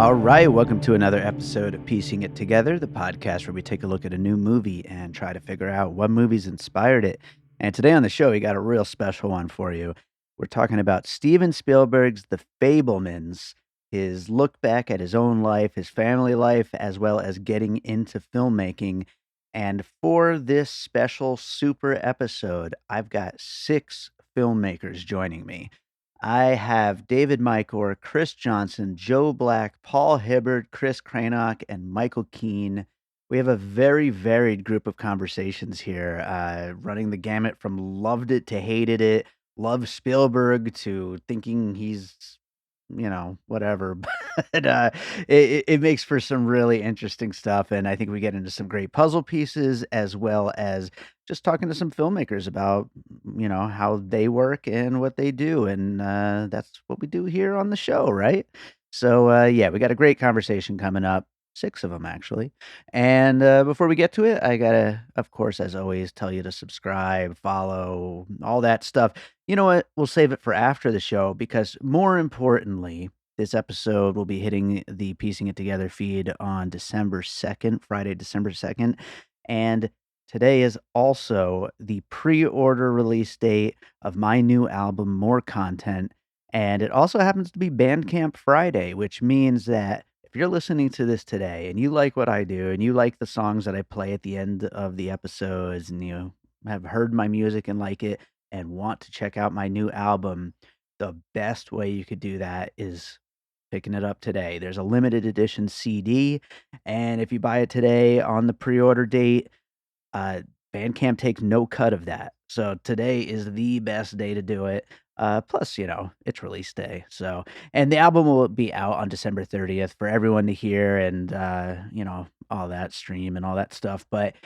All right, welcome to another episode of Piecing It Together, the podcast where we take a look at a new movie and try to figure out what movies inspired it. And today on the show, we got a real special one for you. We're talking about Steven Spielberg's The Fabelmans, his look back at his own life, his family life, as well as getting into filmmaking. And for this special super episode, I've got 6 filmmakers joining me. I have David Michor, Chris Johnson, Joe Black, Paul Hibbard, Kris Krainock, and Michael Keene. We have a very varied group of conversations here, running the gamut from loved it to hated it, love Spielberg to thinking he's, whatever. But it makes for some really interesting stuff. And I think we get into some great puzzle pieces as well as just talking to some filmmakers about, how they work and what they do. And that's what we do here on the show, right? So, yeah, we got a great conversation coming up. 6 of them, actually. And before we get to it, I got to, of course, as always, tell you to subscribe, follow, all that stuff. You know what? We'll save it for after the show because more importantly, this episode will be hitting the Piecing It Together feed on December 2nd, Friday, December 2nd. And today is also the pre-order release date of my new album, More Content. And it also happens to be Bandcamp Friday, which means that if you're listening to this today and you like what I do and you like the songs that I play at the end of the episodes and you have heard my music and like it and want to check out my new album, the best way you could do that is picking it up today. There's a limited edition CD, and if you buy it today on the pre-order date, Bandcamp takes no cut of that. So today is the best day to do it. Plus, it's release day. So, and the album will be out on December 30th for everyone to hear and, all that stream and all that stuff. But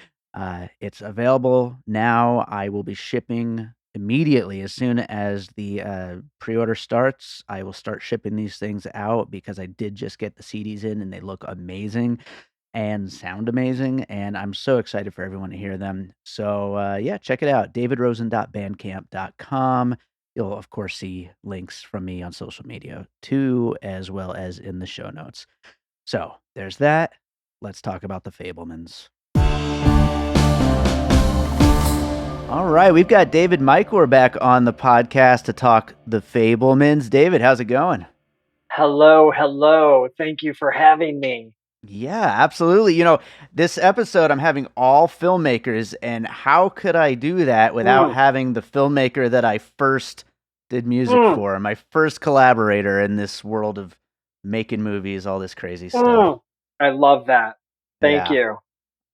it's available now. I will be shipping immediately as soon as the pre-order starts. I will start shipping these things out because I did just get the CDs in and they look amazing and sound amazing, and I'm so excited for everyone to hear them. So, yeah, check it out, davidrosen.bandcamp.com. You'll, of course, see links from me on social media, too, as well as in the show notes. So, there's that. Let's talk about The Fabelmans. All right, we've got David Michor back on the podcast to talk The Fabelmans. David, how's it going? Hello. Thank you for having me. Yeah, absolutely. This episode I'm having all filmmakers, and how could I do that without having the filmmaker that I first did music for, my first collaborator in this world of making movies, all this crazy stuff. I love that. Thank you.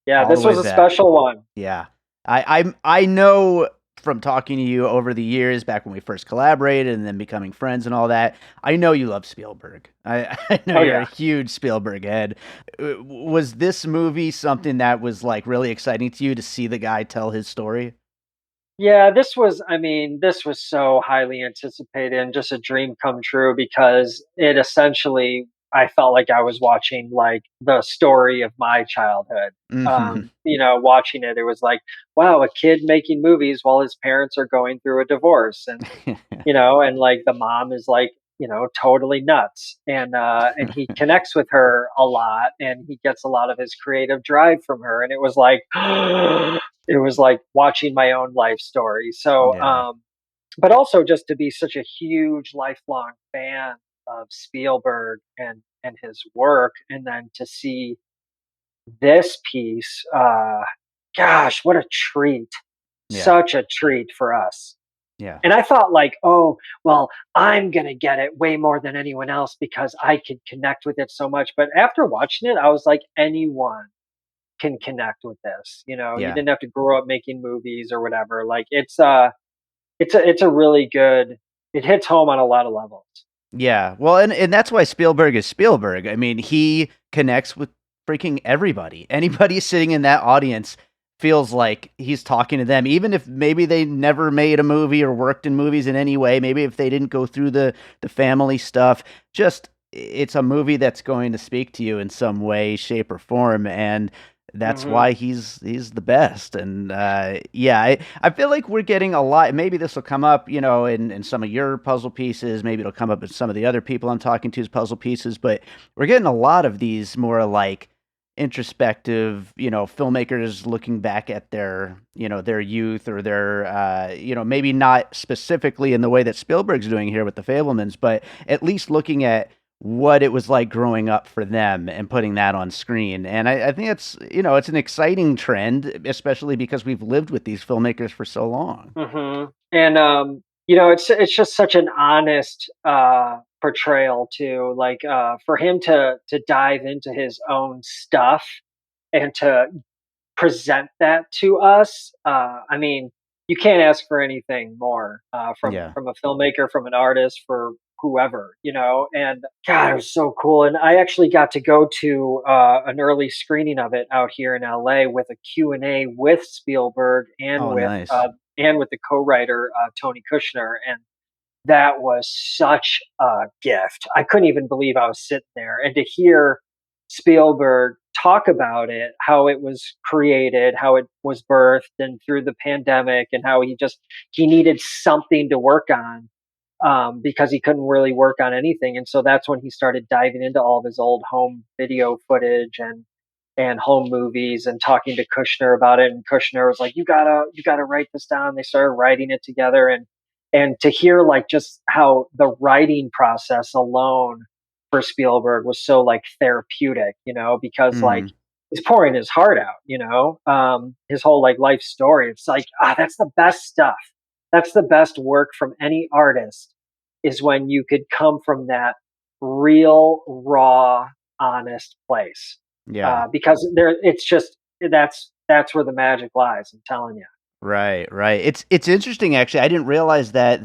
Yeah, All this the way was a back. special one. Yeah. I know from talking to you over the years, back when we first collaborated and then becoming friends and all that, I know you love Spielberg. I know you're a huge Spielberg head. Was this movie something that was like really exciting to you to see the guy tell his story? Yeah, this was so highly anticipated and just a dream come true because it essentially, I felt like I was watching like the story of my childhood. Mhm. Watching it was like, wow, a kid making movies while his parents are going through a divorce. And, and like the mom is like, totally nuts. And he connects with her a lot and he gets a lot of his creative drive from her. And it was like, it was like watching my own life story. So, Yeah. but also just to be such a huge lifelong fan of Spielberg and his work, and then to see this piece, gosh, what a treat! Yeah. Such a treat for us. Yeah. And I thought like, oh, well, I'm gonna get it way more than anyone else because I could connect with it so much. But after watching it, I was like, anyone can connect with this. You Yeah. didn't have to grow up making movies or whatever. Like it's a really good. It hits home on a lot of levels. Yeah. Well, and that's why Spielberg is Spielberg. I mean, he connects with freaking everybody. Anybody sitting in that audience feels like he's talking to them, even if maybe they never made a movie or worked in movies in any way. Maybe if they didn't go through the family stuff, just it's a movie that's going to speak to you in some way, shape, or form. And That's Mhm. why he's the best. And yeah, I feel like we're getting a lot. Maybe this will come up, in some of your puzzle pieces. Maybe it'll come up in some of the other people I'm talking to's puzzle pieces. But we're getting a lot of these more like introspective, filmmakers looking back at their youth or their, maybe not specifically in the way that Spielberg's doing here with the Fabelmans, but at least looking at what it was like growing up for them and putting that on screen. And I think it's an exciting trend, especially because we've lived with these filmmakers for so long. Mhm. And it's just such an honest portrayal too. Like for him to dive into his own stuff and to present that to us. I mean, you can't ask for anything more Yeah. from a filmmaker, from an artist, for whoever. And God, it was so cool. And I actually got to go to an early screening of it out here in LA with a Q&A with Spielberg Oh, nice. and with the co-writer Tony Kushner, and that was such a gift. I couldn't even believe I was sitting there, and to hear Spielberg talk about it, how it was created, how it was birthed, and through the pandemic, and how he needed something to work on because he couldn't really work on anything, and so that's when he started diving into all of his old home video footage and home movies and talking to Kushner about it. And Kushner was like, you gotta write this down. They started writing it together, and to hear like just how the writing process alone for Spielberg was so like therapeutic, because like Mm, he's pouring his heart out, his whole like life story. It's like, that's the best stuff. That's the best work from any artist, is when you could come from that real, raw, honest place. yeah. Because it's just that's where the magic lies. I'm telling you. Right, right. It's interesting actually. I didn't realize that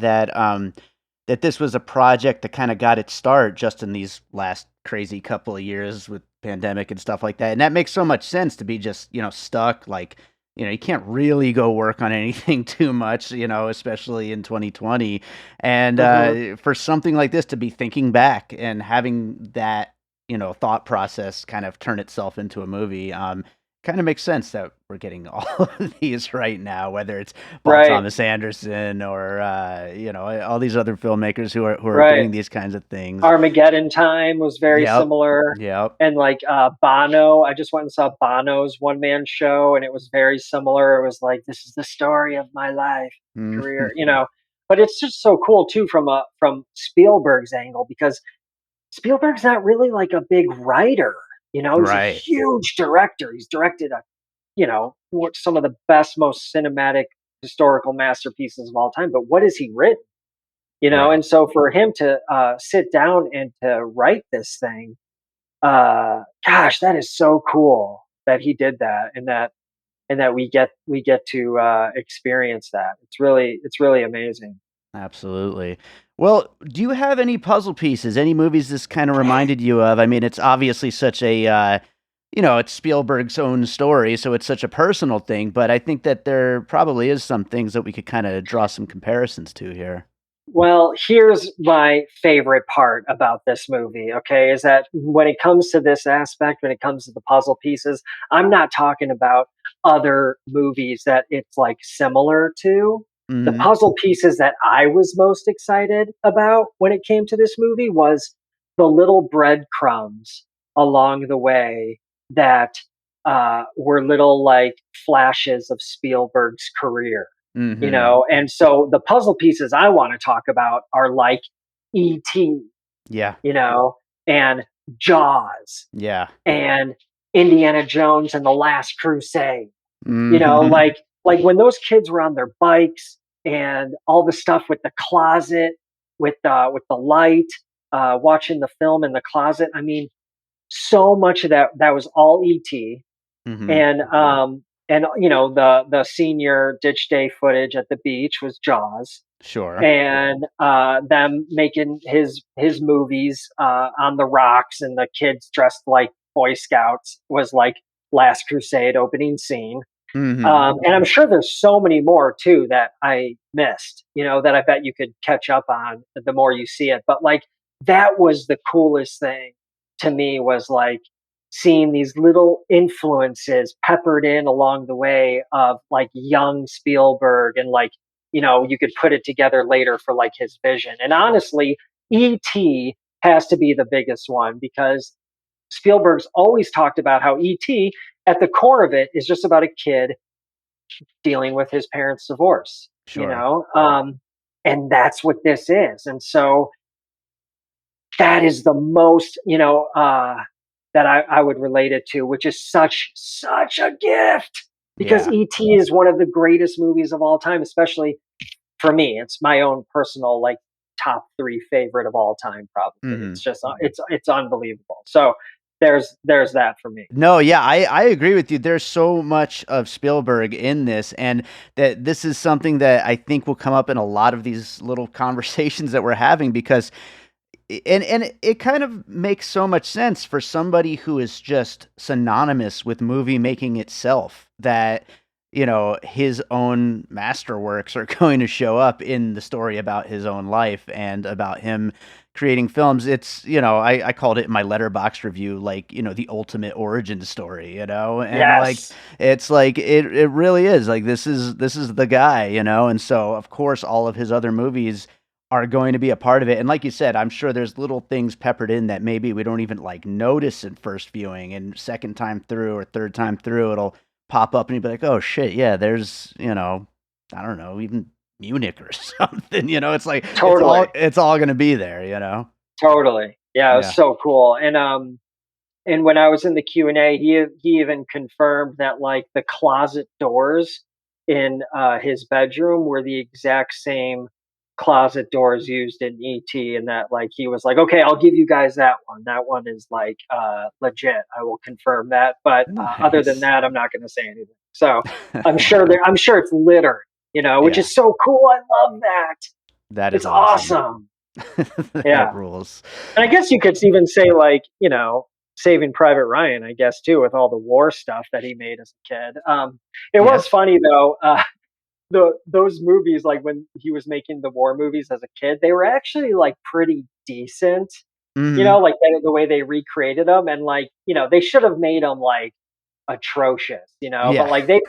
this was a project that kind of got its start just in these last crazy couple of years with pandemic and stuff like that. And that makes so much sense to be just, stuck like, you can't really go work on anything too much, especially in 2020. And Hmm. for something like this to be thinking back and having that, thought process kind of turn itself into a movie. Kind of makes sense that we're getting all of these right now, whether it's Paul Right, Thomas Anderson or all these other filmmakers who are right. doing these kinds of things. Armageddon Time was very Yep, similar. yep. And like Bono, I just went and saw Bono's one man show, and it was very similar. It was like, this is the story of my life, Mhm. career. But it's just so cool too from Spielberg's angle, because Spielberg's not really like a big writer. He's a Right, huge director. He's directed some of the best, most cinematic historical masterpieces of all time. But what has he written? right. And so for him to sit down and to write this thing, gosh, that is so cool that he did that, and that we get to experience that. It's really amazing. Absolutely. Well, do you have any puzzle pieces, any movies this kind of reminded you of? I mean, it's obviously such a, it's Spielberg's own story, so it's such a personal thing, but I think that there probably is some things that we could kind of draw some comparisons to here. Well, here's my favorite part about this movie, okay, is that when it comes to this aspect, when it comes to the puzzle pieces, I'm not talking about other movies that it's like similar to. The Mhm. puzzle pieces that I was most excited about when it came to this movie was the little breadcrumbs along the way that were little like flashes of Spielberg's career. Mhm. And so the puzzle pieces I want to talk about are like E.T., Yeah. you know, and Jaws Yeah. and Indiana Jones and the Last Crusade. Mhm. Like when those kids were on their bikes and all the stuff with the closet, with the light, watching the film in the closet. I mean, so much of that was all ET, Mhm. and the senior ditch day footage at the beach was Jaws, Sure. and them making his movies on the rocks, and the kids dressed like Boy Scouts was like Last Crusade opening scene. Mhm. And I'm sure there's so many more too that I missed, that I bet you could catch up on the more you see it. But like that was the coolest thing to me, was like seeing these little influences peppered in along the way of like young Spielberg, and like, you could put it together later for like his vision. And honestly, E.T. has to be the biggest one, because Spielberg's always talked about how E.T., at the core of it, is just about a kid dealing with his parents' divorce, Sure. and that's what this is. And so that is the most, that I would relate it to, which is such a gift, because Yeah. E.T. is one of the greatest movies of all time, especially for me. It's my own personal like top three favorite of all time, probably. Mhm. It's just it's unbelievable. So there's that for me. No, yeah, I agree with you. There's so much of Spielberg in this, and that this is something that I think will come up in a lot of these little conversations that we're having, because and it kind of makes so much sense for somebody who is just synonymous with movie making itself, that his own masterworks are going to show up in the story about his own life and about him creating films. It's, I called it in my Letterboxd review, like, the ultimate origin story, and like, Yes, it's like, it really is like, this is the guy, and so of course all of his other movies are going to be a part of it. And like you said, I'm sure there's little things peppered in that maybe we don't even like notice in first viewing, and second time through or third time through, it'll pop up and you'd be like, oh shit, yeah, there's, I don't know, even Munich or something, it's like, totally, it's all going to be there. totally. Yeah, it was Yeah. so cool. And when I was in the Q&A, he even confirmed that like the closet doors in his bedroom were the exact same closet doors used in ET, and that like he was like, okay, I'll give you guys that one. That one is like legit. I will confirm that. But other than Nice. that, I'm not going to say anything. So I'm sure it's littered, which Yeah, is so cool. I love that. that is It's awesome. awesome. That Yeah. rules. And I guess you could even say like, Saving Private Ryan, I guess too, with all the war stuff that he made as a kid. It Yeah. was funny though. Those movies, like when he was making the war movies as a kid, they were actually like pretty decent. Hmm. Like the way they recreated them, and like they should have made them like atrocious, but Yeah. like they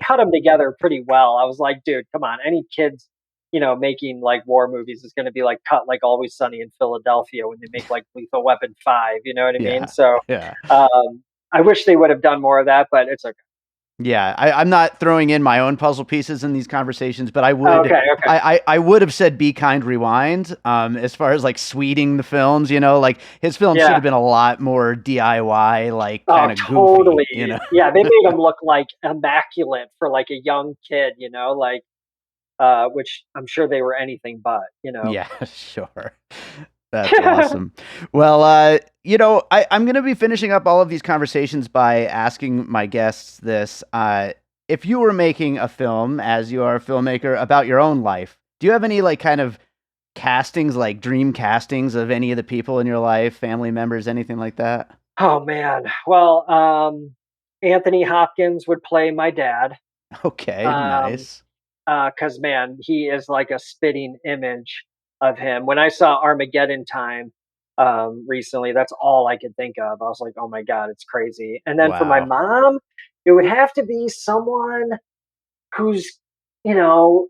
cut them together pretty well. I was like, dude, come on, any kids, making like war movies is going to be like cut like Always Sunny in Philadelphia when they make like Lethal Weapon 5. You know what I mean? Yeah. So Yeah. I wish they would have done more of that, but it's okay. Yeah, I'm not throwing in my own puzzle pieces in these conversations, but I would Okay, okay, I would have said Be Kind Rewind, as far as like sweeting the films, like his films should yeah. have been a lot more DIY, like Oh, kind of totally. goofy. Yeah, they made him look like immaculate for like a young kid, like which I'm sure they were anything but. Yeah, sure. That's awesome. Well, I'm going to be finishing up all of these conversations by asking my guests this. If you were making a film as you are a filmmaker about your own life, do you have any like kind of castings, like dream castings of any of the people in your life, family members, anything like that? Oh man. Well, Anthony Hopkins would play my dad. Okay, Um, nice. Cause man, he is like a spitting image of him. When I saw Armageddon Time, recently, that's all I could think of. I was like, oh my God, it's crazy. And then for my Wow. mom, it would have to be someone who's, you know,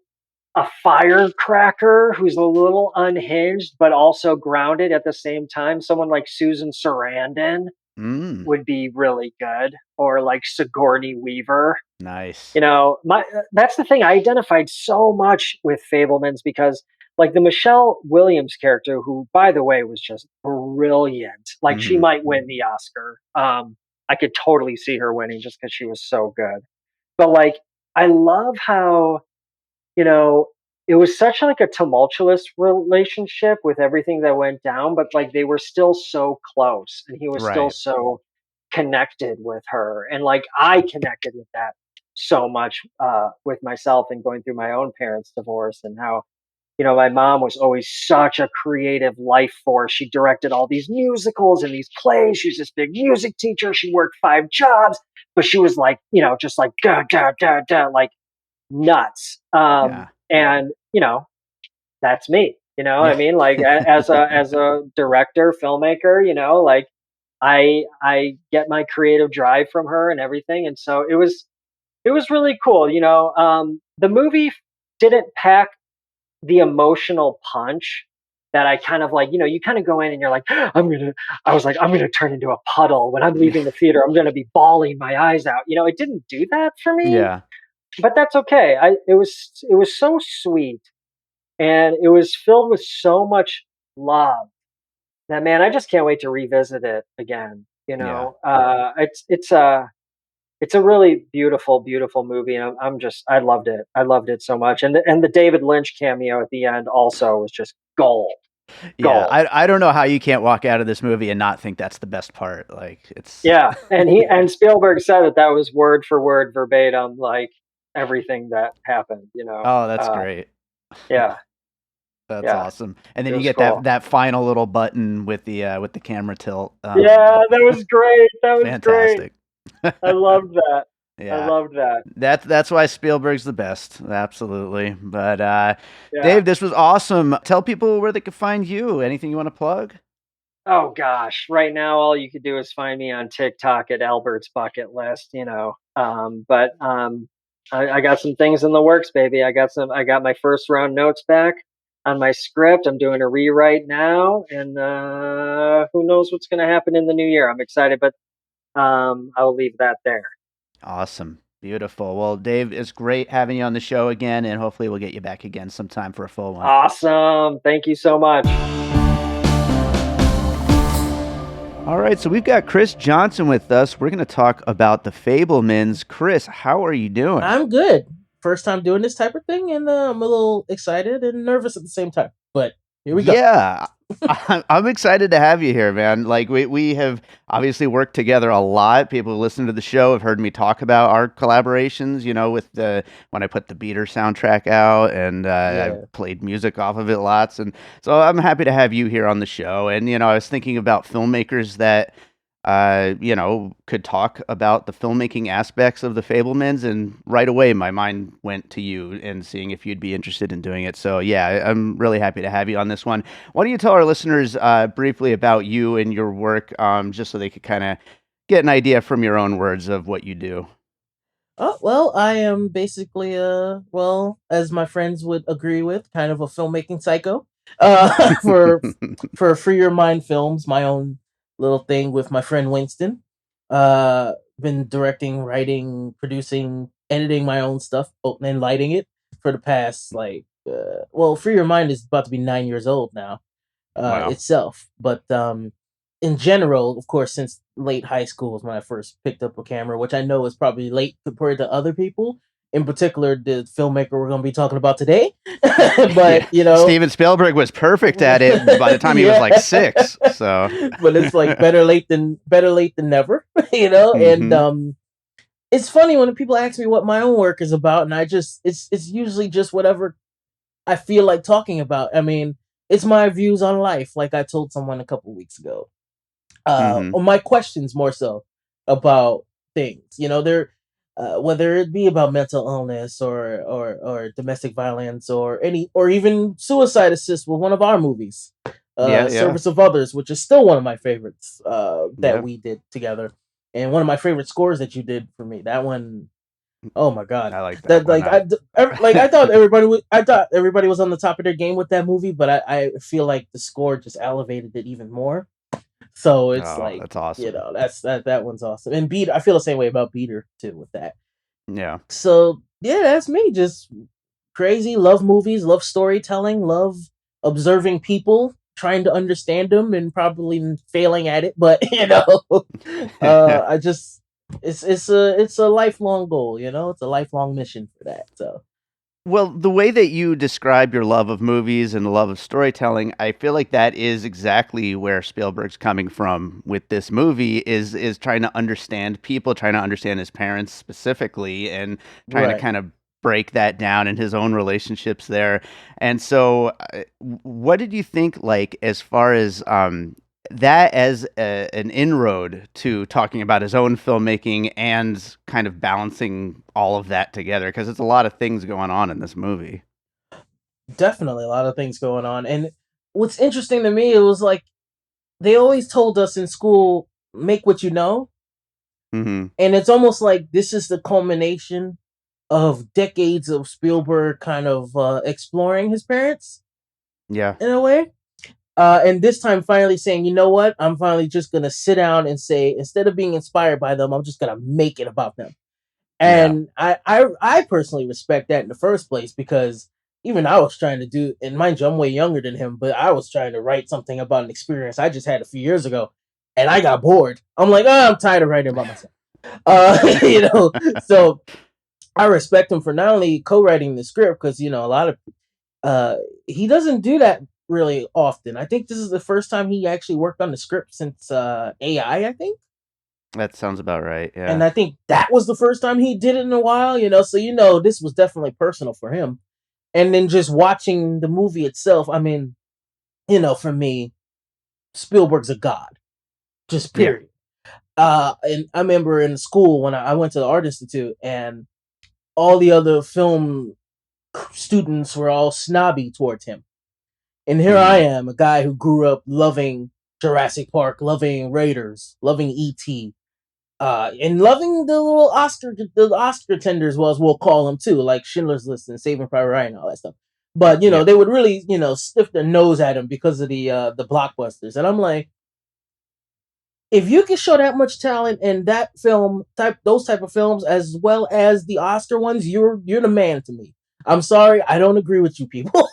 a firecracker, who's a little unhinged, but also grounded at the same time. Someone like Susan Sarandon Mm, would be really good, or like Sigourney Weaver. nice. My That's the thing. I identified so much with Fabelmans because, like, the Michelle Williams character, who, by the way, was just brilliant. Like, she Hmm. might win the Oscar. I could totally see her winning just because she was so good. But like, I love how you know, it was such like a tumultuous relationship with everything that went down, but like they were still so close, and he was still Right. so connected with her. And like I connected with that so much with myself, and going through my own parents' divorce, and how, my mom was always such a creative life force. She directed all these musicals and these plays. She's this big music teacher. She worked 5 jobs, but she was like, just like da da da da, like nuts. Yeah. And that's me. I Yeah. mean, like as a director, filmmaker, like I get my creative drive from her and everything, and so it was really cool. The movie didn't pack the emotional punch that I kind of like. You kind of go in and you're like, I was like, I'm gonna turn into a puddle when I'm leaving the theater. I'm gonna be bawling my eyes out. It didn't do that for me, Yeah. but that's okay. It was so sweet, and it was filled with so much love that, man, I just can't wait to revisit it again. Yeah. It's a really beautiful, beautiful movie, and I loved it. I loved it so much, and the David Lynch cameo at the end also was just gold, Yeah. gold. I don't know how you can't walk out of this movie and not think that's the best part. Like it's Yeah, and Spielberg said that was word for word, verbatim, like everything that happened. Oh, that's great. Yeah, That's yeah, awesome. And it then you was get cool. that final little button with the camera tilt. Yeah, that was great. That was great. Fantastic. I loved that. I Yeah. loved that. That's why Spielberg's the best. Absolutely. But Yeah. Dave, this was awesome. Tell people where they can find you. Anything you want to plug? Oh gosh, right now all you could do is find me on TikTok at Albert's Bucket List. But I got some things in the works, baby. I got my first round notes back on my script. I'm doing a rewrite now, and who knows what's going to happen in the new year. I'm excited, but I'll leave that there. Awesome. Beautiful. Well, Dave, it's great having you on the show again, and hopefully we'll get you back again sometime for a full one. Awesome. Thank you so much. All right, so we've got Kris Johnson with us. We're going to talk about the Fabelmans. Kris, how are you doing? I'm good. First time doing this type of thing, and I'm a little excited and nervous at the same time. But here we go. Yeah, I'm excited to have you here, man. Like we have obviously worked together a lot. People who listen to the show have heard me talk about our collaborations. With when I put the Beater soundtrack out, and I've played music off of it lots. And so I'm happy to have you here on the show. And I was thinking about filmmakers that could talk about the filmmaking aspects of the Fabelmans, and right away my mind went to you and seeing if you'd be interested in doing it. So yeah, I'm really happy to have you on this one. Why don't you tell our listeners briefly about you and your work, just so they could kind of get an idea from your own words of what you do. Oh, well, I am basically as my friends would agree with, kind of a filmmaking psycho. For Free Your Mind Films, my own little thing with my friend Winston. Been directing, writing, producing, editing my own stuff, and lighting it for the past Free Your Mind is about to be 9 years old now, Wow. itself. But in general, of course, since late high school is when I first picked up a camera, which I know is probably late compared to other people. In particular, the filmmaker we're going to be talking about today. But Steven Spielberg was perfect at it by the time he was like 6. So, but it's like better late than never. Mm-hmm. And it's funny when people ask me what my own work is about, and it's usually just whatever I feel like talking about. I mean, it's my views on life, like I told someone a couple weeks ago. Or my questions more so about things. They're whether it be about mental illness or domestic violence or even suicide assist with one of our movies, Service of Others, which is still one of my favorites that we did together, and one of my favorite scores that you did for me. That one, oh my god, I like that. I thought everybody was on the top of their game with that movie, but I feel like the score just elevated it even more. So it's that's awesome. That one's awesome. And Beater, I feel the same way about Beater too with that. Yeah. So yeah, that's me. Just crazy. Love movies. Love storytelling. Love observing people, trying to understand them, and probably failing at it. But I just it's a lifelong goal. It's a lifelong mission for that. So. Well, the way that you describe your love of movies and the love of storytelling, I feel like that is exactly where Spielberg's coming from with this movie, is trying to understand people, trying to understand his parents specifically, and trying to kind of break that down in his own relationships there. And so what did you think, like, as far as that as an inroad to talking about his own filmmaking and kind of balancing all of that together? Because it's a lot of things going on in this movie. Definitely a lot of things going on. And what's interesting to me, it was like they always told us in school, make what you know. Mm-hmm. And it's almost like this is the culmination of decades of Spielberg kind of exploring his parents Yeah. in a way. And this time finally saying, you know what? I'm finally just going to sit down and say, instead of being inspired by them, I'm just going to make it about them. Yeah. And I personally respect that in the first place, because even I was trying to do, and mind you, I'm way younger than him, but I was trying to write something about an experience I just had a few years ago, and I got bored. I'm like, oh, I'm tired of writing about myself. You know, so I respect him for not only co-writing the script, because a lot of he doesn't do that really often. I think this is the first time he actually worked on the script since AI, I think. That sounds about right. And Yeah. I think that was the first time he did it in a while, so this was definitely personal for him. And then just watching the movie itself, I mean, for me, Spielberg's a god. Just Yeah. period. And I remember in school when I went to the Art Institute, and all the other film students were all snobby towards him. And here I Mm-hmm. am, a guy who grew up loving Jurassic Park, loving Raiders, loving E.T., and loving the Oscar tenders, well, as we'll call them too, like Schindler's List and Saving Private Ryan and all that stuff. But Yeah. they would really sniff their nose at him because of the blockbusters. And I'm like, if you can show that much talent in that those type of films, as well as the Oscar ones, you're the man to me. I'm sorry, I don't agree with you people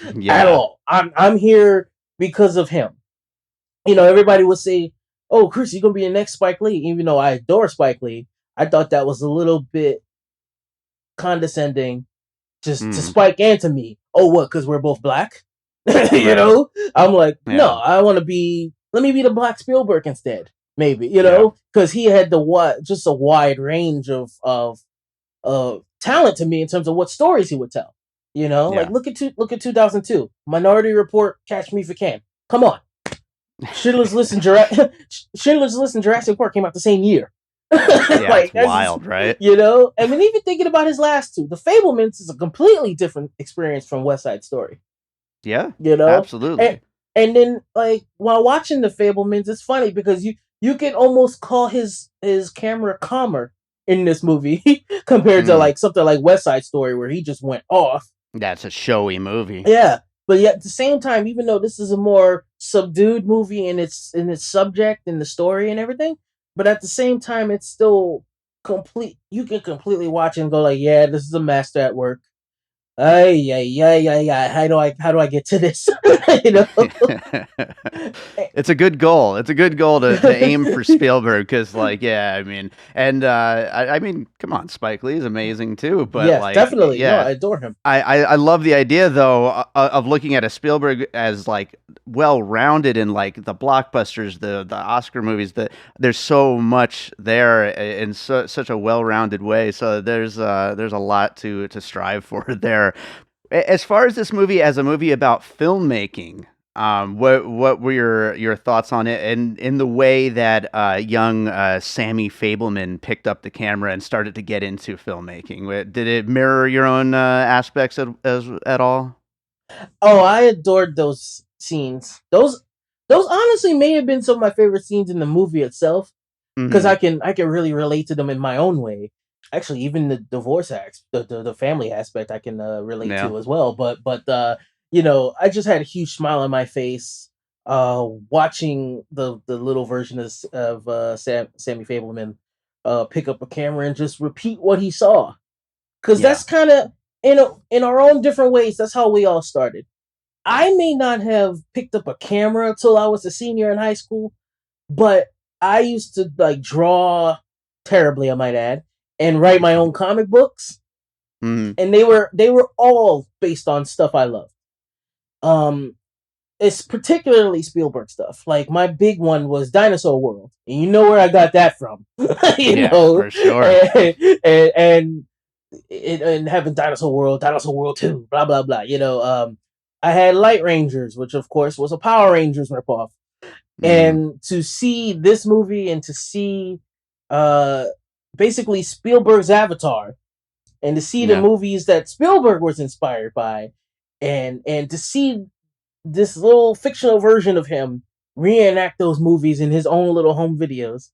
at Yeah. all. I'm here because of him. Everybody would say, "Oh, Kris, you're gonna be the next Spike Lee." Even though I adore Spike Lee, I thought that was a little bit condescending, just to Mm. Spike and to me. Oh, what? Because we're both black? Right. I'm like, no, Yeah. I want to be. Let me be the Black Spielberg instead. Maybe Yeah. because he had just a wide range of talent to me in terms of what stories he would tell. Like Yeah. look at 2002, Minority Report, Catch Me If You Can. Come on. Schindler's List and Jurassic Park came out the same year. Yeah. It's Like that's just, wild, right? I mean, even thinking about his last two, The Fabelmans is a completely different experience from West Side Story. Yeah. You know, and Absolutely. and then like while watching The Fabelmans, it's funny because you can almost call his camera calmer in this movie compared to Mm. like something like West Side Story where he just went off. That's a showy movie. Yeah, but yet at the same time, even though this is a more subdued movie in its subject and the story and everything, but at the same time, it's still complete. You can completely watch it and go like, yeah, this is a master at work. Yeah. How do I get to this? you know. It's a good goal. It's a good goal to aim for Spielberg because, like, yeah, I mean, and I mean, come on, Spike Lee is amazing too, but Yes, like, definitely. No, yeah, I adore him. I love the idea though of looking at a Spielberg as like well-rounded in like the blockbusters, the Oscar movies. That there's so much there in such a well-rounded way. So there's a lot to strive for there. As far as this movie as a movie about filmmaking, what were your thoughts on it, and in the way that young Sammy Fabelman picked up the camera and started to get into filmmaking? Did it mirror your own aspects at all? Oh, I adored those scenes. Those honestly may have been some of my favorite scenes in the movie itself, because Hmm. I can really relate to them in my own way. Actually, even the divorce the family aspect, I can relate Yeah. to as well. But I just had a huge smile on my face watching the little version of Sammy Fableman pick up a camera and just repeat what he saw, because Yeah. that's kind of in our own different ways. That's how we all started. I may not have picked up a camera until I was a senior in high school, but I used to like draw terribly, I might add, and write my own comic books, Hmm. and they were all based on stuff I love. Um, it's particularly Spielberg stuff. Like my big one was Dinosaur World, and you know where I got that from, you Yeah, know, for sure. and having Dinosaur World Two, blah blah blah. I had Light Rangers, which of course was a Power Rangers ripoff, Hmm. and to see this movie and to see uh basically Spielberg's Avatar, and to see the Yeah. movies that Spielberg was inspired by, and to see this little fictional version of him reenact those movies in his own little home videos.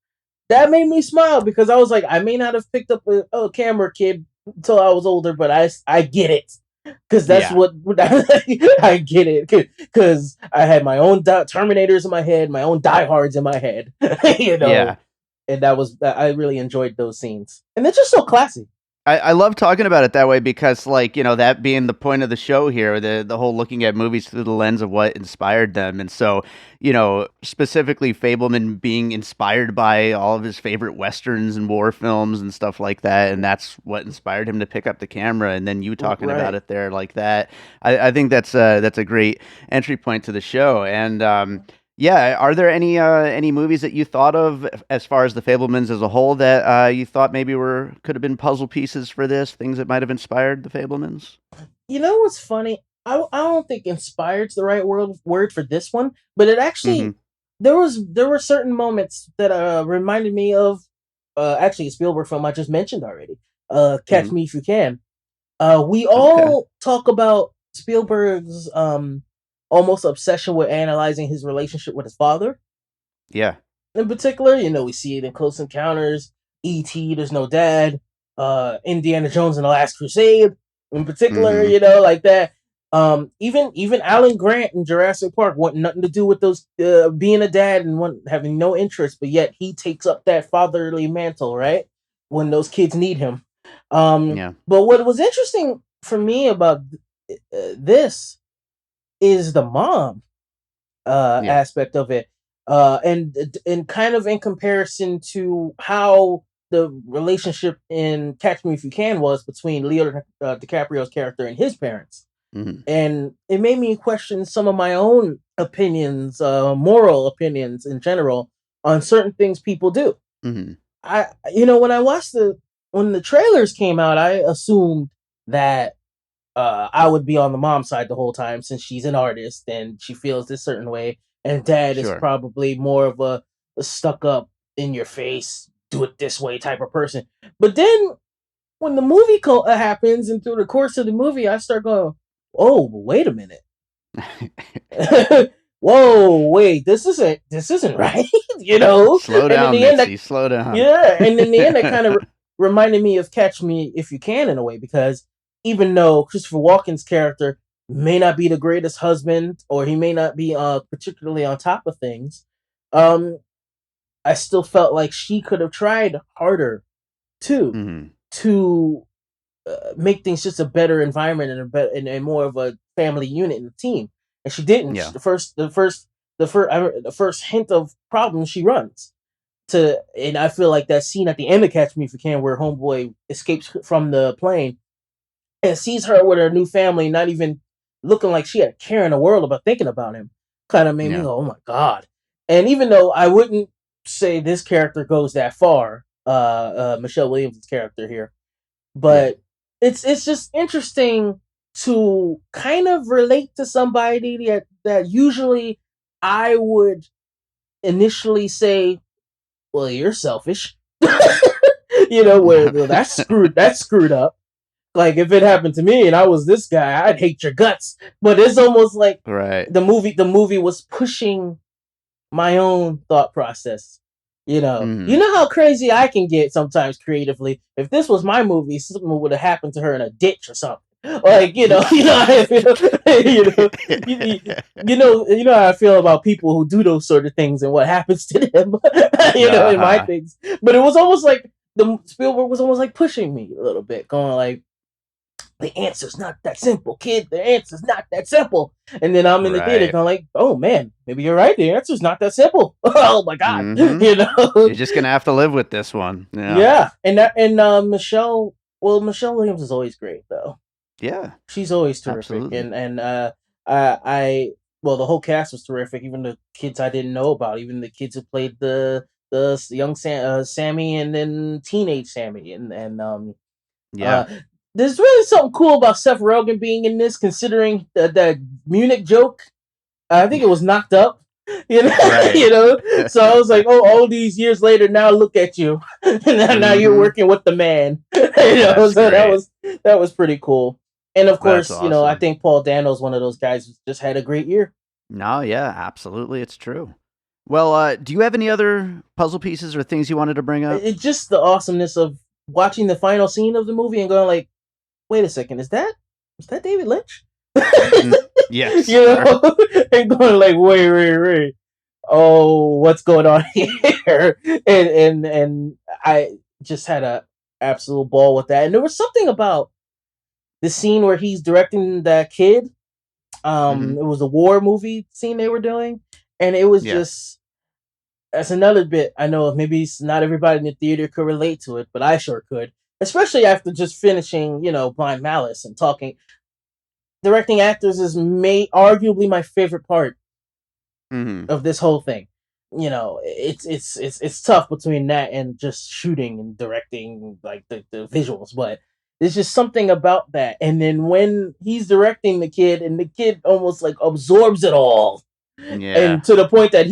That made me smile because I was like, I may not have picked up a camera kid until I was older, but I get it because that's what I get it because I had my own Terminators in my head, my own Diehards in my head, Yeah. and I really enjoyed those scenes, and they're just so classy. I love talking about it that way because, like, that being the point of the show here, the whole looking at movies through the lens of what inspired them. And so, specifically Fabelman being inspired by all of his favorite Westerns and war films and stuff like that. And that's what inspired him to pick up the camera. And then you talking about it there like that. I think that's a great entry point to the show. And, yeah, are there any movies that you thought of as far as the Fabelmans as a whole that you thought maybe could have been puzzle pieces for this, things that might have inspired the Fabelmans? You know what's funny? I don't think inspired's the right word for this one, but it actually there were certain moments that reminded me of actually a Spielberg film I just mentioned already. Catch Me If You Can. We all talk about Spielberg's almost obsession with analyzing his relationship with his father. Yeah. In particular, we see it in Close Encounters, E.T., There's No Dad, Indiana Jones and the Last Crusade. In particular, like that. Even Alan Grant in Jurassic Park want nothing to do with those being a dad and having no interest, but yet he takes up that fatherly mantle, right? When those kids need him. But what was interesting for me about this is the mom aspect of it, and kind of in comparison to how the relationship in Catch Me If You Can was between Leonardo DiCaprio's character and his parents. And it made me question some of my own opinions, moral opinions in general, on certain things people do. When I watched when the trailers came out, I assumed that I would be on the mom side the whole time since she's an artist and she feels this certain way, and dad is probably more of a stuck up, in your face, do it this way type of person. But then when the movie happens and through the course of the movie, I start going, oh, wait a minute. Whoa, wait, this isn't right. Slow down, Mixie, slow down. Yeah, and in the end, it kind of reminded me of Catch Me If You Can in a way, because even though Christopher Walken's character may not be the greatest husband, or he may not be particularly on top of things, I still felt like she could have tried harder too to make things just a better environment and more of a family unit in the team. And she didn't. Yeah. The first hint of problem, she runs and I feel like that scene at the end of Catch Me If You Can, where homeboy escapes from the plane and sees her with her new family, not even looking like she had a care in the world about thinking about him, kind of made me go, oh my God. And even though I wouldn't say this character goes that far, Michelle Williams' character here, but it's just interesting to kind of relate to somebody that usually I would initially say, well, you're selfish. Where that's screwed up. Like, if it happened to me and I was this guy, I'd hate your guts. But it's almost like the movie was pushing my own thought process. You know how crazy I can get sometimes creatively. If this was my movie, something would have happened to her in a ditch or something. Like, you know how I feel about people who do those sort of things and what happens to them. In my things. But it was almost like Spielberg was almost like pushing me a little bit, going like, the answer's not that simple, kid. The answer's not that simple. And then I'm in the theater going like, oh man, maybe you're right. The answer's not that simple. Oh my God. You're just going to have to live with this one. Yeah. And Michelle Williams is always great though. Yeah. She's always terrific. Absolutely. And the whole cast was terrific. Even the kids I didn't know about, even the kids who played the young Sammy and then teenage Sammy and there's really something cool about Seth Rogen being in this, considering that Munich joke. I think it was knocked up, So I was like, oh, all these years later, now look at you. Now you're working with the man. So that was pretty cool. And of course, awesome. I think Paul Dano's one of those guys who just had a great year. No, yeah, absolutely, it's true. Well, do you have any other puzzle pieces or things you wanted to bring up? It's just the awesomeness of watching the final scene of the movie and going like, wait a second, is that David Lynch? Yes. You know, and going like, wait. Oh, what's going on here? And I just had a absolute ball with that. And there was something about the scene where he's directing that kid. It was a war movie scene they were doing, and it was just, that's another bit. I know maybe not everybody in the theater could relate to it, but I sure could. Especially after just finishing, Blind Malice and talking. Directing actors is arguably my favorite part of this whole thing. It's tough between that and just shooting and directing, like the visuals, but there's just something about that. And then when he's directing the kid, and the kid almost like absorbs it all, and to the point that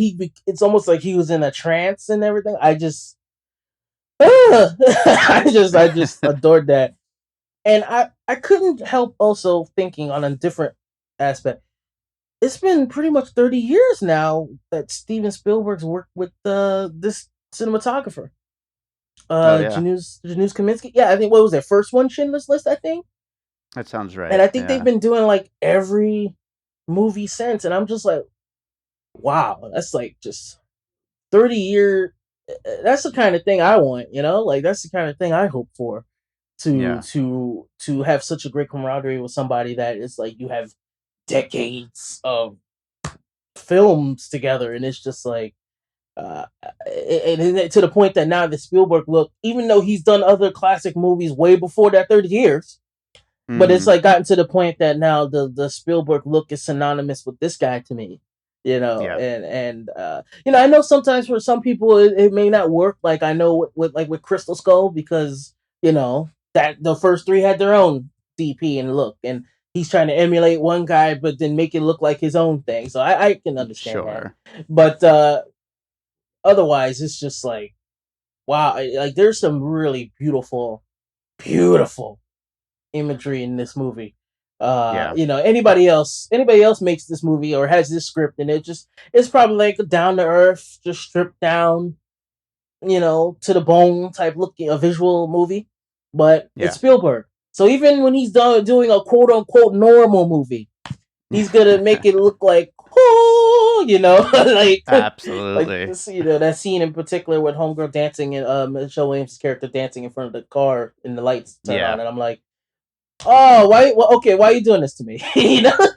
it's almost like he was in a trance and everything. I just adored that. And I couldn't help also thinking on a different aspect. It's been pretty much 30 years now that Steven Spielberg's worked with this cinematographer. Janusz Kaminski. Yeah, I think, what was their first one, Schindler's List, I think? That sounds right. And I think they've been doing like every movie since, and I'm just like, wow, that's like just 30-year. That's the kind of thing I want, like that's the kind of thing I hope for, to have such a great camaraderie with somebody that is like, you have decades of films together, and it's just like, and to the point that now the Spielberg look, even though he's done other classic movies way before that 30 years, but it's like gotten to the point that now the Spielberg look is synonymous with this guy to me, and I know sometimes for some people it may not work. Like I know with Crystal Skull, because that the first three had their own DP and look, and he's trying to emulate one guy but then make it look like his own thing. So I can understand that. But otherwise it's just like, wow, like there's some really beautiful imagery in this movie. Anybody else makes this movie or has this script, and it's probably like a down to earth, just stripped down, to the bone type looking a visual movie. But it's Spielberg. So even when he's doing a quote unquote normal movie, he's gonna make it look like, like absolutely. Like, that scene in particular with homegirl dancing and Michelle Williams' character dancing in front of the car and the lights turn on, and I'm like, oh, why? Well, okay, why are you doing this to me?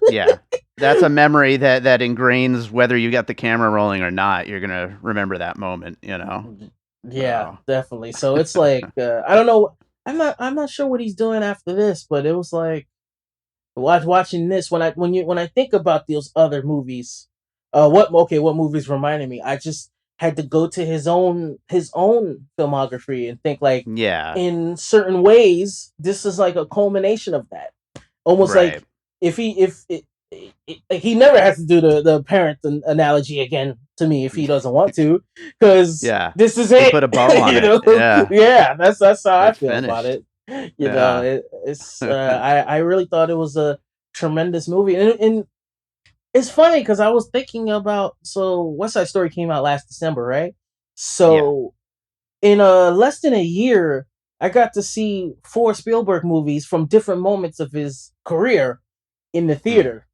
Yeah, that's a memory that ingrains whether you got the camera rolling or not. You're gonna remember that moment, Yeah, definitely. So it's like, I don't know. I'm not sure what he's doing after this, but it was like, watching this, when I think about those other movies, what movies reminded me? I just had to go to his own filmography and think like, in certain ways, this is like a culmination of that. Almost like if he never has to do the parent analogy again to me if he doesn't want to, because this is it. Put a bow on it. Yeah, that's how I feel about it. I really thought it was a tremendous movie, and it's funny because I was thinking about, so West Side Story came out last December, right? So in less than a year, I got to see 4 Spielberg movies from different moments of his career in the theater.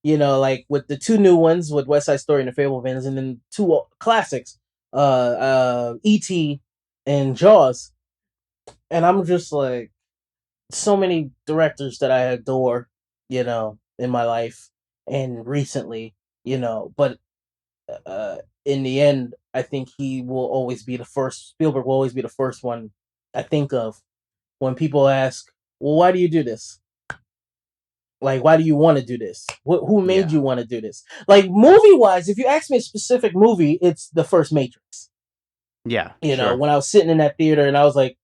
Like with the 2 new ones with West Side Story and the Fabelmans, and then 2 classics, E.T. and Jaws. And I'm just like, so many directors that I adore, in my life and recently, but in the end, I think Spielberg will always be the first one I think of when people ask, well, why do you do this? Like, why do you want to do this? Who made you want to do this? Like, movie-wise, if you ask me a specific movie, it's the first Matrix. Yeah. When I was sitting in that theater and I was like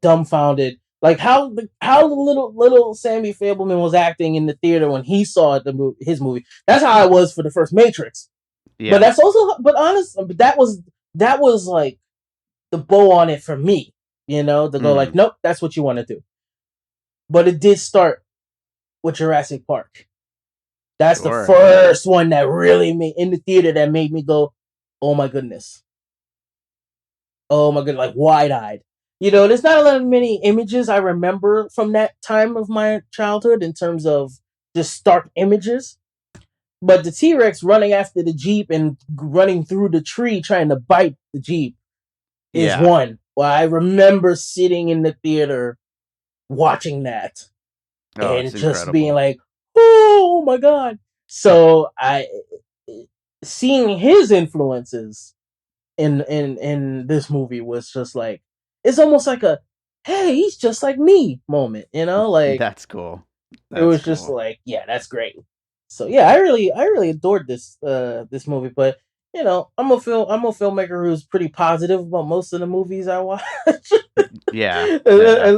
dumbfounded, like how the little Sammy Fabelman was acting in the theater when he saw his movie. That's how I was for the first Matrix. Yeah. But that's also, but that was like the bow on it for me, to go like, nope, that's what you want to do. But it did start with Jurassic Park. That's the Sure. first one that really made in the theater that made me go, "Oh my goodness, oh my goodness!" Like wide eyed. There's not a lot of many images I remember from that time of my childhood in terms of just stark images. But the T-Rex running after the Jeep and running through the tree trying to bite the Jeep is Yeah. one. Well, I remember sitting in the theater watching that Oh, and it's just being incredible. like, "Oh my god!" So I seeing his influences in this movie was just like it's almost like a "Hey, he's just like me" moment. Like That's cool. it That's was just cool. like, yeah, that's great. So yeah, I really adored this movie, but I'm a filmmaker who's pretty positive about most of the movies I watch. Yeah. Yeah.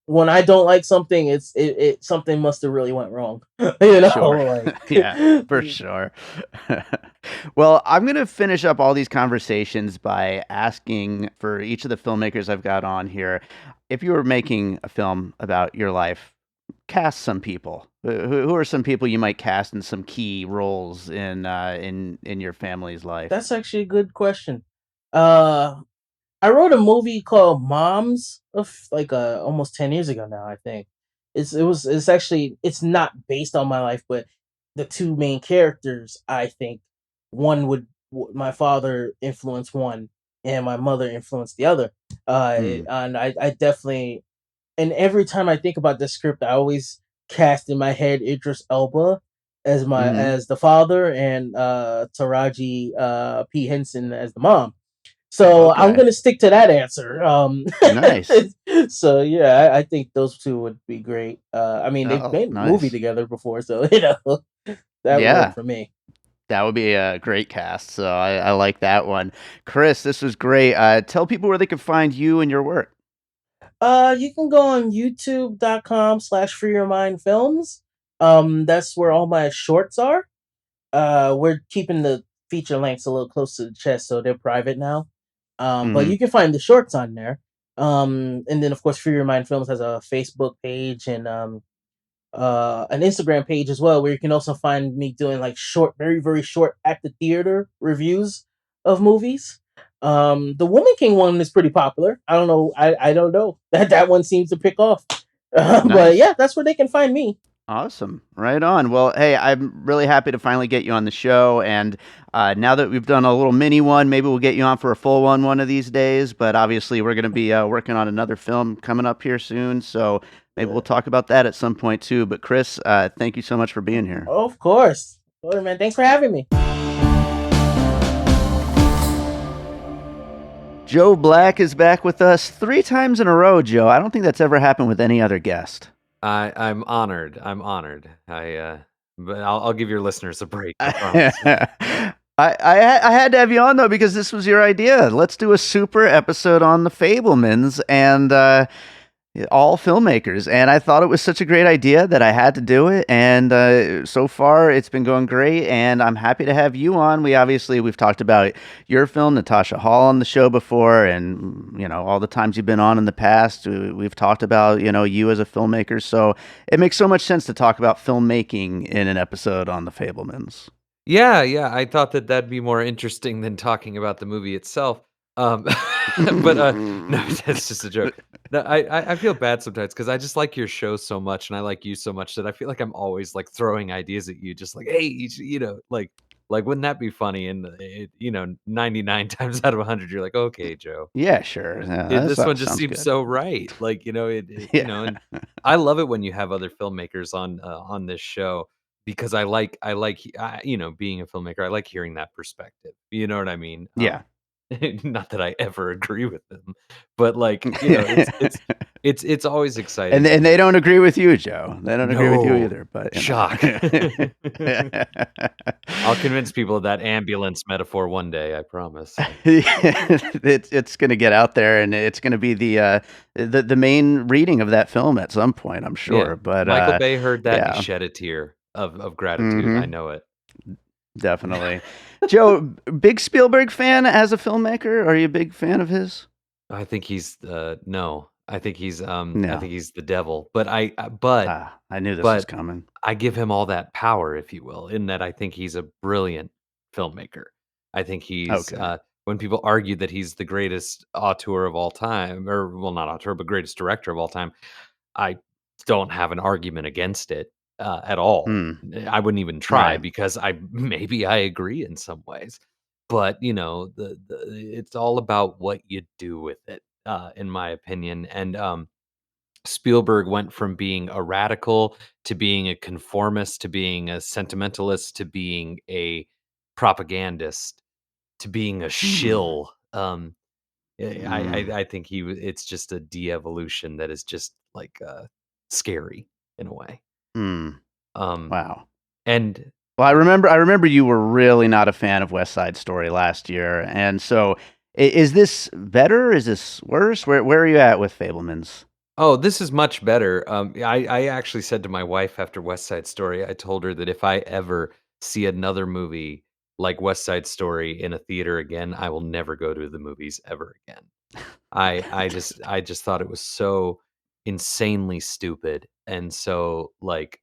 When I don't like something, it something must have really went wrong. Sure. Like Yeah, for sure. Well, I'm going to finish up all these conversations by asking for each of the filmmakers I've got on here, if you were making a film about your life, cast some people. Who are some people you might cast in some key roles in your family's life? that's actually a good question. Uh I wrote a movie called Moms of like almost 10 years ago now, I think. It's actually it's not based on my life, but the two main characters, I think one my father influenced one and my mother influenced the other. Hmm. And I definitely and every time I think about the script, I always cast in my head Idris Elba Hmm. as the father and Taraji P Henson as the mom. So I'm Okay. gonna stick to that answer. Nice. So yeah, I think those two would be great. I mean, they've Oh, made a movie nice. together before, so that would work Yeah, for me. that would be a great cast. So I like that one. Kris, this was great. Tell people where they can find you and your work. You can go on youtube.com/free your mind films. That's where all my shorts are. We're keeping the feature lengths a little close to the chest, so they're private now. But Hmm. you can find the shorts on there. And then of course, Free Your Mind Films has a Facebook page and an Instagram page as well, where you can also find me doing like short, very very short at the theater reviews of movies. The Woman King one is pretty popular. I don't know. I don't know that one seems to pick off. But Nice. yeah, that's where they can find me. Awesome. Right on. Well, hey, I'm really happy to finally get you on the show. And now that we've done a little mini one, maybe we'll get you on for a full one of these days. But obviously, we're going to be working on another film coming up here soon. So maybe we'll talk about that at some point too. But Kris, thank you so much for being here. Of course. Well, man, thanks for having me. Joe Black is back with us 3 times in a row, Joe. I don't think that's ever happened with any other guest. I'm honored. I'm honored. But I'll give your listeners a break. I promise. I had to have you on though because this was your idea. Let's do a super episode on the Fabelmans and all filmmakers. And I thought it was such a great idea that I had to do it. And so far, it's been going great. And I'm happy to have you on. We've talked about your film, Natasha Hall, on the show before, and all the times you've been on in the past. We've talked about you as a filmmaker. So it makes so much sense to talk about filmmaking in an episode on the Fabelmans. Yeah, I thought that'd be more interesting than talking about the movie itself. But no, that's just a joke. No, I feel bad sometimes because I just like your show so much, and I like you so much that I feel like I'm always like throwing ideas at you, just like, hey, like wouldn't that be funny? And 99 times out of 100, you're like, okay, Joe. Yeah, sure. Yeah, that This one just sounds seems good. so right. Like Yeah. and I love it when you have other filmmakers on this show because being a filmmaker, I like hearing that perspective. You know what I mean? Yeah. Not that I ever agree with them, but like, it's always And exciting to and they hear. don't agree with you, Joe. They don't agree with you No. either, but Shock. I'll convince people of that ambulance metaphor one day, I promise. It's gonna get out there, and it's gonna be the main reading of that film at some point, I'm Yeah. sure. But Michael Bay heard that and he yeah, shed a tear of gratitude. I hmm know it. definitely. Joe, big Spielberg fan as a filmmaker? Are you a big fan of his? I think he's no. I think he's No. the devil. But but I knew this was but coming. I give him all that power, if you will, in that I think he's a brilliant filmmaker. I think he's Okay. when people argue that he's the greatest auteur of all time, or well, not auteur, but greatest director of all time, I don't have an argument against it at all. Hmm. I wouldn't even try Right. because maybe I agree in some ways, but it's all about what you do with it, in my opinion. And Spielberg went from being a radical to being a conformist to being a sentimentalist to being a propagandist to being a Hmm. shill. Mm. I think it's just a de-evolution that is just like scary in a way. Mm. Um, Wow. and Well, I remember you were really not a fan of West Side Story last year, and so is this better? Is this worse? Where are you at with Fabelmans? Oh, this is much better. I actually said to my wife after West Side Story, I told her that if I ever see another movie like West Side Story in a theater again, I will never go to the movies ever again. I just thought it was so insanely stupid and so like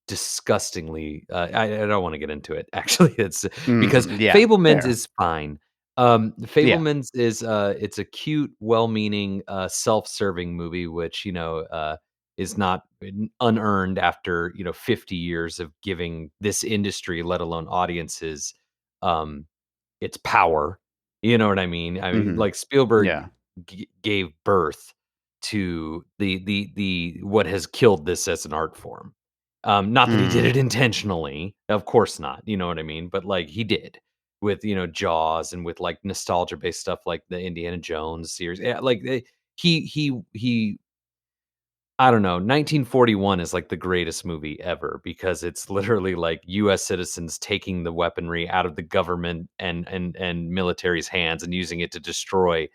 disgustingly I don't want to get into it actually it's because Yeah, Fablemans fair. is fine. Yeah. Fablemans is it's a cute, well-meaning, self-serving movie, which is not unearned after 50 years of giving this industry, let alone audiences, um, its power. You know what I mean? I mean, Mhm. like Spielberg Yeah. gave birth to the what has killed this as an art form. Not that he did Mhm. it intentionally, of course not. You know what I mean? But like he did with Jaws and with like nostalgia based stuff like the Indiana Jones series. Yeah, like he I don't know, 1941 is like the greatest movie ever because it's literally like US citizens taking the weaponry out of the government and military's hands and using it to destroy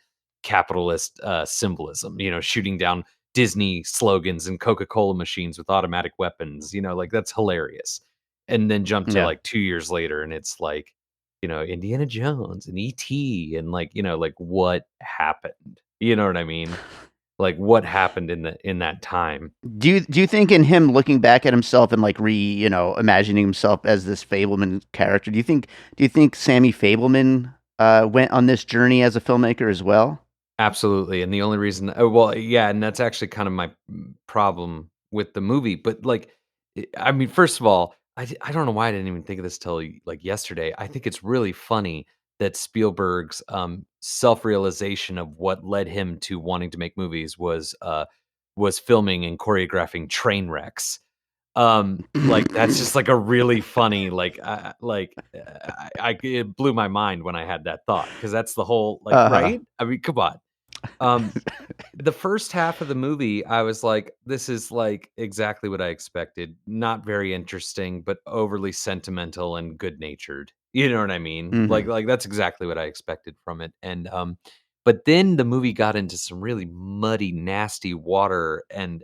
capitalist symbolism, shooting down Disney slogans and Coca-Cola machines with automatic weapons, like that's hilarious. And then jump to Yeah. like 2 years later and it's like, Indiana Jones and ET and like, like what happened? You know what I mean? Like, what happened in that time? Do you think in him looking back at himself and, like, imagining himself as this Fableman character, do you think Sammy Fableman, went on this journey as a filmmaker as well? Absolutely, and the only reason well, yeah, and that's actually kind of my problem with the movie, but, like, I mean, first of all, I don't know why I didn't even think of this till, like, yesterday. I think it's really funny that Spielberg's, self-realization of what led him to wanting to make movies was filming and choreographing train wrecks. Like, that's just, like, a really funny, it blew my mind when I had that thought because that's the whole like, Uh-huh. right? I mean, come on. Um, the first half of the movie, I was like, "This is, like, exactly what I expected." Not very interesting, but overly sentimental and good-natured. You know what I mean? Like Mhm. like, that's exactly what I expected from it, and, but then the movie got into some really muddy, nasty water, and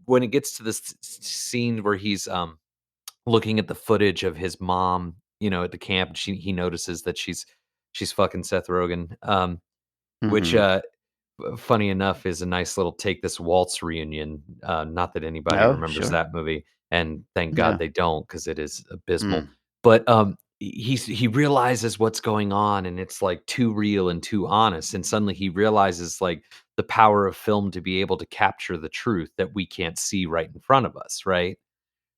when it gets to this scene where he's, looking at the footage of his mom, at the camp, and he notices that she's fucking Seth Rogen, which, Mhm. funny enough, is a nice little Take This Waltz reunion, not that anybody Oh, remembers sure. that movie, and thank God Yeah. they don't, because it is abysmal, Mm. but, he realizes what's going on, and it's, like, too real and too honest, and suddenly he realizes, like, the power of film to be able to capture the truth that we can't see right in front of us, right?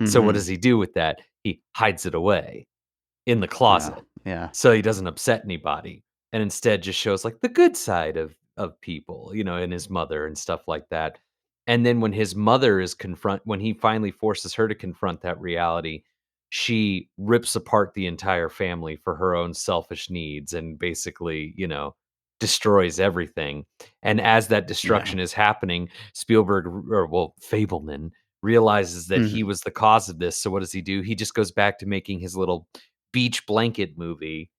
So what Mhm. does he do with that? He hides it away in the Yeah. closet, Yeah. so he doesn't upset anybody, and instead just shows, like, the good side of people, and his mother and stuff like that, and then when his mother is when he finally forces her to confront that reality, she rips apart the entire family for her own selfish needs and basically, destroys everything, and as that Yeah. destruction is happening, Spielberg or, well, Fableman realizes that he Mhm. was the cause of this, so what does he do? He just goes back to making his little beach blanket movie,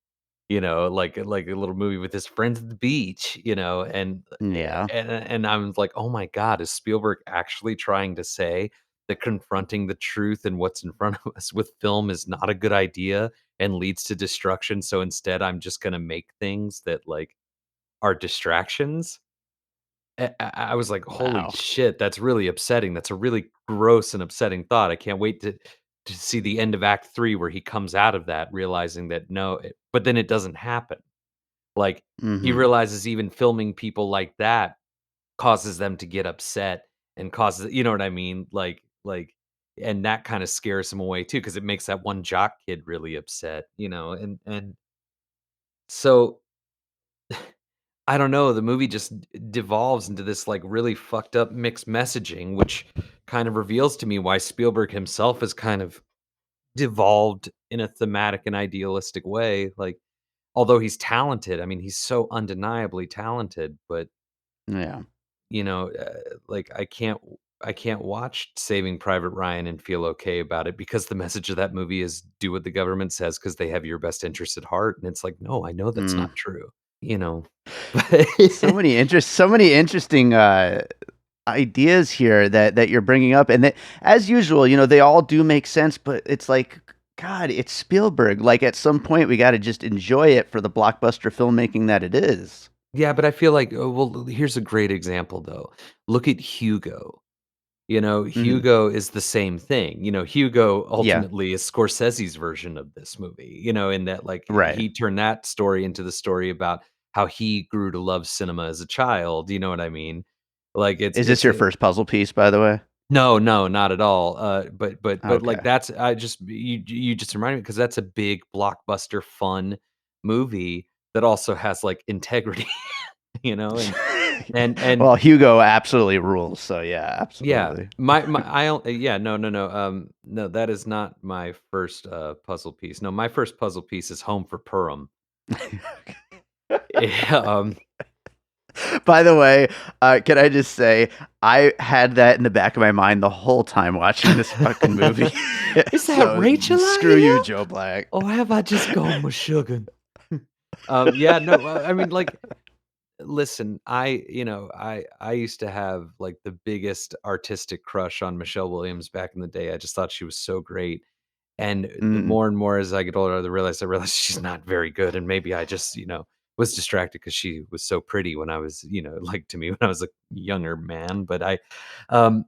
like a little movie with his friends at the beach, Yeah. and I'm like, "Oh my god, is Spielberg actually trying to say that confronting the truth and what's in front of us with film is not a good idea and leads to destruction, so instead I'm just gonna make things that, like, are distractions?" I was like, "Holy Wow. shit, that's really upsetting. That's a really gross and upsetting thought. I can't wait to see the end of act 3 where he comes out of that realizing that no, but then it doesn't happen. Like, he Mhm. realizes even filming people like that causes them to get upset and causes, you know what I mean? And that kinda scares him away too, because it makes that one jock kid really upset, and so I don't know, the movie just devolves into this, like, really fucked up mixed messaging, which kind of reveals to me why Spielberg himself has kind of devolved in a thematic and idealistic way, like, although he's talented, I mean, he's so undeniably talented, but, Yeah. you know, like, I can't watch Saving Private Ryan and feel okay about it because the message of that movie is do what the government says because they have your best interest at heart, and it's like, "No, I know that's Mm. not true," you know? So many interesting, ideas here that you're bringing up, and that, as usual, they all do make sense, but it's like, God, it's Spielberg. Like, at some point, we gotta just enjoy it for the blockbuster filmmaking that it is. Yeah, but I feel like, well, here's a great example though. Look at Hugo. Mhm. Hugo is the same thing. Hugo Yeah. ultimately is Scorsese's version of this movie, in that like Right. he turned that story into the story about how he grew to love cinema as a child. You know what I mean? Like Is this your first puzzle piece, by the way? no, no, not at all. But like Okay. that's I just you just reminded me because that's a big blockbuster fun movie that also has like integrity, you know, and Well, Hugo absolutely rules, so yeah, yeah, absolutely. my I don't yeah, no, no, no, no, that is not my first, puzzle piece. No, my first puzzle piece is Home for Purim. Yeah, By the way, can I just say, I had that in the back of my mind the whole time watching this fucking movie. "Is that So, Rachel I screw you, hear? Joe Black. Or have I just gone meshuggah?" Yeah, no, I mean, like, listen, I used to have, like, the biggest artistic crush on Michelle Williams back in the day. I just thought she was so great. And the Mm. more and more as I get older, I realize she's not very good, and maybe I just, was distracted because she was so pretty when I was, like, to me when I was a younger man, but um,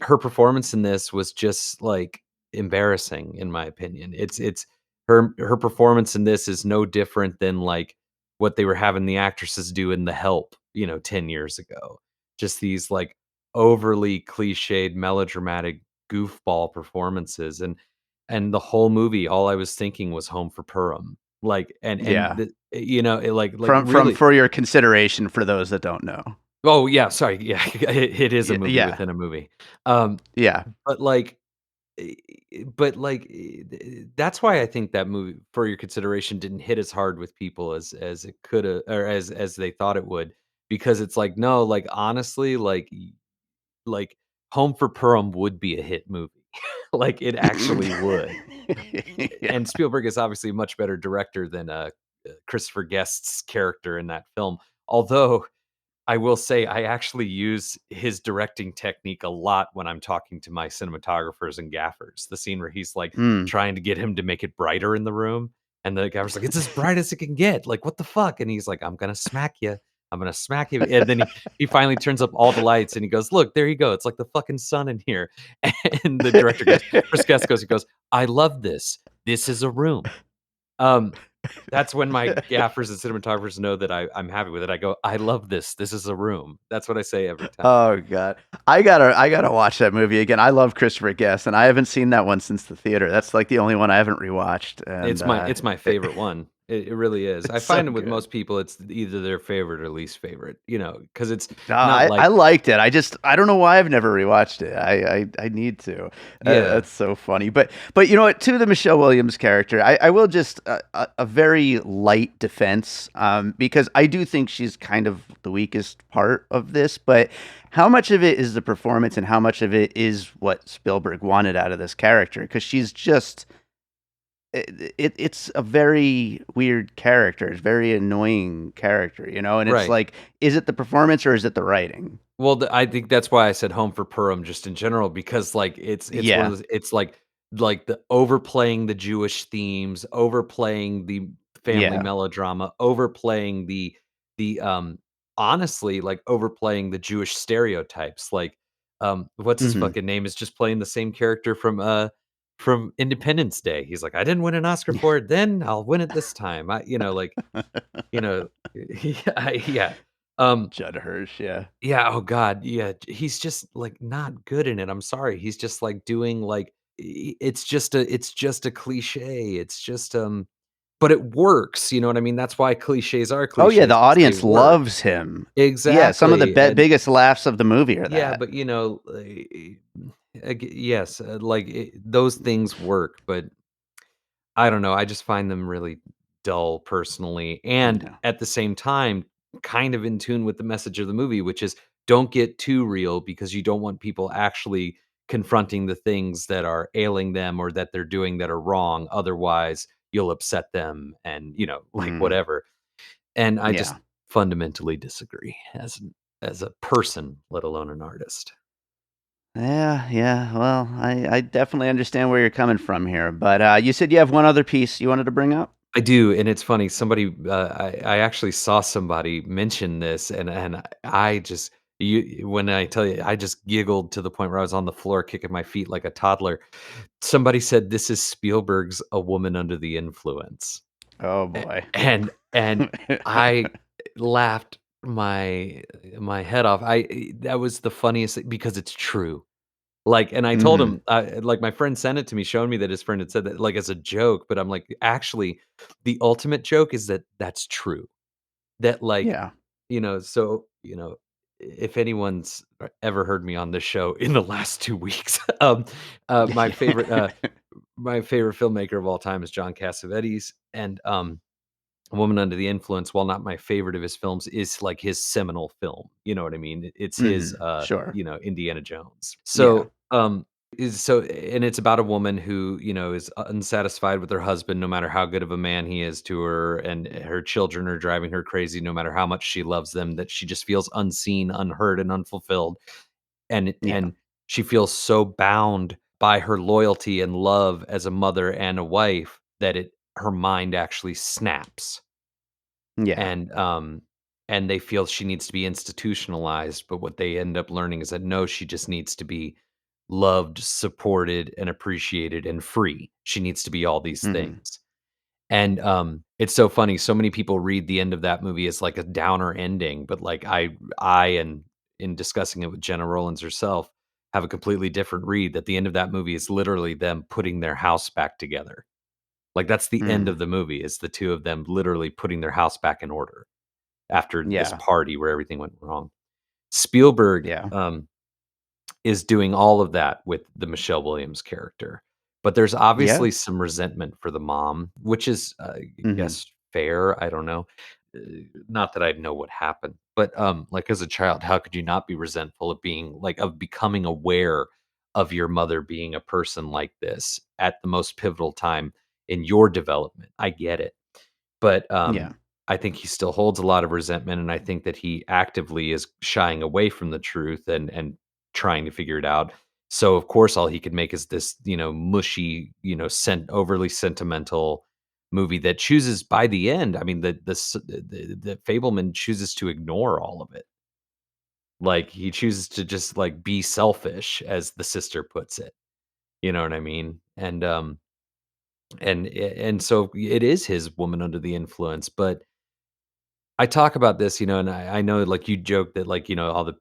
her performance in this was just, like, embarrassing in my opinion. It's her performance in this is no different than, like, what they were having the actresses do in The Help, 10 years ago. Just these, like, overly cliched, melodramatic goofball performances, and the whole movie, all I was thinking was Home for Purim. Like, and Yeah. the like, From really. for your consideration for those that don't know. Oh, yeah, sorry, yeah, it is a movie Yeah. within a movie. Um, Yeah. but, like that's why I think that movie, for your consideration, didn't hit as hard with people as it coulda or as they thought it would, because it's like, no, like, honestly, like, Home for Purim would be a hit movie. Like, it actually would. Yeah. And Spielberg is obviously a much better director than, Christopher Guest's character in that film. Although, I will say I actually use his directing technique a lot when I'm talking to my cinematographers and gaffers. The scene where he's, like, Mm. trying to get him to make it brighter in the room, and the gaffer's like, "It's as bright as it can get, like, what the fuck?" And he's like, "I'm gonna smack you. I'm gonna smack you." And then he finally turns up all the lights, and he goes, "Look, there you go. It's like the fucking sun in here." And the director goes Chris Guest goes, he goes, "I love this. This is a room." Um, that's when my gaffers and cinematographers know that I'm happy with it. I go, "I love this. This is a room." That's what I say every time. Oh god. I gotta watch that movie again. I love Christopher Guest, and I haven't seen that one since the theater. That's, like, the only one I haven't rewatched, and, It's my it favorite one. It really is. I it's so find with good. most people, it's either their favorite or least favorite, because it's No, not I like liked it. I don't know why I've never rewatched it. I need to. yeah. That's so funny. But you know what? To the Michelle Williams character, I will just a very light defense, because I do think she's kind of the weakest part of this. But how much of it is the performance, and how much of it is what Spielberg wanted out of this character? Because she's just it's a very weird character. It's a very annoying character, and it's Right. like, is it the performance or is it the writing? Well, I think that's why I said Home for Purim just in general, because, like, it's one of Yeah. those, it's like the overplaying the Jewish themes, overplaying the family Yeah. melodrama, overplaying the honestly like overplaying the Jewish stereotypes. Like, what's his Mhm. fucking name is just playing the same character from Independence Day. He's like, I didn't win an Oscar for it then, I'll win it this time. Like, you know, yeah. Judd Hirsch, yeah. Yeah, oh god, yeah, he's just, like, not good in it, I'm sorry, he's just, like, doing, like it's just a cliche, it's just, but it works, you know what I mean? That's why cliches are Oh, yeah, the cliches, 'cause they audience work. loves him. Yeah, some of the Exactly, and biggest laughs of the movie are yeah, that. but, yes, like, those things work, but I don't know, I just find them really dull personally, and Yeah. at the same time, kind of in tune with the message of the movie, which is don't get too real because you don't want people actually confronting the things that are ailing them or that they're doing that are wrong. Otherwise, you'll upset them and, like Mm, whatever. And I just yeah. fundamentally disagree as a person, let alone an artist. Yeah, yeah, well, I definitely understand where you're coming from here, but, you said you have one other piece you wanted to bring up? I do, and it's funny. I actually saw somebody mention this, and I just when I tell you, I just giggled to the point where I was on the floor kicking my feet like a toddler. Somebody said, "This is Spielberg's A Woman Under the Influence," Oh, A- boy. and I laughed my head off. That was the funniest thing because it's true. Like, and I told Mhm. him, like, my friend sent it to me, showing me that his friend had said that, like, as a joke, but I'm like, actually, the ultimate joke is that that's true. That, like, Yeah. so, if anyone's ever heard me on this show in the last 2 weeks, my favorite filmmaker of all time is John Cassavetes, and, A Woman Under the Influence, while not my favorite of his films, is, like, his seminal film, you know what I mean? It's his, Mhm. Sure. Indiana Jones. Yeah. And it's about a woman who, is unsatisfied with her husband no matter how good of a man he is to her, and her children are driving her crazy no matter how much she loves them, that she just feels unseen, unheard, and unfulfilled. Yeah. And she feels so bound by her loyalty and love as a mother and a wife that her mind actually snaps, Yeah. and they feel she needs to be institutionalized, but what they end up learning is that no, she just needs to be loved, supported, and appreciated and free. She needs to be all these Mhm. things. And it's so funny, so many people read the end of that movie as like a downer ending, but like and in discussing it with Jenna Rollins herself, have a completely different read, that the end of that movie is literally them putting their house back together. Like, that's the end Mm. of the movie, is the two of them literally putting their house back in order after this Yeah. party where everything went wrong. Spielberg, Yeah. is doing all of that with the Michelle Williams character, but there's Yeah. obviously some resentment for the mom, which is, I Mhm. guess, fair, I don't know. Uh, Not that I know what happened, but, like, as a child, how could you not be resentful of becoming aware of your mother being a person like this at the most pivotal time in your development? I get it. But, Yeah. I think he still holds a lot of resentment, and I think that he actively is shying away from the truth and trying to figure it out. So, of course, all he could make is this, mushy, overly sentimental movie that chooses by the end, I mean, the Fableman chooses to ignore all of it. Like, he chooses to just, like, be selfish, as the sister puts it, you know what I mean? And so it is his Woman Under the Influence, but I talk about this, and I know, like, you joke that, like, all the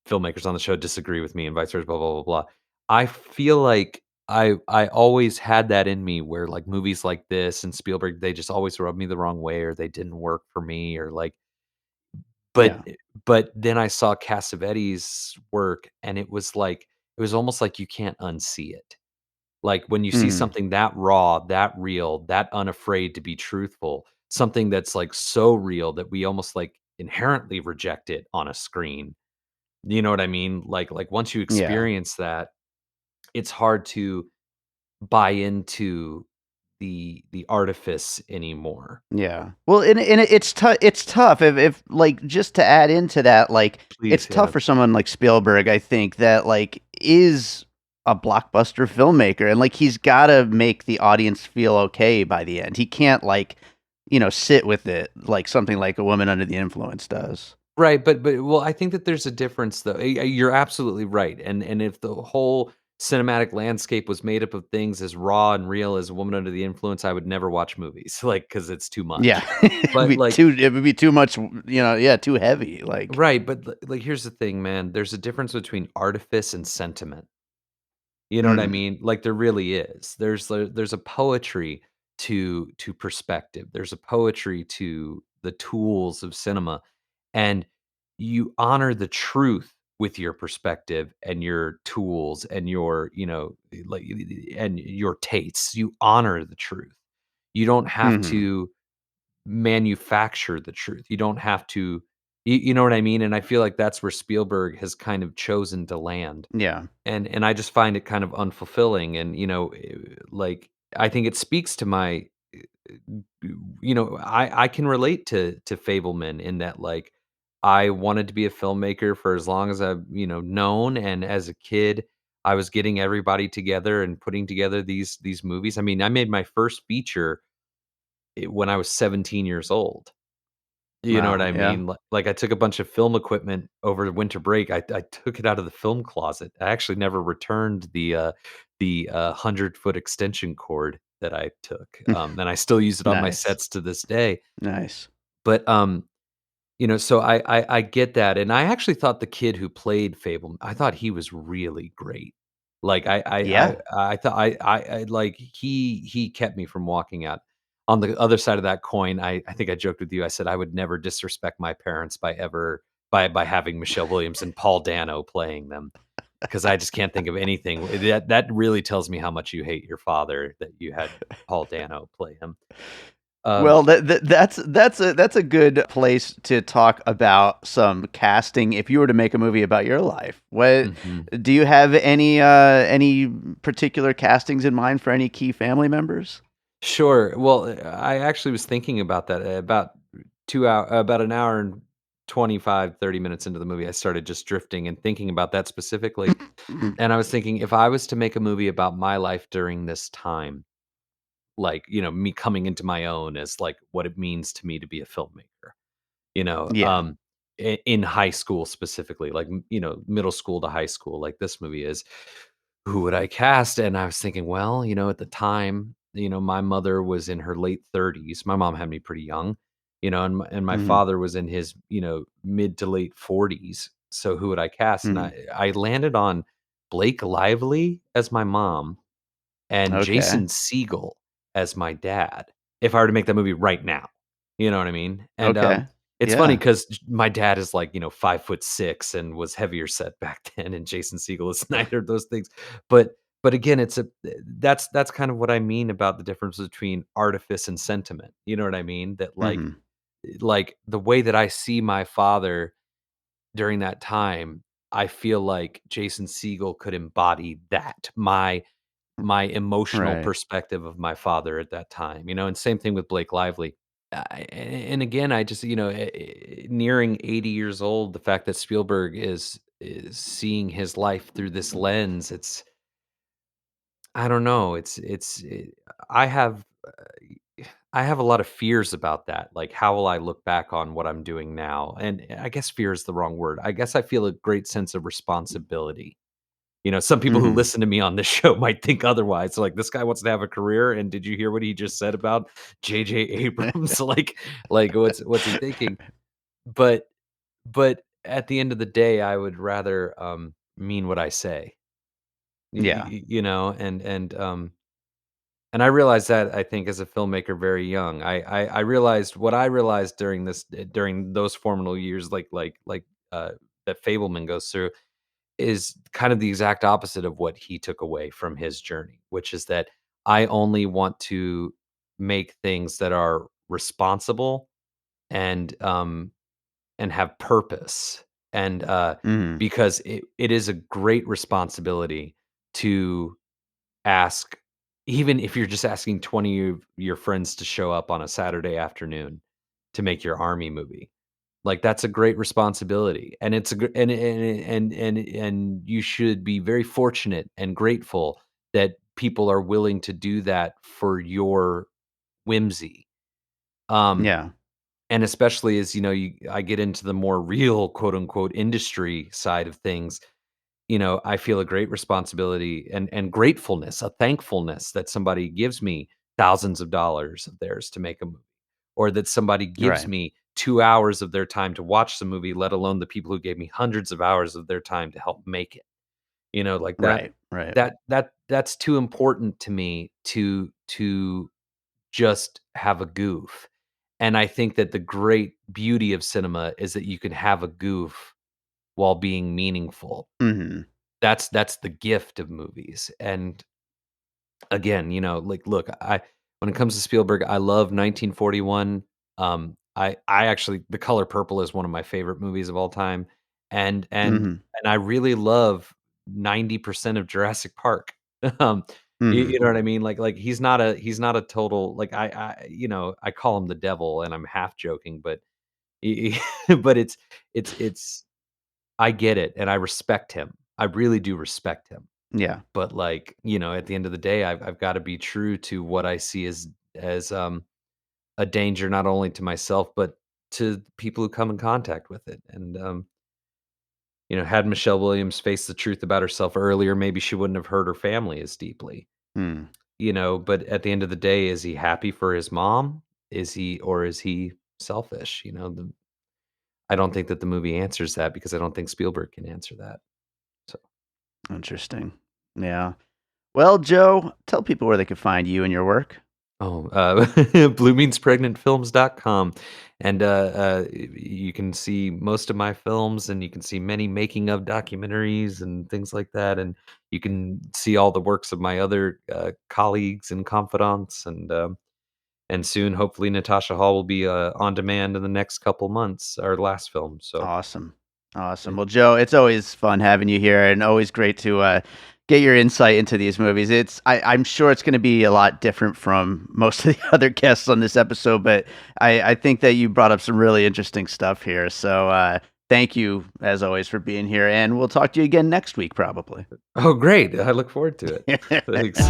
filmmakers on the show disagree with me and vice versa, blah, blah, blah, blah. I feel like I always had that in me where, like, movies like this and Spielberg, they just always rubbed me the wrong way, or they didn't work for me, or like, but Yeah. but then I saw Cassavetes' work, and it was almost like you can't unsee it. Like, when you see Mhm. something that raw, that real, that unafraid to be truthful, something that's, like, so real that we almost, like, inherently reject it on a screen. You know what I mean? Like, once you Yeah. experience that, it's hard to buy into the artifice anymore. Yeah. Well, and it's tough if, like, just to add into that, like, it's Please, tough yeah. for someone like Spielberg, I think, that, like, is a blockbuster filmmaker, and, like, he's gotta make the audience feel okay by the end. He can't, like, sit with it like something like A Woman Under the Influence does. Right, but well, I think that there's a difference though. You're absolutely right. And if the whole cinematic landscape was made up of things as raw and real as A Woman Under the Influence, I would never watch movies, like, because it's too Yeah. much. But like, It would be too much, yeah, too heavy, like right, but like here's the thing, man. There's a difference between artifice and sentiment. You know what I mm, mean? Like there really is. There's a poetry to perspective. There's a poetry to the tools of cinema, and you honor the truth with your perspective and your tools and your, like and your tastes. You honor the truth. You don't have mhm, to manufacture the truth. You don't have to you know what I mean? And I feel like that's where Spielberg has kind of chosen to land. yeah, And I just find it kind of unfulfilling and, like, I think it speaks to my I can relate to Fableman in that, like, I wanted to be a filmmaker for as long as I've, known, and as a kid, I was getting everybody together and putting together these movies. I mean, I made my first feature when I was 17 years old. You know what wow, I yeah. mean? Like I took a bunch of film equipment over the winter break. I took it out of the film closet. I actually never returned the 100-foot extension cord that I took, and I still use it on my Nice, sets to this day. nice. But, so I get that, and I actually thought the kid who played Fable, I thought he was really great. Like, Yeah. I thought I like, he kept me from walking out. On the other side of that coin, I think I joked with you, I said I would never disrespect my parents by having Michelle Williams and Paul Dano playing them, because I just can't think of anything that really tells me how much you hate your father that you had Paul Dano play him. Um Well, that's a good place to talk about some casting. If you were to make a movie about your life, what mhm. do you have any particular castings in mind for any key family members? Sure. Well, I actually was thinking about that about an hour and 25, 30 minutes into the movie. I started just drifting and thinking about that specifically. And I was thinking if I was to make a movie about my life during this time, like, me coming into my own as like what it means to me to be a filmmaker, you know, Yeah. in high school specifically, like, middle school to high school, like this movie is, who would I cast? And I was thinking, well, at the time, my mother was in her late 30s. My mom had me pretty young, and my Mhm. father was in his, mid to late 40s. So who would I cast? And Mhm. I landed on Blake Lively as my mom and Okay. Jason Segel as my dad, if I were to make that movie right now, you know what I mean? And, Okay. it's funny Yeah. because my dad is like, 5'6" and was heavier set back then, and Jason Segel is neither of those things. But again, that's kind of what I mean about the difference between artifice and sentiment, you know what I mean? That, Mhm. like, the way that I see my father during that time, I feel like Jason Segel could embody that, my emotional Right. perspective of my father at that time, and same thing with Blake Lively. And again, I just, nearing 80 years old, the fact that Spielberg is seeing his life through this lens, I don't know, I have I have a lot of fears about that. Like, how will I look back on what I'm doing now? And I guess fear is the wrong word. I guess I feel a great sense of responsibility. Some people who Mhm. listen to me on this show might think otherwise. Like, this guy wants to have a career, and did you hear what he just said about J.J. Abrams? Like, what's he thinking? But but at the end of the day, I would rather mean what I say. Yeah. And I realized that, I think, as a filmmaker very young. I realized what I realized during those formative years, uh, that Fableman goes through, is kind of the exact opposite of what he took away from his journey, which is that I only want to make things that are responsible and have purpose. And Mhm. because it is a great responsibility to ask, even if you're just asking 20 of your friends to show up on a Saturday afternoon to make your army movie. Like, that's a great responsibility, and it's a gr and you should be very fortunate and grateful that people are willing to do that for your whimsy. Um, Yeah. And especially as, I get into the more real, quote unquote, industry side of things, I feel a great responsibility and gratefulness, a thankfulness that somebody gives me thousands of dollars of theirs to make a movie, or that somebody gives Right. me 2 hours of their time to watch the movie, let alone the people who gave me hundreds of hours of their time to help make it. Like that Right. Right. that's too important to me to just have a goof. And I think that the great beauty of cinema is that you can have a goof while being meaningful. Mhm. That's the gift of movies. And again, like, look, when it comes to Spielberg, I love 1941. I actually, The Color Purple is one of my favorite movies of all time, and Mhm. I really love 90% of Jurassic Park. Um, Mhm. you know what I mean? Like he's not a total, like, I call him the devil, and I'm half joking, but but it's I get it, and I respect him. I really do respect him. Yeah. But, like, at the end of the day, I've gotta be true to what I see as a danger not only to myself, but to people who come in contact with it. And, had Michelle Williams face the truth about herself earlier, maybe she wouldn't have hurt her family as deeply, Mm. but at the end of the day, is he happy for his mom? Is he selfish? I don't think that the movie answers that, because I don't think Spielberg can answer that. So, Interesting. Yeah. Well, Joe, tell people where they could find you and your work. bluemeanspregnantfilms.com. And you can see most of my films, and you can see many making of documentaries and things like that. And you can see all the works of my other colleagues and confidants. And soon, hopefully, Natasha Hall will be on demand in the next couple months, our last film. So, Awesome. yeah. Awesome. Well, Joe, it's always fun having you here and always great to get your insight into these movies. I'm sure it's going to be a lot different from most of the other guests on this episode, but I think that you brought up some really interesting stuff here. So thank you, as always, for being here. And we'll talk to you again next week, probably. Oh, great. I look forward to it. Thanks.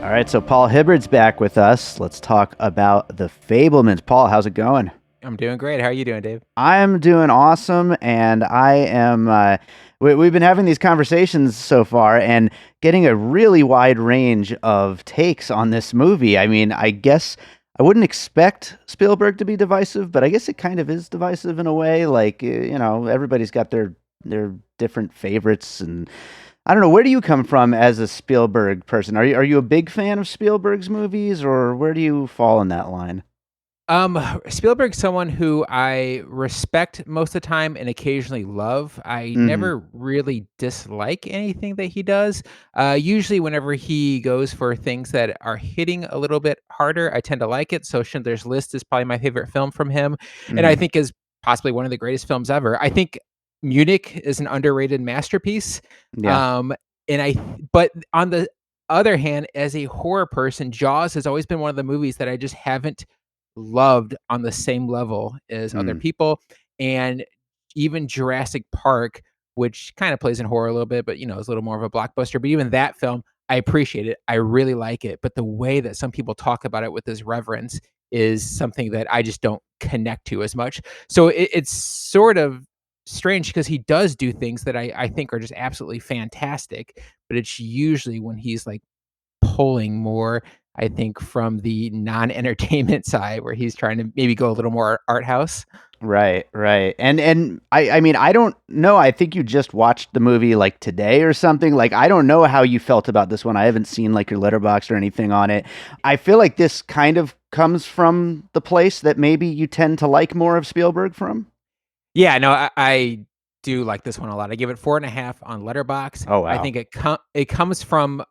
All right. So Paul Hibbard's back with us. Let's talk about The Fabelmans. Paul, how's it going? I'm doing great. How are you doing, Dave? I'm doing awesome, and I am. We've been having these conversations so far, and getting a really wide range of takes on this movie. I mean, I guess I wouldn't expect Spielberg to be divisive, but I guess it kind of is divisive in a way. Like, everybody's got their different favorites, and I don't know. Where do you come from as a Spielberg person? Are you a big fan of Spielberg's movies, or where do you fall in that line? Spielberg's someone who I respect most of the time and occasionally love. I Hmm. never really dislike anything that he does. Usually, whenever he goes for things that are hitting a little bit harder, I tend to like it. So, Schindler's List is probably my favorite film from him, and I Hmm. think is possibly one of the greatest films ever. I think Munich is an underrated masterpiece. Yeah. Um, but on the other hand, as a horror person, Jaws has always been one of the movies that I just haven't loved on the same level as other Mm. people. And even Jurassic Park, which kind of plays in horror a little bit, but is a little more of a blockbuster. But even that film, I appreciate it. I really like it. But the way that some people talk about it with this reverence is something that I just don't connect to as much. So it's sort of strange because he does do things that I think are just absolutely fantastic. But it's usually when he's like pulling more, I think, from the non-entertainment side where he's trying to maybe go a little more art house. Right, right. And I mean, I don't know. I think you just watched the movie like today or something. Like, I don't know how you felt about this one. I haven't seen like your letterbox or anything on it. I feel like this kind of comes from the place that maybe you tend to like more of Spielberg from. Yeah, no, I do like this one a lot. I give it 4.5 on Letterbox. Oh, I wow. think it comes from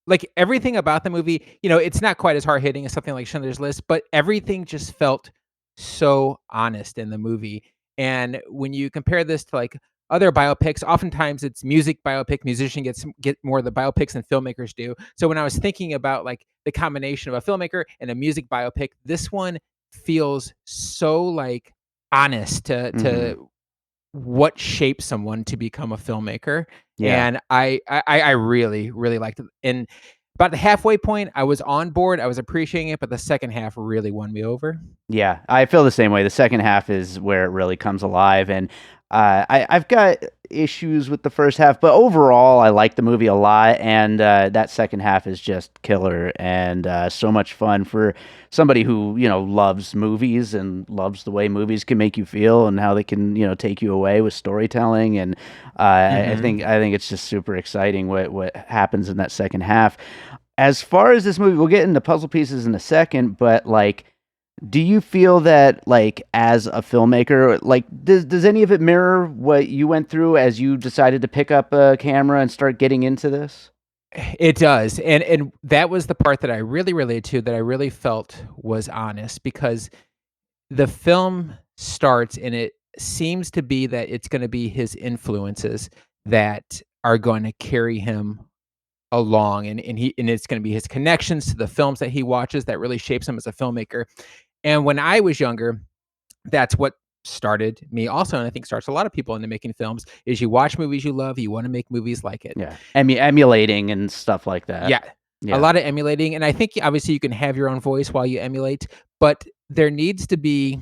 like everything about the movie, it's not quite as hard hitting as something like Schindler's List, but everything just felt so honest in the movie. And when you compare this to like other biopics, oftentimes it's music biopic, musician get more of the biopics than filmmakers do. So when I was thinking about like the combination of a filmmaker and a music biopic, this one feels so like honest Hmm. to what shapes someone to become a filmmaker. Yeah. And I really, really liked it. And about the halfway point, I was on board. I was appreciating it, but the second half really won me over. Yeah, I feel the same way. The second half is where it really comes alive, and I've got issues with the first half, but overall, I like the movie a lot, and that second half is just killer and so much fun for somebody who loves movies and loves the way movies can make you feel and how they can take you away with storytelling, and I think it's just super exciting what happens in that second half. As far as this movie, we'll get into puzzle pieces in a second, but like, do you feel that, like, as a filmmaker, like, does any of it mirror what you went through as you decided to pick up a camera and start getting into this? It does. And that was the part that I really related to, that I really felt was honest, because the film starts and it seems to be that it's going to be his influences that are going to carry him along, and it's going to be his connections to the films that he watches that really shapes him as a filmmaker. And when I was younger, that's what started me also, and I think starts a lot of people into making films, is you watch movies you love, you want to make movies like it. Yeah. Emulating and stuff like that. Yeah. Yeah. A lot of emulating, and I think obviously you can have your own voice while you emulate, but there needs to be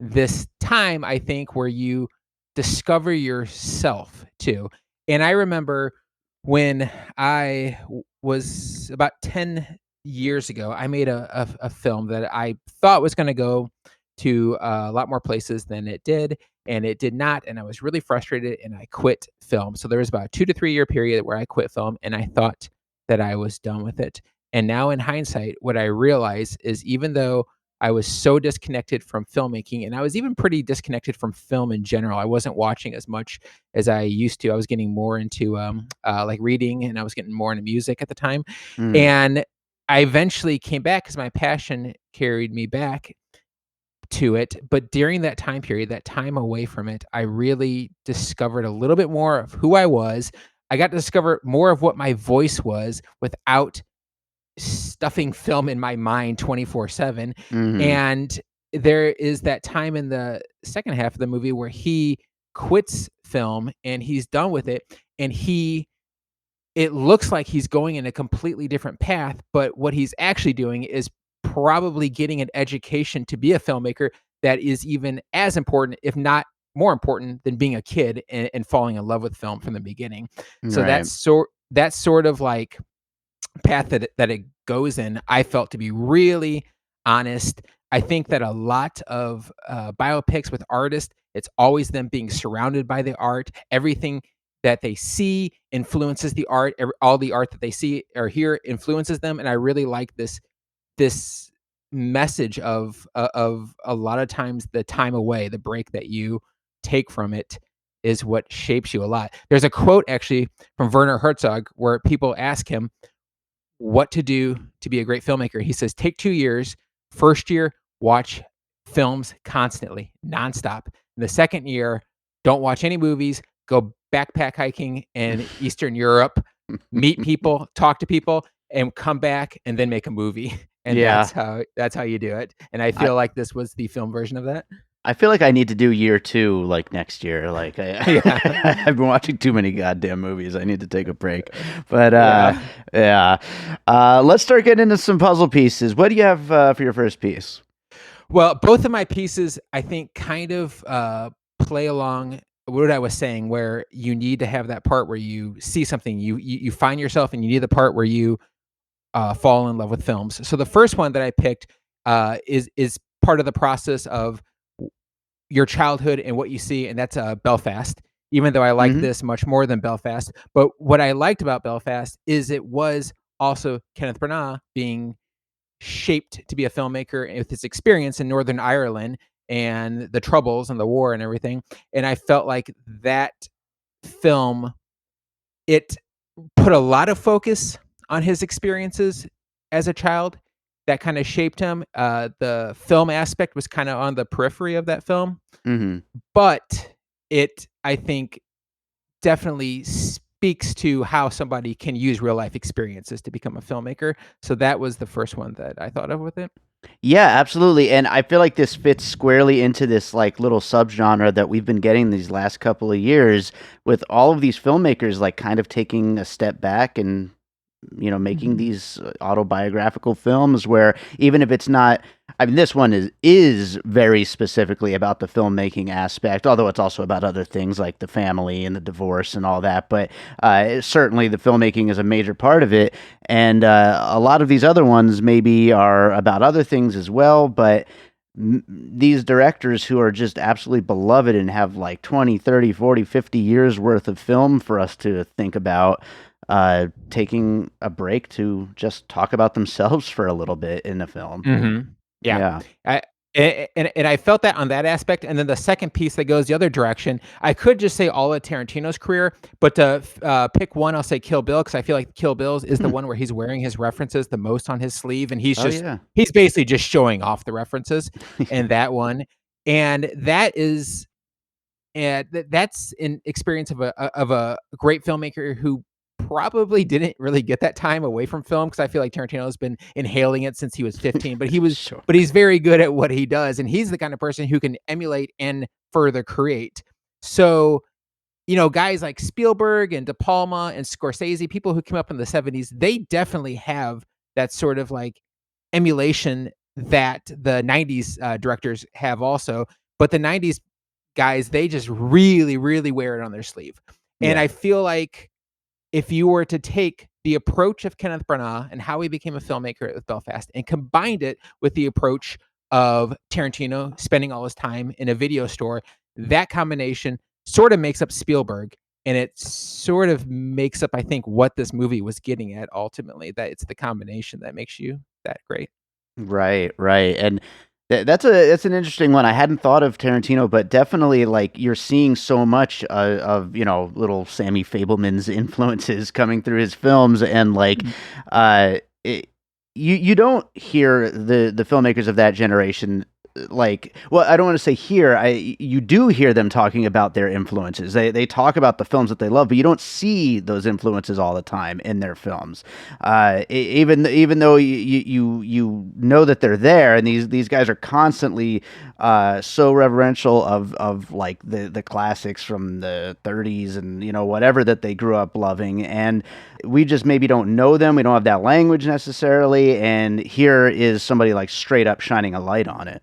this time, I think, where you discover yourself too. And I remember when I was about 10 years ago, I made a film that I thought was going to go to a lot more places than it did, and it did not. And I was really frustrated, and I quit film. So there was about a 2 to 3 year period where I quit film, and I thought that I was done with it. And now in hindsight, what I realize is, even though I was so disconnected from filmmaking, and I was even pretty disconnected from film in general, I wasn't watching as much as I used to. I was getting more into like reading, and I was getting more into music at the time. And I eventually came back because my passion carried me back to it. But during that time period, that time away from it, I really discovered a little bit more of who I was. I got to discover more of what my voice was without stuffing film in my mind 24/7. And there is that time in the second half of the movie where he quits film and he's done with it, and it looks like he's going in a completely different path, but what he's actually doing is probably getting an education to be a filmmaker that is even as important, if not more important, than being a kid and falling in love with film from the beginning. So Right. that's sort of like path that it goes in, I felt to be really honest. I think that a lot of biopics with artists, it's always them being surrounded by the art. Everything that they see influences the art. All the art that they see or hear influences them. And I really like this message of a lot of times the time away, the break that you take from it, is what shapes you a lot. There's a quote actually from Werner Herzog where people ask him what to do to be a great filmmaker. He says, take 2 years. First year, watch films constantly, nonstop. In the second year, don't watch any movies, go backpack hiking in Eastern Europe, meet people, talk to people, and come back and then make a movie. And Yeah. that's how you do it. And I feel like this was the film version of that. I feel like I need to do year 2 like next year. Like I've been watching too many goddamn movies. I need to take a break. But yeah. Let's start getting into some puzzle pieces. What do you have for your first piece? Well, both of my pieces, I think, kind of play along what I was saying, where you need to have that part where you see something, you find yourself, and you need the part where you fall in love with films. So the first one that I picked is part of the process of your childhood and what you see, and that's Belfast. Even though I like this much more than Belfast, but what I liked about Belfast is it was also Kenneth Branagh being shaped to be a filmmaker with his experience in Northern Ireland and the Troubles and the war and everything. And I felt like that film, it put a lot of focus on his experiences as a child that kind of shaped him. The film aspect was kind of on the periphery of that film, but it, I think, definitely speaks to how somebody can use real life experiences to become a filmmaker. So that was the first one that I thought of with it. Yeah, absolutely. And I feel like this fits squarely into this like little subgenre that we've been getting these last couple of years with all of these filmmakers like kind of taking a step back and making these autobiographical films where even if it's not, I mean, this one is very specifically about the filmmaking aspect, although it's also about other things like the family and the divorce and all that. But certainly the filmmaking is a major part of it. And a lot of these other ones maybe are about other things as well. But these directors who are just absolutely beloved and have like 20, 30, 40, 50 years worth of film for us to think about, taking a break to just talk about themselves for a little bit in the film. Yeah. And I felt that on that aspect. And then the second piece that goes the other direction, I could just say all of Tarantino's career, but to pick one, I'll say Kill Bill, because I feel like Kill Bill is the one where he's wearing his references the most on his sleeve, and he's basically just showing off the references in that one. And that is, that's an experience of a great filmmaker who probably didn't really get that time away from film, because I feel like Tarantino has been inhaling it since he was 15, but but he's very good at what he does, and he's the kind of person who can emulate and further create. So, guys like Spielberg and De Palma and Scorsese, people who came up in the 70s, they definitely have that sort of like emulation that the 90s directors have also, but the 90s guys, they just really, really wear it on their sleeve. And I feel like if you were to take the approach of Kenneth Branagh and how he became a filmmaker with Belfast and combined it with the approach of Tarantino spending all his time in a video store, that combination sort of makes up Spielberg, and it sort of makes up, I think, what this movie was getting at ultimately, that it's the combination that makes you that great. Right. And that's an interesting one. I hadn't thought of Tarantino, but definitely like you're seeing so much of little Sammy Fabelmans influences coming through his films, and like you don't hear the filmmakers of that generation. Like, well, I don't want to say you do hear them talking about their influences. They talk about the films that they love, but you don't see those influences all the time in their films. Even though you know that they're there, and these guys are constantly so reverential of like the classics from the 30s and whatever that they grew up loving, and we just maybe don't know them. We don't have that language necessarily, and here is somebody like straight up shining a light on it.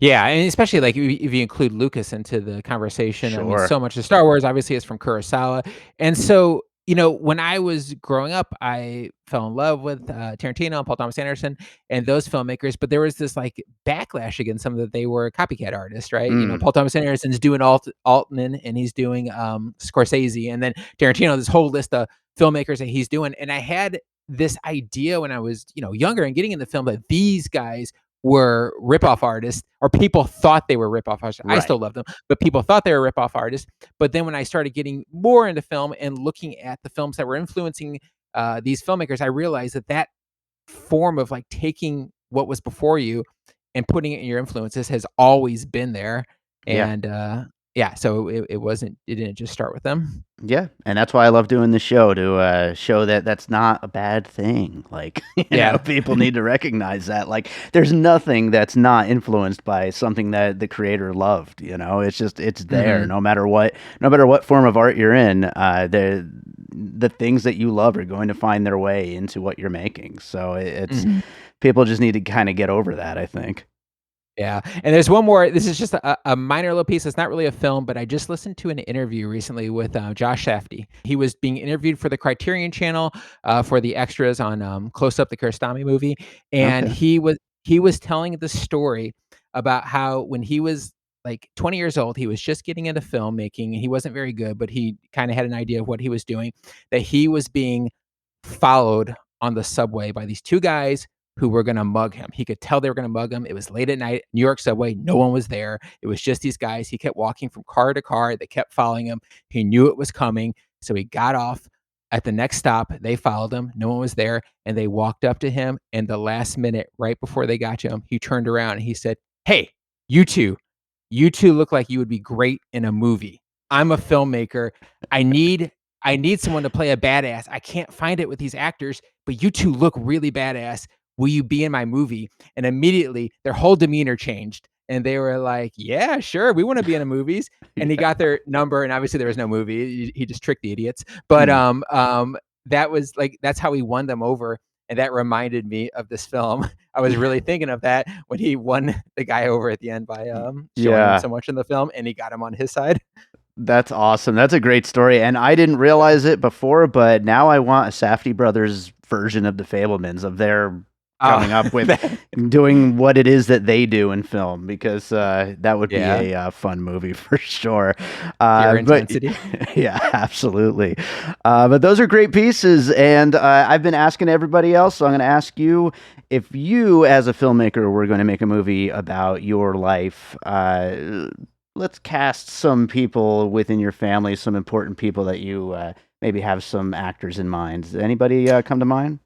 Yeah, and especially like if you include Lucas into the conversation, I mean, so much of Star Wars obviously is from Kurosawa, and so when I was growing up, I fell in love with Tarantino and Paul Thomas Anderson and those filmmakers, but there was this like backlash against some that they were copycat artists, right? Paul Thomas Anderson's doing Altman, and he's doing Scorsese, and then Tarantino, this whole list of filmmakers that he's doing, and I had this idea when I was younger and getting in the film that these guys were ripoff artists, or people thought they were ripoff artists. Right. I still love them, but people thought they were ripoff artists. But then when I started getting more into film and looking at the films that were influencing these filmmakers, I realized that form of like taking what was before you and putting it in your influences has always been there. And so it didn't just start with them. Yeah, and that's why I love doing the show, to show that that's not a bad thing. Like, people need to recognize that. Like, there's nothing that's not influenced by something that the creator loved. It's just it's there, no matter what form of art you're in. The things that you love are going to find their way into what you're making. So it's people just need to kind of get over that, I think. Yeah. And there's one more. This is just a minor little piece. It's not really a film, but I just listened to an interview recently with Josh Safdie. He was being interviewed for the Criterion Channel for the extras on Close Up, the Kiarostami movie. And he was telling the story about how when he was like 20 years old, he was just getting into filmmaking. He wasn't very good, but he kind of had an idea of what he was doing, that he was being followed on the subway by these two guys who were going to mug him. He could tell they were going to mug him. It was late at night, New York subway. No one was there. It was just these guys. He kept walking from car to car. They kept following him. He knew it was coming. So he got off at the next stop. They followed him. No one was there. And they walked up to him. And the last minute, right before they got to him, he turned around and he said, "Hey, you two look like you would be great in a movie. I'm a filmmaker. I need someone to play a badass. I can't find it with these actors, but you two look really badass. Will you be in my movie?" And immediately their whole demeanor changed. And they were like, "Yeah, sure. We want to be in the movies." And he got their number. And obviously there was no movie. He just tricked the idiots. But that was like, that's how he won them over. And that reminded me of this film. I was really thinking of that when he won the guy over at the end by showing him so much in the film, and he got him on his side. That's awesome. That's a great story. And I didn't realize it before, but now I want a Safdie brothers version of the Fabelmans, of their coming up with doing what it is that they do in film, because that would be a fun movie for sure. Pure intensity. Yeah, absolutely. But those are great pieces, and I've been asking everybody else, so I'm going to ask you, if you as a filmmaker were going to make a movie about your life, let's cast some people within your family, some important people that you maybe have some actors in mind. Does anybody come to mind?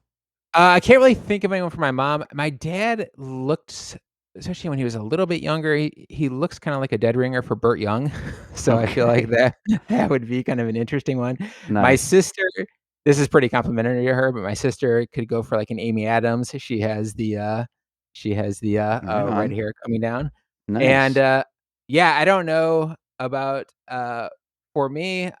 I can't really think of anyone for my mom. My dad looked, especially when he was a little bit younger, he looks kind of like a dead ringer for Burt Young. So I feel like that would be kind of an interesting one. Nice. My sister, this is pretty complimentary to her, but my sister could go for like an Amy Adams. She has the red hair coming down. Nice. And yeah, I don't know about for me,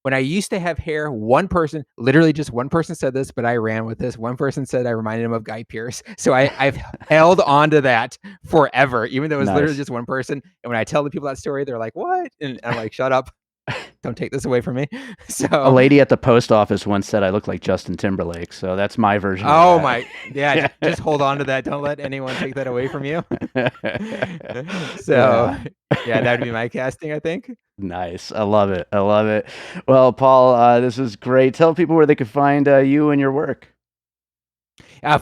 when I used to have hair, literally just one person said this, but I ran with this. One person said I reminded him of Guy Pearce. So I've held on to that forever, even though it was literally just one person. And when I tell the people that story, they're like, what? And I'm like, shut up. Don't take this away from me. So a lady at the post office once said I look like Justin Timberlake. So that's my version. Oh of that. my, yeah. Just hold on to that. Don't let anyone take that away from you. So yeah, that would be my casting, I think. Nice. I love it. I love it. Well, Paul, this is great. Tell people where they can find you and your work.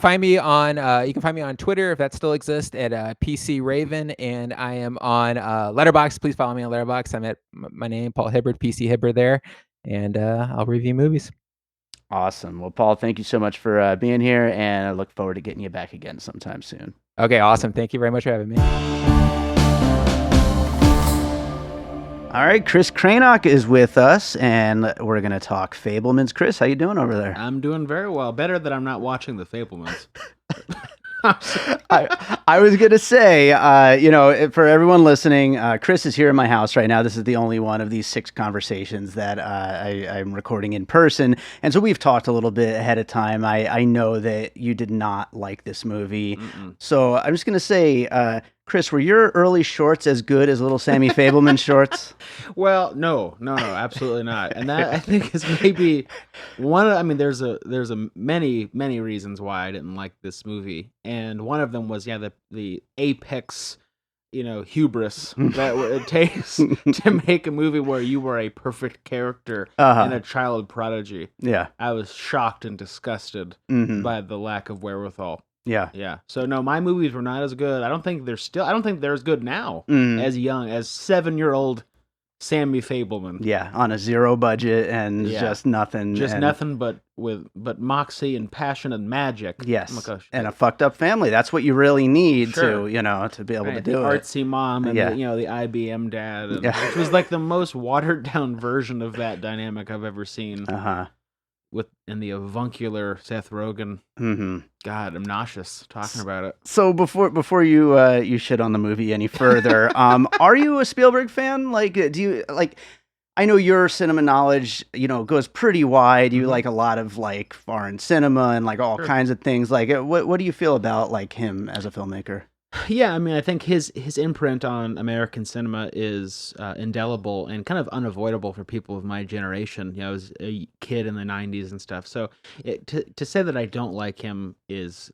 Find me on. You can find me on Twitter, if that still exists, at PC Raven, and I am on Letterboxd. Please follow me on Letterboxd. I'm at my name, Paul Hibbard, PC Hibbard there, and I'll review movies. Awesome. Well, Paul, thank you so much for being here, and I look forward to getting you back again sometime soon. Okay, awesome. Thank you very much for having me. All right, Kris Krainock is with us, and we're going to talk Fabelmans. Kris, how you doing over there? I'm doing very well. Better that I'm not watching the Fabelmans. I was going to say, for everyone listening, Kris is here in my house right now. This is the only one of these 6 conversations that I'm recording in person. And so we've talked a little bit ahead of time. I know that you did not like this movie. Mm-mm. So I'm just going to say, Kris, were your early shorts as good as little Sammy Fabelman shorts? Well, no, absolutely not. And that, I think, is maybe one. I mean, there's many reasons why I didn't like this movie, and one of them was the apex, hubris that it takes to make a movie where you were a perfect character and a child prodigy. Yeah, I was shocked and disgusted by the lack of wherewithal. Yeah. So no, my movies were not as good. I don't think they're as good now as 7-year-old Sammy Fabelman. Yeah, on a 0 budget and just nothing. Nothing but moxie and passion and magic. Yes. Oh my gosh. And a fucked up family. That's what you really need to be able to do the it. artsy mom and the IBM dad, which was like the most watered down version of that dynamic I've ever seen. And the avuncular Seth Rogen. God, I'm nauseous talking about it. So before you shit on the movie any further, are you a Spielberg fan? Like, do you like? I know your cinema knowledge, goes pretty wide. You like a lot of like foreign cinema and like all kinds of things. Like, what do you feel about like him as a filmmaker? Yeah, I mean, I think his imprint on American cinema is indelible and kind of unavoidable for people of my generation. I was a kid in the 90s and stuff. So to say that I don't like him is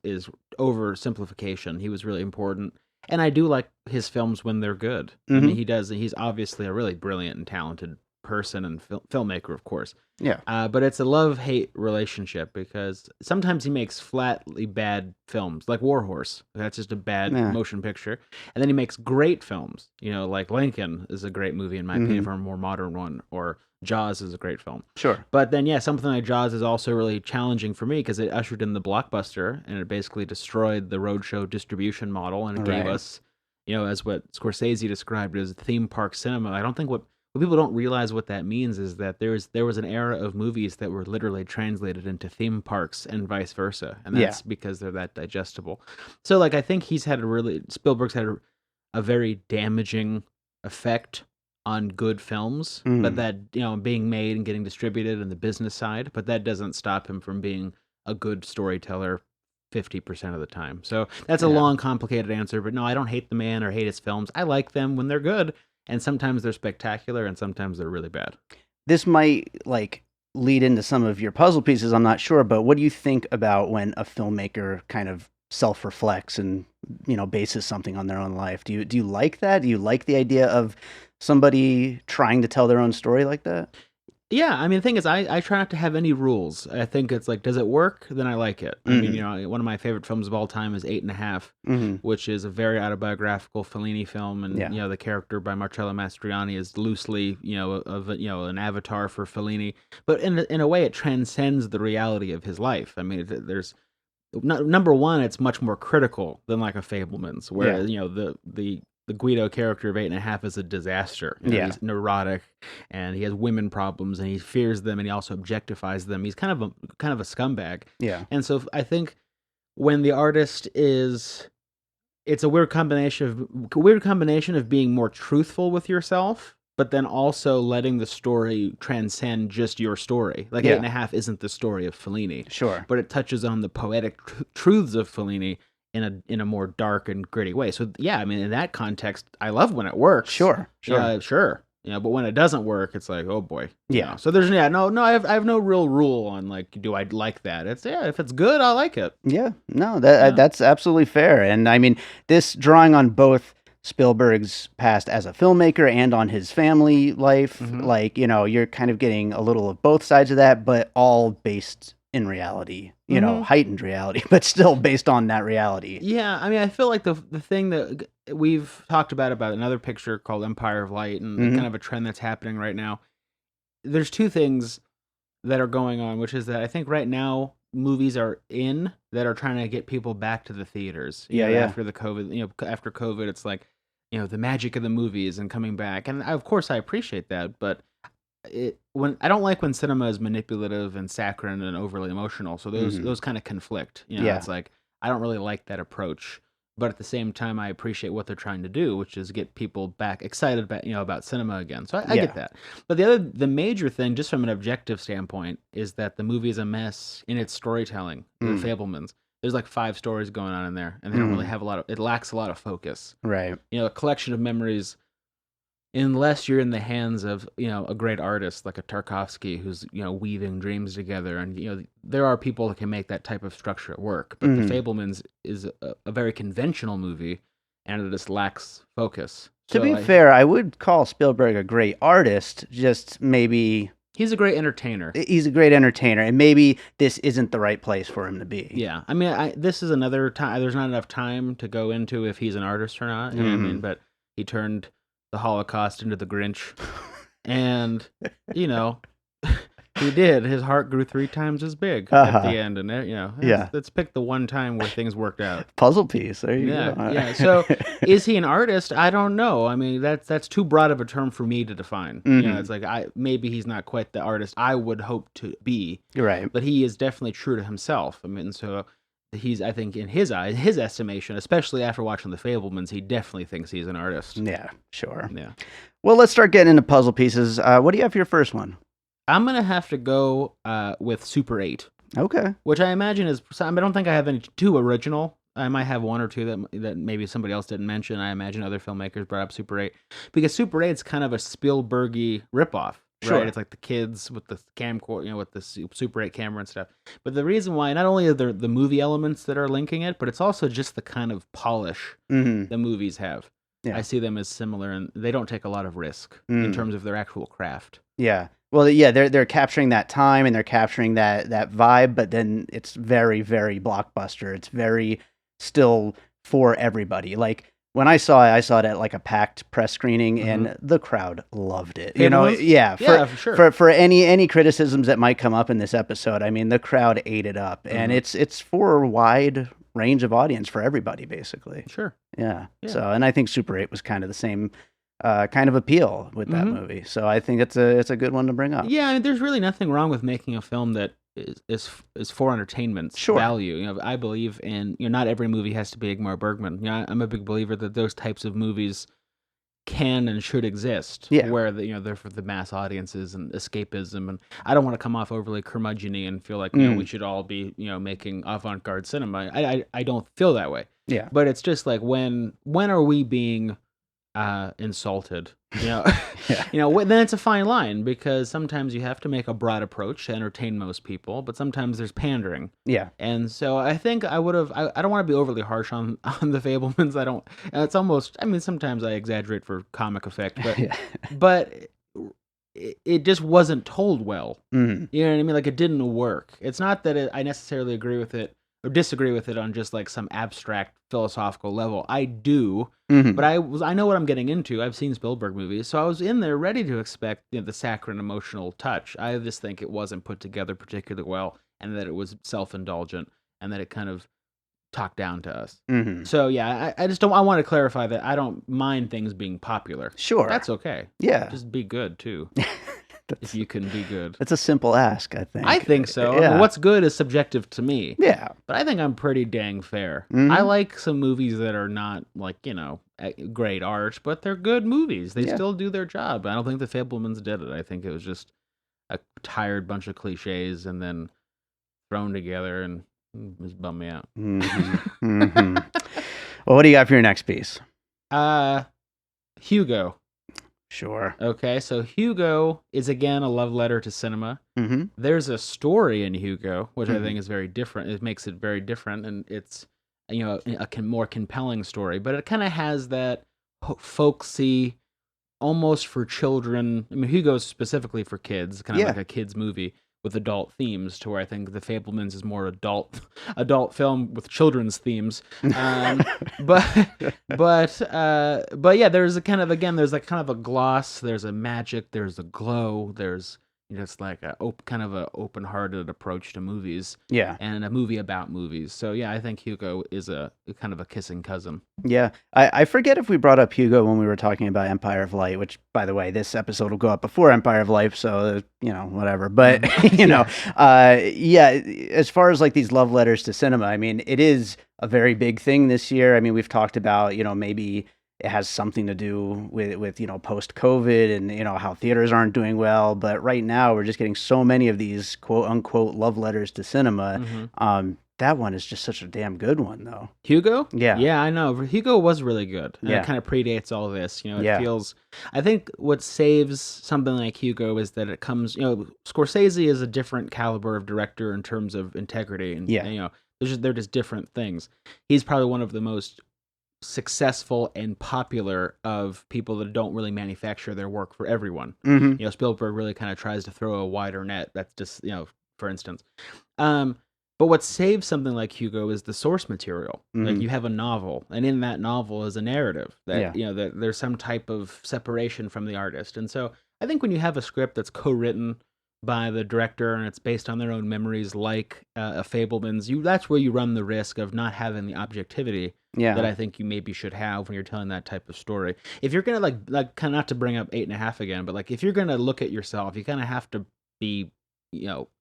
oversimplification. He was really important. And I do like his films when they're good. I mean, he's obviously a really brilliant and talented person and filmmaker, of course. Yeah. But it's a love-hate relationship because sometimes he makes flatly bad films, like War Horse. That's just a bad motion picture. And then he makes great films, like Lincoln is a great movie in my opinion for a more modern one, or Jaws is a great film. Sure. But then, something like Jaws is also really challenging for me because it ushered in the blockbuster and it basically destroyed the roadshow distribution model, and it gave us, as what Scorsese described as theme park cinema. I don't think what people don't realize what that means is that there was an era of movies that were literally translated into theme parks and vice versa, and that's because they're that digestible. So, like, I think Spielberg's had a very damaging effect on good films, Mm. but that, you know, being made and getting distributed and the business side, but that doesn't stop him from being a good storyteller 50% of the time. So that's a Yeah. long, complicated answer, but no, I don't hate the man or hate his films. I like them when they're good, and sometimes they're spectacular, and sometimes they're really bad. This might like lead into some of your puzzle pieces, I'm not sure, but what do you think about when a filmmaker kind of self-reflects and, you know, bases something on their own life? Do you like that? Do you like the idea of somebody trying to tell their own story like that? Yeah, I mean, the thing is, I try not to have any rules. I think it's like, does it work? Then I like it. I mean, Mhm. you know, one of my favorite films of all time is 8.5, Mhm. which is a very autobiographical Fellini film, and Yeah. you know, the character by Marcello Mastroianni is loosely, you know, an avatar for Fellini, but in a way, it transcends the reality of his life. I mean, there's number one, it's much more critical than like a Fabelmans, where Yeah. you know the Guido character of 8.5 is a disaster. You know, Yeah. he's neurotic, and he has women problems, and he fears them, and he also objectifies them. He's kind of a scumbag. Yeah. And so I think when the artist is, it's a weird combination of being more truthful with yourself, but then also letting the story transcend just your story. Like Yeah. 8.5 isn't the story of Fellini, Sure. but it touches on the poetic truths of Fellini in a more dark and gritty way. So yeah, I mean, in that context, I love when it works. Sure. Yeah, sure. You know, but when it doesn't work, it's like, oh boy. You Yeah. know. So there's no. I have no real rule on like, do I like that? It's if it's good, I like it. Yeah, no, Yeah. that's absolutely fair. And I mean, this drawing on both Spielberg's past as a filmmaker and on his family life, Mhm. like, you know, you're kind of getting a little of both sides of that, but all based in reality, you know, Mhm. heightened reality, but still based on that reality. Yeah, I mean, I feel like the thing that we've talked about another picture called Empire of Light, and Mhm. kind of a trend that's happening right now. There's two things that are going on, which is that I think right now movies are in that are trying to get people back to the theaters. You Yeah, know, yeah. After the COVID, you know, after COVID, it's like, you know, the magic of the movies and coming back, and of course I appreciate that, but when I don't like when cinema is manipulative and saccharine and overly emotional. So Mhm. those kind of conflict. You know, Yeah. it's like I don't really like that approach, but at the same time, I appreciate what they're trying to do, which is get people back excited about, you know, about cinema again. So I Yeah. get that. But the major thing, just from an objective standpoint, is that the movie is a mess in its storytelling. The Mm. Fabelmans. There's like 5 stories going on in there, and they don't really Mhm. have a lot of. It lacks a lot of focus. Right. You know, a collection of memories, unless you're in the hands of, you know, a great artist like a Tarkovsky who's, you know, weaving dreams together, and you know, there are people that can make that type of structure work, but Mhm. The Fabelmans is a very conventional movie, and it just lacks focus. To So be fair, I would call Spielberg a great artist, just maybe he's a great entertainer. he's a great entertainer, and maybe this isn't the right place for him to be. Yeah, I mean, this is another time. There's not enough time to go into if he's an artist or not. You know what I mean? Mhm. But he turned the Holocaust into the Grinch, and you know, he did. His heart grew 3 times as big at Uh-huh. the end, and you know, Yeah. let's pick the one time where things worked out. Puzzle piece. There you Yeah, go. yeah. So, is he an artist? I don't know. I mean, that's too broad of a term for me to define. You know, Mhm. it's like maybe he's not quite the artist I would hope to be, You're right. but he is definitely true to himself. I mean, so he's, I think, in his eyes, his estimation, especially after watching The Fabelmans, he definitely thinks he's an artist. Yeah, sure. Yeah. Well, let's start getting into puzzle pieces. What do you have for your first one? I'm gonna have to go with Super 8, Okay. which I imagine is. I don't think I have any too original. I might have one or two that maybe somebody else didn't mention. I imagine other filmmakers brought up Super 8 because Super 8 is kind of a Spielbergy ripoff. Sure. Right, it's like the kids with the camcorder, you know, with the Super 8 camera and stuff. But the reason why, not only are there the movie elements that are linking it, but it's also just the kind of polish Mm-hmm. the movies have. Yeah. I see them as similar, and they don't take a lot of risk in terms of their actual craft. Yeah. Well, yeah, they're capturing that time and they're capturing that vibe, but then it's very, very blockbuster. It's very still for everybody. Like when I saw it at like a packed press screening, and the crowd loved it. You know, Fabelmans? yeah, Yeah, for sure. For any criticisms that might come up in this episode, I mean, the crowd ate it up, and it's for a wide range of audience for everybody, basically. Sure. Yeah. Yeah. So, and I think Super 8 was kind of the same kind of appeal with that movie. So I think it's a good one to bring up. Yeah, I mean, there's really nothing wrong with making a film that is for entertainment Sure. value. You know, I believe in, you know, not every movie has to be Ingmar Bergman. You know, I'm a big believer that those types of movies can and should exist. Yeah. Where they're for the mass audiences and escapism, and I don't want to come off overly curmudgeon-y and feel like we should all be making avant-garde cinema. I don't feel that way. Yeah. But it's just like when are we being insulted? Yeah. Then it's a fine line, because sometimes you have to make a broad approach to entertain most people, but sometimes there's pandering. Yeah. And so I think I would have. I don't want to be overly harsh on the Fabelmans. I don't. It's almost. I mean, sometimes I exaggerate for comic effect, but Yeah. but it just wasn't told well. Mhm. You know what I mean? Like, it didn't work. It's not that I necessarily agree with it or disagree with it on just like some abstract philosophical level. I do, Mhm. but I know what I'm getting into. I've seen Spielberg movies, so I was in there ready to expect the saccharine emotional touch. I just think it wasn't put together particularly well, and that it was self-indulgent, and that it kind of talked down to us. Mhm. So yeah, I just don't. I want to clarify that I don't mind things being popular. Sure. That's okay. Yeah. Just be good too, if That's you can be good. that's a simple ask, I think. I think so. I mean, Yeah. what's good is subjective to me. Yeah. But I think I'm pretty dang fair. Mhm. I like some movies that are not like, great art, but they're good movies. They Yeah. still do their job. I don't think the Fabelmans did it. I think it was just a tired bunch of cliches and then thrown together, and it just bummed me out. Mhm. Mhm. Well, what do you got for your next piece? Hugo. Sure. Okay, so Hugo is again a love letter to cinema. Mhm. There's a story in Hugo, which I Mhm. think is very different. It makes it very different, and it's a more compelling story. But it kind of has that folksy, almost for children. I mean, Hugo's specifically for kids, kind of Yeah. like a kids movie with adult themes. To where I think the Fabelmans is more adult film with children's themes. But yeah, there's a kind of a gloss. There's a magic. There's a glow. There's it's like kind of a open-hearted approach to movies, Yeah. and a movie about movies. So yeah, I think Hugo is a kind of a kissing cousin. Yeah. I forget if we brought up Hugo when we were talking about Empire of Light, which, by the way, this episode will go up before Empire of Light, so, whatever. But, yeah, as far as like these love letters to cinema, I mean, it is a very big thing this year. I mean, we've talked about, maybe it has something to do with post-COVID and, how theaters aren't doing well. But right now, we're just getting so many of these quote-unquote love letters to cinema. Mhm. That one is just such a damn good one, though. Hugo? Yeah. Yeah, I know. Hugo was really good. And Yeah. it kind of predates all this. It Yeah. feels... I think what saves something like Hugo is that it comes... Scorsese is a different caliber of director in terms of integrity. And, Yeah. they're just different things. He's probably one of the most successful and popular of people that don't really manufacture their work for everyone. Mm-hmm. Spielberg really kind of tries to throw a wider net. That's just, for instance. But what saves something like Hugo is the source material. Like, Mhm. you have a novel, and in that novel is a narrative that, Yeah. that there's some type of separation from the artist. And so I think when you have a script that's co-written by the director and it's based on their own memories, like a Fabelmans, that's where you run the risk of not having the objectivity Yeah. that I think you maybe should have when you're telling that type of story. If you're gonna like kind of, not to bring up 8.5 again, but like if you're gonna look at yourself, you kind of have to be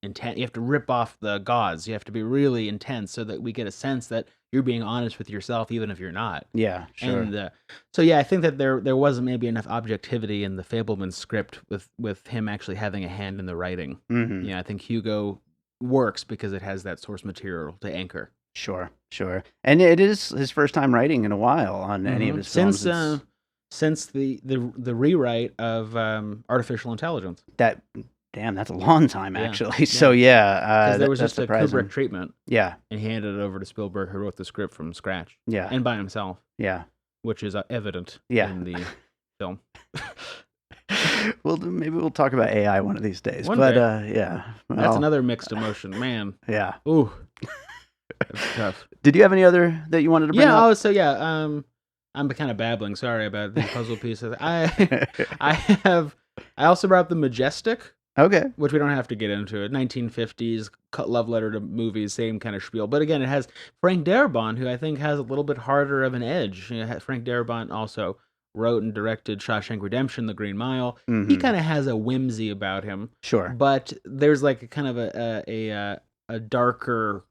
intent. You have to rip off the gauze. You have to be really intense so that we get a sense that you're being honest with yourself, even if you're not. Yeah, sure. And so yeah, I think that there wasn't maybe enough objectivity in the Fabelman script with him actually having a hand in the writing. Mhm. Yeah, I think Hugo works because it has that source material to anchor. Sure. And it is his first time writing in a while on any of his films. Since the rewrite of Artificial Intelligence. That's a long time, Yeah, actually. yeah. So yeah, Because there was that's just a surprising. Kubrick treatment, Yeah, and he handed it over to Spielberg, who wrote the script from scratch yeah, and by himself, yeah. which is evident Yeah. in the film. Well, maybe we'll talk about AI one of these days. One but day. yeah, That's well, another mixed emotion, man. Yeah. Ooh, that's tough. Did you have any other that you wanted to bring Yeah. up? Oh, so yeah. I'm kind of babbling. Sorry about the puzzle pieces. I also brought up The Majestic, Okay. which we don't have to get into. 1950s love letter to movies, same kind of spiel. But again, it has Frank Darabont, who I think has a little bit harder of an edge. Frank Darabont also wrote and directed Shawshank Redemption, The Green Mile. He Mhm. kind of has a whimsy about him, Sure. but there's like a kind of a darker,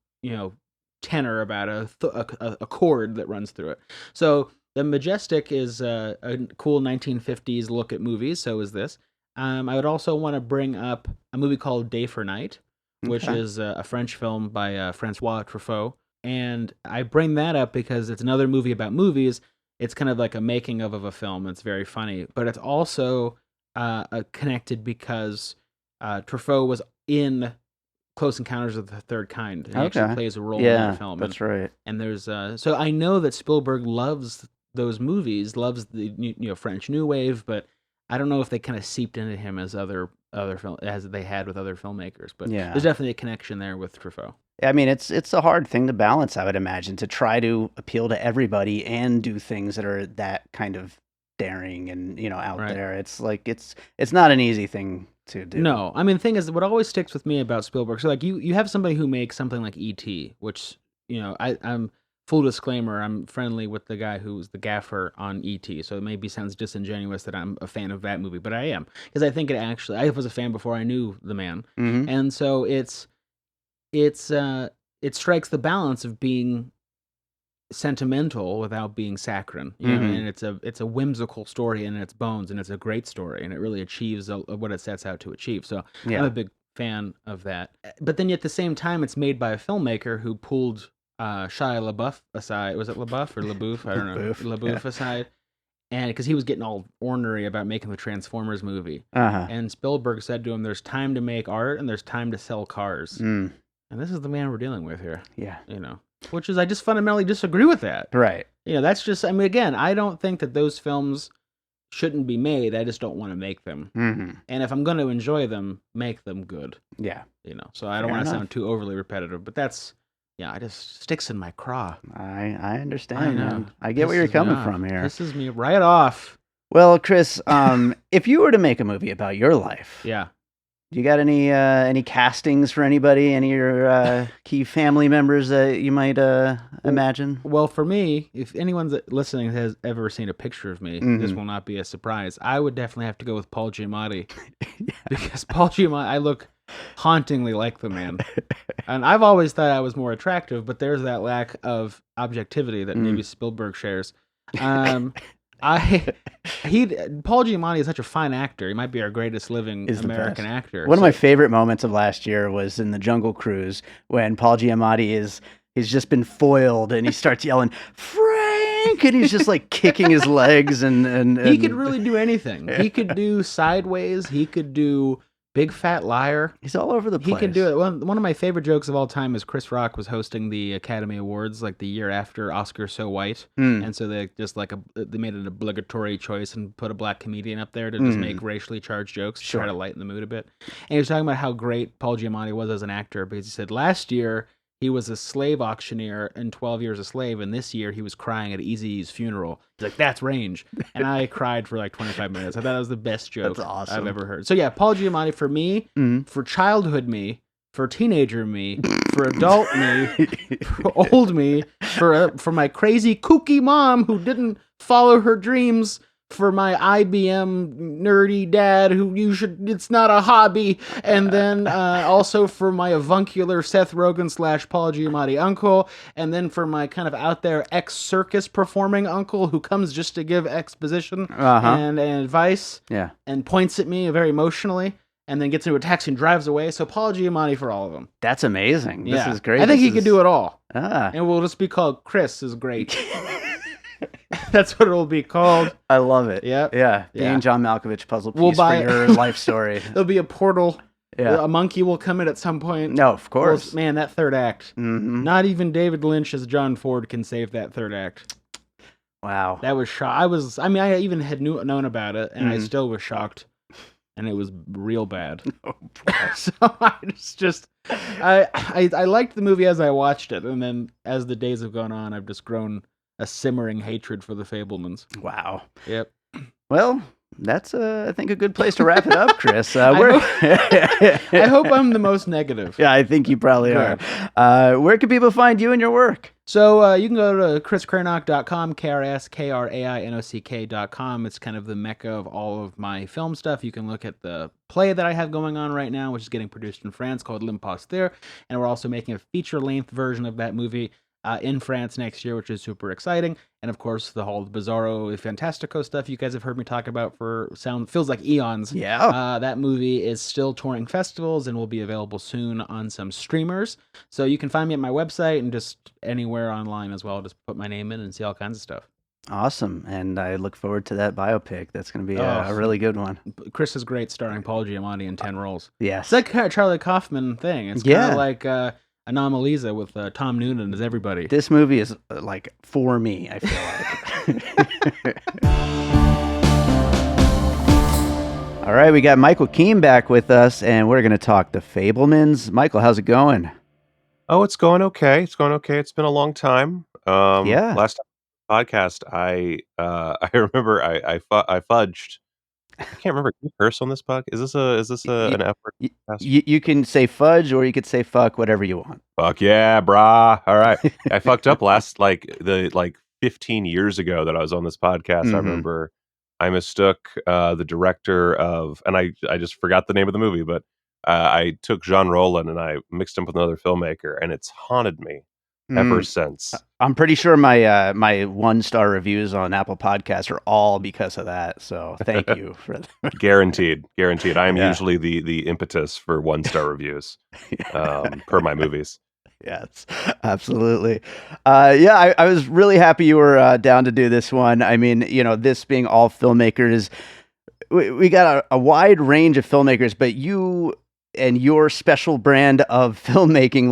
tenor about a chord that runs through it. So The Majestic is a cool 1950s look at movies. So is this. I would also want to bring up a movie called Day for Night, which Okay. is a French film by Francois Truffaut. And I bring that up because it's another movie about movies. It's kind of like a making of a film. It's very funny, but it's also connected because Truffaut was in Close Encounters of the Third Kind, and he actually Okay. plays a role in Yeah, that film. that's right. And there's so I know that Spielberg loves those movies, loves the French New Wave, but I don't know if they kind of seeped into him as other film as they had with other filmmakers. But Yeah. there's definitely a connection there with Truffaut. I mean, it's a hard thing to balance, I would imagine, to try to appeal to everybody and do things that are that kind of daring and out Right. there. It's like it's not an easy thing to do. No, I mean, the thing is, what always sticks with me about Spielberg, so like you have somebody who makes something like E.T., which, I'm full disclaimer, I'm friendly with the guy who's the gaffer on E.T., so it maybe sounds disingenuous that I'm a fan of that movie, but I am, because I think I was a fan before I knew the man, Mhm. and so it strikes the balance of being sentimental without being saccharine, Mhm. and it's a whimsical story in its bones, and it's a great story, and it really achieves what it sets out to achieve. So I'm Yeah. a big fan of that. But then at the same time, it's made by a filmmaker who pulled Shia LaBeouf aside. Was it LaBeouf or LaBeouf? I don't know. LaBeouf, LaBeouf yeah. aside, and because he was getting all ornery about making the Transformers movie, Uh-huh. and Spielberg said to him, "There's time to make art, and there's time to sell cars." Mm. And this is the man we're dealing with here, Yeah. which is I just fundamentally disagree with that. Right. That's just, I mean, again, I don't think that those films shouldn't be made. I just don't want to make them. Mhm. And if I'm going to enjoy them, make them good, Yeah. So I don't Fair want to enough. sound too overly repetitive, but that's, it just sticks in my craw. I understand, I know. man. I get where you're Pisses me coming off. from here. Pisses me right off. Well, Kris, if you were to make a movie about your life, Yeah. do you got any castings for anybody? Any of your key family members that you might imagine? Well, for me, if anyone's listening has ever seen a picture of me, this Mhm. will not be a surprise. I would definitely have to go with Paul Giamatti. Because Paul Giamatti, I look hauntingly like the man. And I've always thought I was more attractive, but there's that lack of objectivity that maybe Spielberg shares. Paul Giamatti is such a fine actor. He might be our greatest living Is the American best. actor. One of my favorite moments of last year was in the Jungle Cruise when Paul Giamatti he's just been foiled and he starts yelling Frank, and he's just like kicking his legs and he could really do anything. He could do Sideways. He could do Big Fat Liar. He's all over the place. He can do it. One of my favorite jokes of all time is Chris Rock was hosting the Academy Awards like the year after Oscar So White, and so they just they made an obligatory choice and put a black comedian up there to just make racially charged jokes to try to lighten the mood a bit. And he was talking about how great Paul Giamatti was as an actor because he said last year he was a slave auctioneer in 12 Years a Slave, and this year he was crying at Eazy-E's funeral. He's like, that's range. And I cried for like 25 minutes. I thought that was the best joke That's awesome. I've ever heard. So yeah, Paul Giamatti for me, for childhood me, for teenager me, for adult me, for old me, for my crazy kooky mom who didn't follow her dreams, for my IBM nerdy dad who it's not a hobby, and then also for my avuncular Seth Rogen / Paul Giamatti uncle, and then for my kind of out there ex-circus performing uncle who comes just to give exposition and advice, and points at me very emotionally, and then gets into a taxi and drives away. So Paul Giamatti for all of them. That's amazing. This is great. I think he could do it all. And we'll just be called Kris is great. That's what it'll be called. I love it. Yep. Yeah. The Yeah. John Malkovich puzzle piece We'll buy for it. your life story. There'll be a portal. Yeah. A monkey will come in at some point. No, of course. Man, that third act. Mhm. Not even David Lynch as John Ford can save that third act. Wow. That was I even had known about it, and I still was shocked. And it was real bad. So I liked the movie as I watched it, and then as the days have gone on, I've just grown a simmering hatred for the Fabelmans. Wow. Yep. Well, that's I think a good place to wrap it up, Kris. I hope I'm the most negative. Yeah, I think you probably are. Where can people find you and your work? So you can go to KrisKrainock.com, KrisKrainock.com. It's kind of the mecca of all of my film stuff. You can look at the play that I have going on right now, which is getting produced in France called L'Imposteur. And we're also making a feature-length version of that movie in France next year, which is super exciting. And of course, the whole Bizarro Fantastico stuff you guys have heard me talk about for feels like eons. Yeah. That movie is still touring festivals and will be available soon on some streamers. So you can find me at my website and just anywhere online as well. Just put my name in and see all kinds of stuff. Awesome. And I look forward to that biopic. That's going to be a really good one. Chris is great, starring Paul Giamatti in 10 roles. Yes. It's like kind of Charlie Kaufman thing. It's kind of like Anomalisa with Tom Noonan as everybody. This movie is like for me, I feel like. All right, we got Michael Keene back with us, and we're going to talk The Fabelmans. Michael, how's it going? Oh, it's going okay. It's going okay. It's been a long time. Last podcast, I remember I fudged. I can't remember. Can you curse on this podcast? Is this an F word? You can say fudge, or you could say fuck, whatever you want. Fuck yeah, brah. All right. I fucked up last 15 years ago that I was on this podcast. Mhm. I remember I mistook the director of, and I just forgot the name of the movie, but I took Jean Rollin and I mixed him with another filmmaker, and it's haunted me ever since. I'm pretty sure my my 1-star reviews on Apple Podcasts are all because of that. So thank you for that. Guaranteed. I am usually the impetus for 1-star reviews per my movies. Yes, absolutely. I was really happy you were down to do this one. I mean, this being all filmmakers, we got a wide range of filmmakers, but you and your special brand of filmmaking,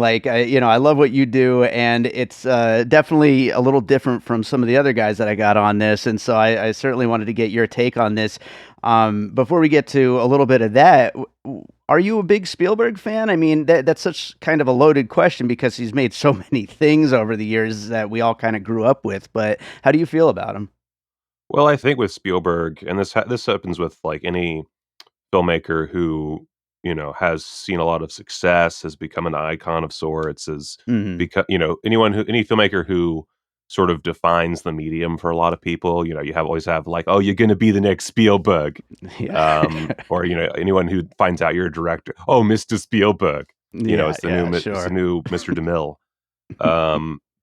I love what you do, and it's definitely a little different from some of the other guys that I got on this, and so I certainly wanted to get your take on this. Before we get to a little bit of that, are you a big Spielberg fan? I mean, that's such kind of a loaded question because he's made so many things over the years that we all kind of grew up with, but how do you feel about him? Well, I think with Spielberg, and this happens with any filmmaker who has seen a lot of success, has become an icon of sorts, has become any filmmaker who sort of defines the medium for a lot of people. You always have oh, you're going to be the next Spielberg, or anyone who finds out you're a director. Oh, Mr. Spielberg, it's the new Mr. DeMille.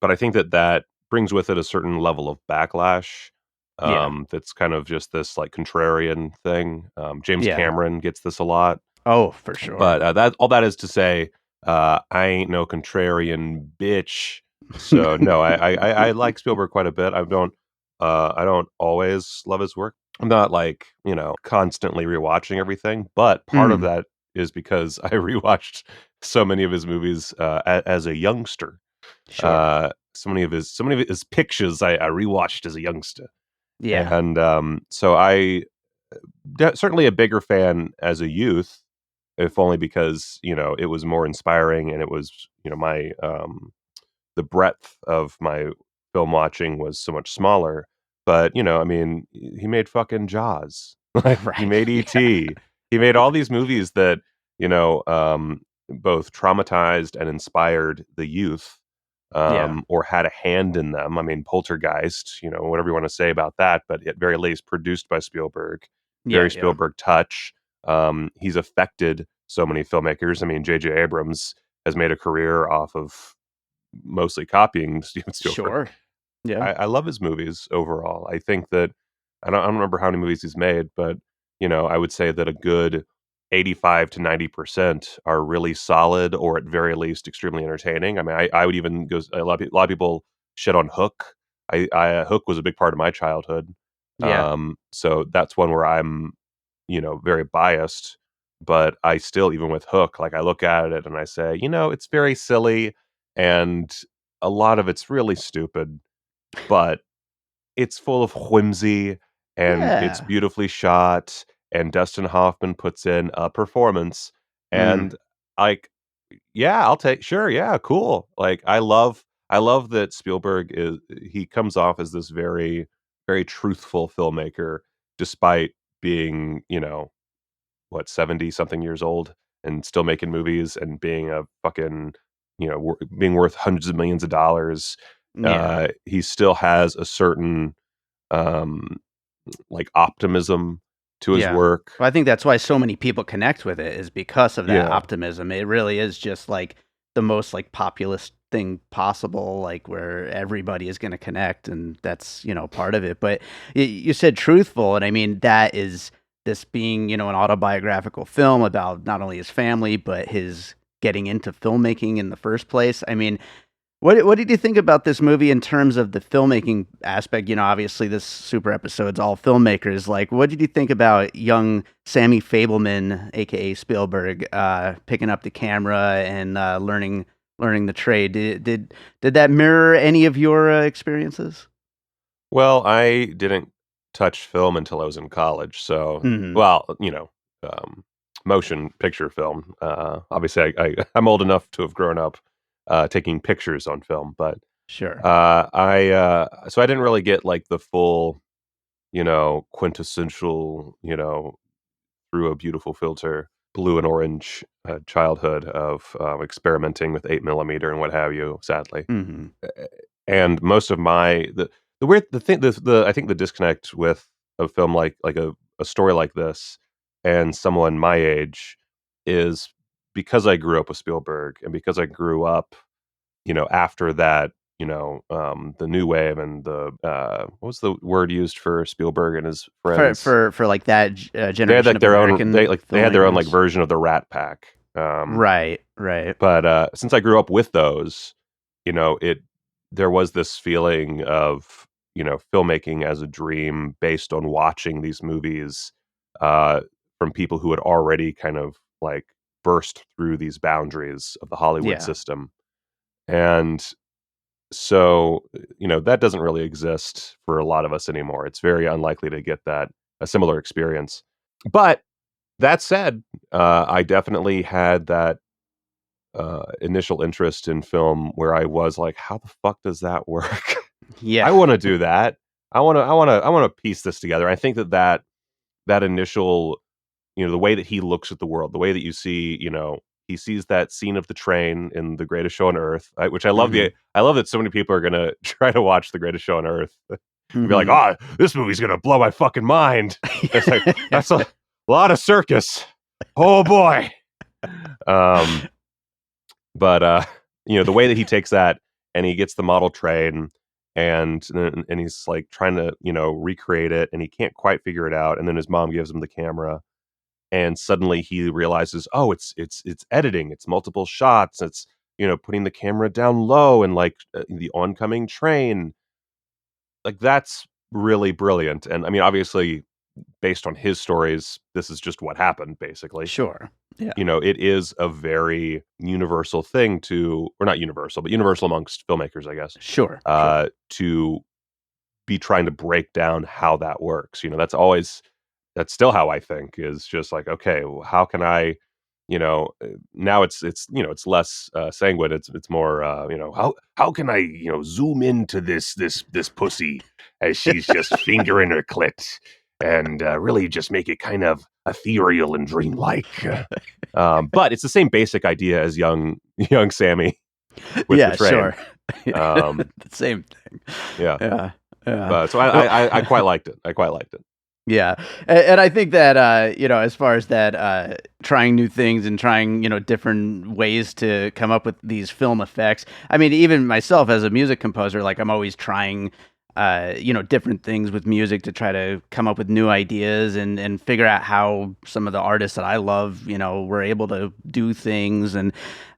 But I think that brings with it a certain level of backlash. That's kind of just this contrarian thing. James Cameron gets this a lot. Oh, for sure. But all that is to say, I ain't no contrarian bitch. So no, I like Spielberg quite a bit. I don't always love his work. I'm not constantly rewatching everything, but part of that is because I rewatched so many of his movies as a youngster. Sure. So many of his pictures I rewatched as a youngster. Yeah. And so I certainly a bigger fan as a youth, if only because it was more inspiring, and it was my the breadth of my film watching was so much smaller. But I mean, he made fucking Jaws. He made E.T. He made all these movies that both traumatized and inspired the youth, or had a hand in them. I mean, Poltergeist, whatever you want to say about that, but at very least produced by Spielberg, very Spielberg touch. He's affected so many filmmakers. I mean, J.J. Abrams has made a career off of mostly copying Steven Spielberg. Sure. Yeah. I love his movies overall. I think that I don't remember how many movies he's made, but I would say that a good 85 to 90% are really solid, or at very least extremely entertaining. I mean, I would even go. A lot of people shit on Hook. Hook was a big part of my childhood. So that's one where I'm very biased, but I still, even with Hook, I look at it and I say, it's very silly, and a lot of it's really stupid, but it's full of whimsy, and it's beautifully shot, and Dustin Hoffman puts in a performance, and I'll take, sure, yeah, cool. I love that Spielberg he comes off as this very, very truthful filmmaker, despite being 70 something years old and still making movies and being a fucking being worth hundreds of millions of dollars. He still has a certain optimism to his work. Well, I think that's why so many people connect with it, is because of that optimism. It really is just the most populist thing possible, like where everybody is going to connect, and that's, part of it. But you said truthful, and I mean, that is this being, an autobiographical film about not only his family, but his getting into filmmaking in the first place. I mean, what did you think about this movie in terms of the filmmaking aspect? Obviously this super episode's all filmmakers. Like, what did you think about young Sammy Fabelman, aka Spielberg, picking up the camera and learning the trade? Did that mirror any of your experiences? Well, I didn't touch film until I was in college. So, well, motion picture film. Obviously, I'm old enough to have grown up taking pictures on film, but Sure. so I didn't really get like the full, quintessential, through a beautiful filter, blue and orange childhood of experimenting with 8mm and what have you. Sadly, and most of I think the disconnect with a film like a story like this and someone my age is because I grew up with Spielberg and because I grew up, after that, the new wave and the what was the word used for Spielberg and his friends For like that they had generation like of their American own they had their own like filmmakers. version of the Rat Pack. Right. But since I grew up with those, there was this feeling of, filmmaking as a dream based on watching these movies from people who had already kind of like burst through these boundaries of the Hollywood Yeah. system. And so, that doesn't really exist for a lot of us anymore. It's very unlikely to get a similar experience. But that said, I definitely had that initial interest in film where I was like, how the fuck does that work? Yeah. I want to do that. I want to piece this together. I think that initial, the way that he looks at the world, the way that you see, he sees that scene of the train in The Greatest Show on Earth, which I love. I love that so many people are going to try to watch The Greatest Show on Earth and be like, this movie's going to blow my fucking mind. It's like, that's a lot of circus. Oh boy. But the way that he takes that and he gets the model train and he's like trying to, recreate it and he can't quite figure it out. And then his mom gives him the camera and suddenly he realizes, oh, it's editing. It's multiple shots. It's, putting the camera down low and like the oncoming train. Like that's really brilliant. And I mean, obviously based on his stories, this is just what happened basically. Sure. Yeah. It is a very universal thing or not universal, but universal amongst filmmakers, I guess. Sure. To be trying to break down how that works. That's still how I think is just like, okay, well, how can I, now it's less sanguine. It's more, how can I, zoom into this pussy as she's just fingering her clit and really just make it kind of ethereal and dreamlike. But it's the same basic idea as young Sammy with the train. Sure. The same thing. Yeah. So I quite liked it. Yeah. And I think that, as far as that, trying new things and trying, different ways to come up with these film effects. I mean, even myself as a music composer, like I'm always trying, different things with music to try to come up with new ideas and figure out how some of the artists that I love, were able to do things. And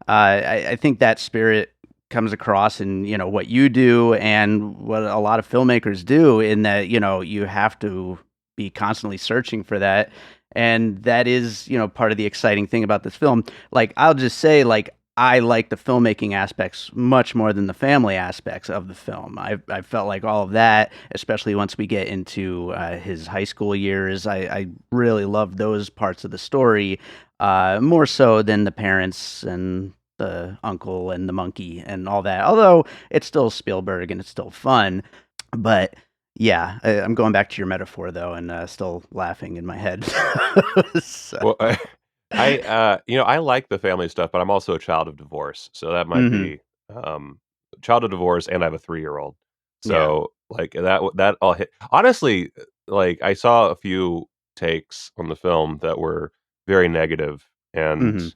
I think that spirit comes across in, what you do and what a lot of filmmakers do in that, you have to be constantly searching for that. And that is, part of the exciting thing about this film. Like, I'll just say, like, I like the filmmaking aspects much more than the family aspects of the film. I felt like all of that, especially once we get into his high school years, I really loved those parts of the story more so than the parents and the uncle and the monkey and all that. Although it's still Spielberg and it's still fun, but yeah, I'm going back to your metaphor though, and still laughing in my head. So. Well, I like the family stuff, but I'm also a child of divorce, so that might be child of divorce, and I have a 3-year-old. So like that all hit. Honestly, like I saw a few takes on the film that were very negative, and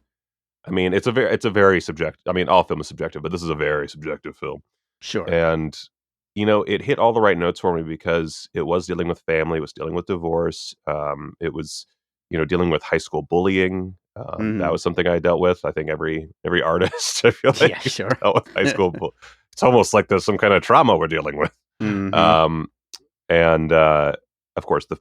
I mean, it's a very subjective. I mean, all film is subjective, but this is a very subjective film. Sure. And it hit all the right notes for me because it was dealing with family, it was dealing with divorce, it was dealing with high school bullying. That was something I dealt with. I think every artist, I feel like, Yeah, sure. dealt with high school. It's almost like there's some kind of trauma we're dealing with. Mhm. And of course, the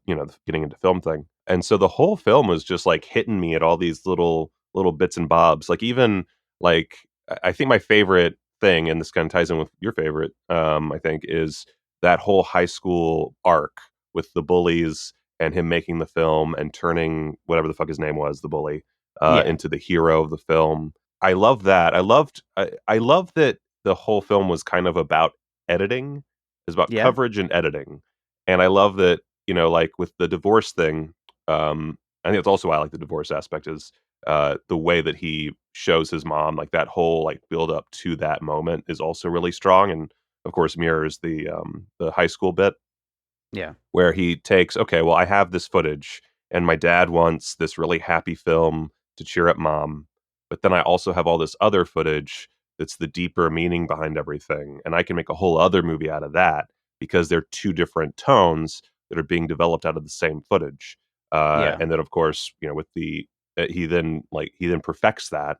getting into film thing. And so the whole film was just like hitting me at all these little bits and bobs. Like even like I think my favorite thing, and this kind of ties in with your favorite, I think, is that whole high school arc with the bullies and him making the film and turning whatever the fuck his name was, the bully, Yeah. into the hero of the film. I love that. I love that the whole film was kind of about editing. It's about Yeah. coverage and editing. And I love that, like with the divorce thing, I think that's also why I like the divorce aspect is the way that he shows his mom, like that whole like build up to that moment is also really strong, and of course mirrors the high school bit Yeah. where he takes, okay, well, I have this footage, and my dad wants this really happy film to cheer up mom, but then I also have all this other footage that's the deeper meaning behind everything, and I can make a whole other movie out of that because they're two different tones that are being developed out of the same footage. Yeah. And then, of course, with the he then perfects that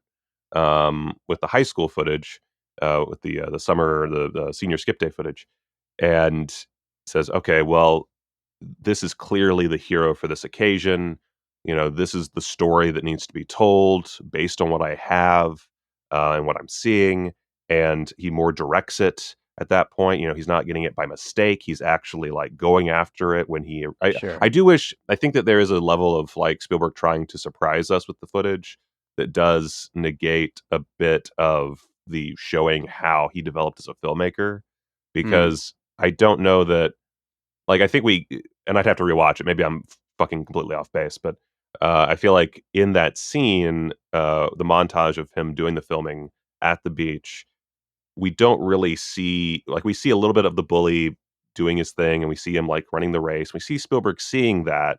with the high school footage, with the summer, the senior skip day footage, and says, okay, well, this is clearly the hero for this occasion. This is the story that needs to be told based on what I have and what I'm seeing. And he more directs it at that point. He's not getting it by mistake. He's actually like going after it when Sure. I think that there is a level of like Spielberg trying to surprise us with the footage that does negate a bit of the showing how he developed as a filmmaker, because I don't know that, like, I think and I'd have to rewatch it. Maybe I'm fucking completely off base, but I feel like in that scene, the montage of him doing the filming at the beach, we don't really see, like, we see a little bit of the bully doing his thing, and we see him like running the race. We see Spielberg seeing that,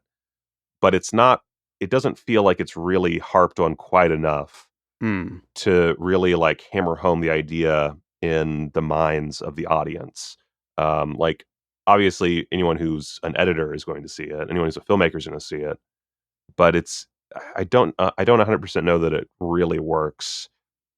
but it doesn't feel like it's really harped on quite enough Mm. to really like hammer home the idea in the minds of the audience. Like, obviously, anyone who's an editor is going to see it. Anyone who's a filmmaker is going to see it. But I don't 100% know that it really works.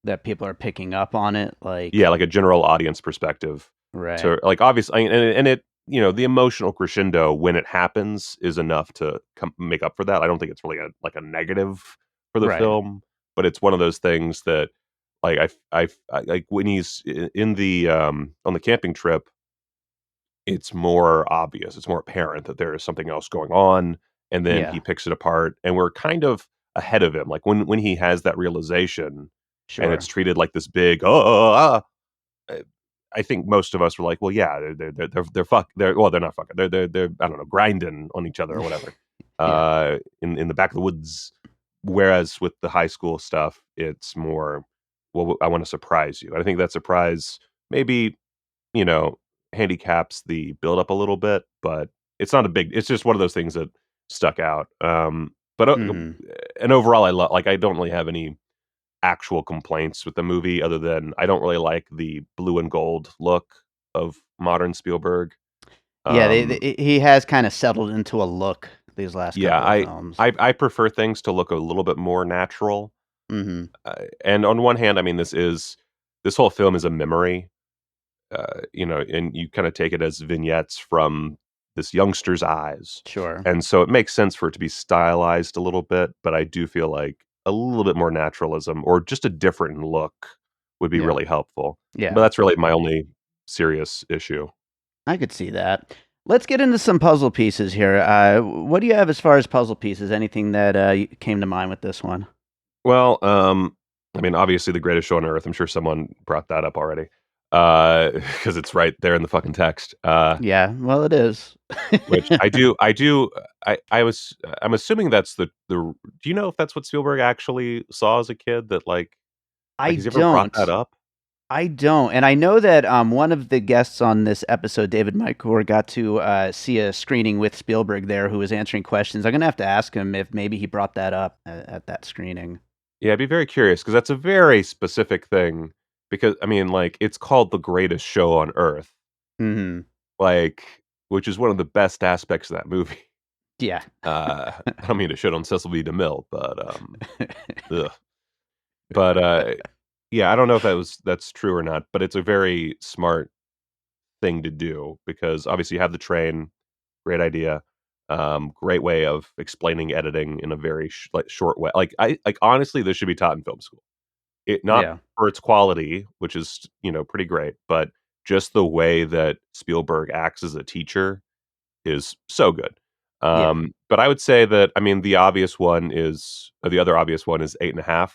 That people are picking up on it, like Yeah, like a general audience perspective. right. To like, obviously, and it, the emotional crescendo when it happens is enough to make up for that. I don't think it's really a negative for the Right. film, but it's one of those things that, like, I like when he's in the on the camping trip, it's more obvious, it's more apparent that there is something else going on, and then Yeah. he picks it apart, and we're kind of ahead of him. Like when he has that realization, Sure. and it's treated like this big, I think most of us were like, well, yeah, they're not fucking, they're I don't know, grinding on each other or whatever, Yeah. in the back of the woods. Whereas with the high school stuff, it's more, well, I want to surprise you. And I think that surprise maybe, you know, handicaps the build up a little bit, but it's not a big. It's just one of those things that stuck out. But Mhm. and overall, I don't really have any actual complaints with the movie other than I don't really like the blue and gold look of modern Spielberg. Yeah, Um, he has kinda settled into a look these last yeah, couple of films. I prefer things to look a little bit more natural. Mhm. And on one hand, I mean, this whole film is a memory, and you kind of take it as vignettes from this youngster's eyes. Sure. And so it makes sense for it to be stylized a little bit, but I do feel like a little bit more naturalism or just a different look would be Yeah. really helpful. But Yeah. that's really my only serious issue. I could see that. Let's get into some puzzle pieces here. What do you have as far as puzzle pieces? Anything that came to mind with this one? Well, I mean, obviously, the greatest show on earth. I'm sure someone brought that up already, because it's right there in the fucking text. Yeah, well, it is. Which I do. I'm assuming that's the. Do you know if that's what Spielberg actually saw as a kid? That I has he ever brought that don't. up? I don't, and I know that one of the guests on this episode, David Michor, got to see a screening with Spielberg there, who was answering questions. I'm gonna have to ask him if maybe he brought that up at that screening. Yeah, I'd be very curious because that's a very specific thing. Because I mean, like, it's called the greatest show on earth, Hmm. like, which is one of the best aspects of that movie. Yeah. I don't mean to shit on Cecil B. DeMille, but ugh. But yeah, I don't know if that's true or not, but it's a very smart thing to do because obviously you have the train, great idea, great way of explaining editing in a very short way. Like honestly, this should be taught in film school. It not Yeah. for its quality, which is pretty great, but just the way that Spielberg acts as a teacher is so good. Yeah. But I would say that I mean the other obvious one is 8.5.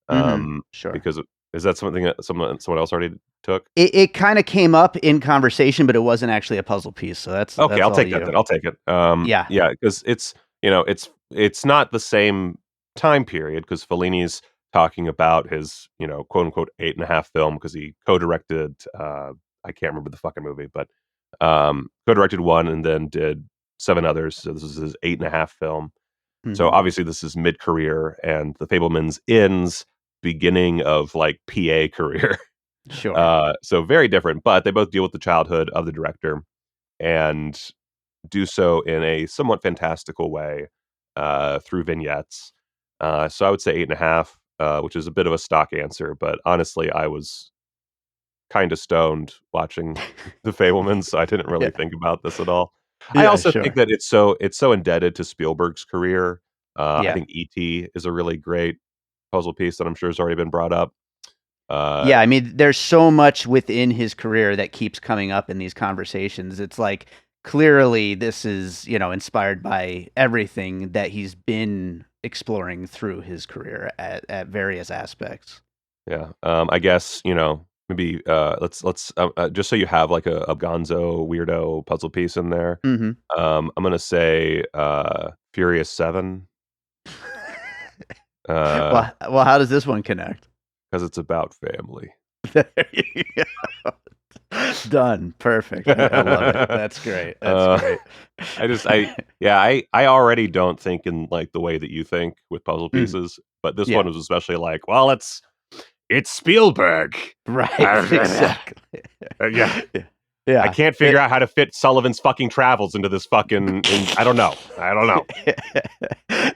Hmm. Um, Sure. because is that something that someone else already took? It kind of came up in conversation, but it wasn't actually a puzzle piece. So Okay, that's I'll all take that you. then. I'll take it. Yeah. Yeah, because it's not the same time period because Fellini's talking about his quote unquote 8.5 film because he co-directed I can't remember the fucking movie, but co-directed one and then did 7 others. So this is his 8.5 film. So Hmm. obviously this is mid-career, and The Fabelmans ends beginning of like PA career. Sure. So very different, but they both deal with the childhood of the director and do so in a somewhat fantastical way through vignettes. So I would say 8.5, which is a bit of a stock answer, but honestly, I was kind of stoned watching The Fabelmans, so I didn't really Yeah. think about this at all. I Yeah. also think Sure. that it's so indebted to Spielberg's career. I Yeah. think E.T. is a really great puzzle piece that I'm sure has already been brought up. Uh, Yeah, I mean, there's so much within his career that keeps coming up in these conversations. It's like clearly this is, inspired by everything that he's been exploring through his career at various aspects. yeah, I guess maybe let's just so you have like a Gonzo weirdo puzzle piece in there. Hmm. I'm gonna say Furious 7 because Well, how does this one connect? it's about family. There you go. Done. Perfect. I love it. That's great. That's great. I already don't think in like the way that you think with puzzle Mhm. pieces, but this Yeah. one was especially like, well, it's Spielberg. Right. Exactly. Yeah. Yeah. I Yeah. can't figure out how to fit Sullivan's fucking travels into this fucking. I don't know.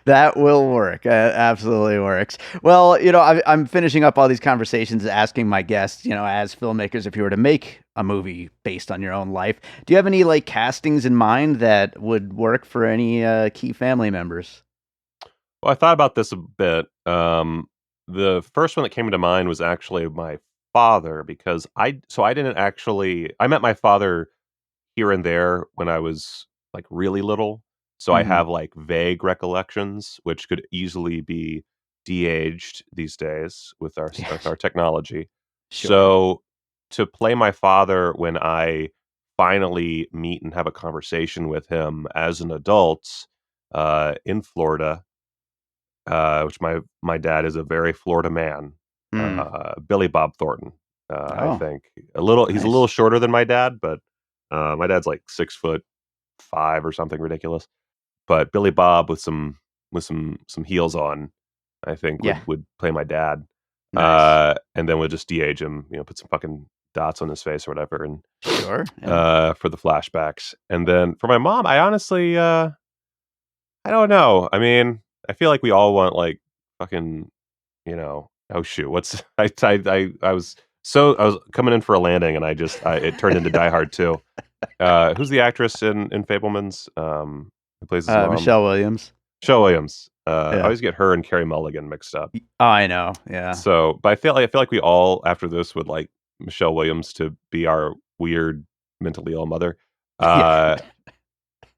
That will work. Absolutely works. Well, I'm finishing up all these conversations asking my guests, as filmmakers, if you were to make a movie based on your own life, do you have any like castings in mind that would work for any key family members? Well, I thought about this a bit. The first one that came to mind was actually my father because I didn't actually I met my father here and there when I was like really little. So I Hmm. have like vague recollections, which could easily be de-aged these days with our technology. Sure. So to play my father when I finally meet and have a conversation with him as an adult in Florida, which my dad is a very Florida man, Mm. Billy Bob Thornton. I Oh, think he's a little nice. shorter than my dad, but my dad's like 6'5" or something ridiculous. But Billy Bob with some heels on, I think Yeah. would play my dad. Nice. And then we'll just de-age him, put some fucking dots on his face or whatever, and Sure. Yeah. for the flashbacks. And then for my mom, I honestly I don't know. I mean, I feel like we all want like fucking, oh shoot, what's I was coming in for a landing and it turned into Die Hard 2. Who's the actress in Fablemans? Who plays his mom? Michelle Williams. Michelle Williams. I Yeah. always get her and Carey Mulligan mixed up. Oh, I know. Yeah. So, but I feel like we all after this would like Michelle Williams to be our weird mentally ill mother. Yeah. Uh,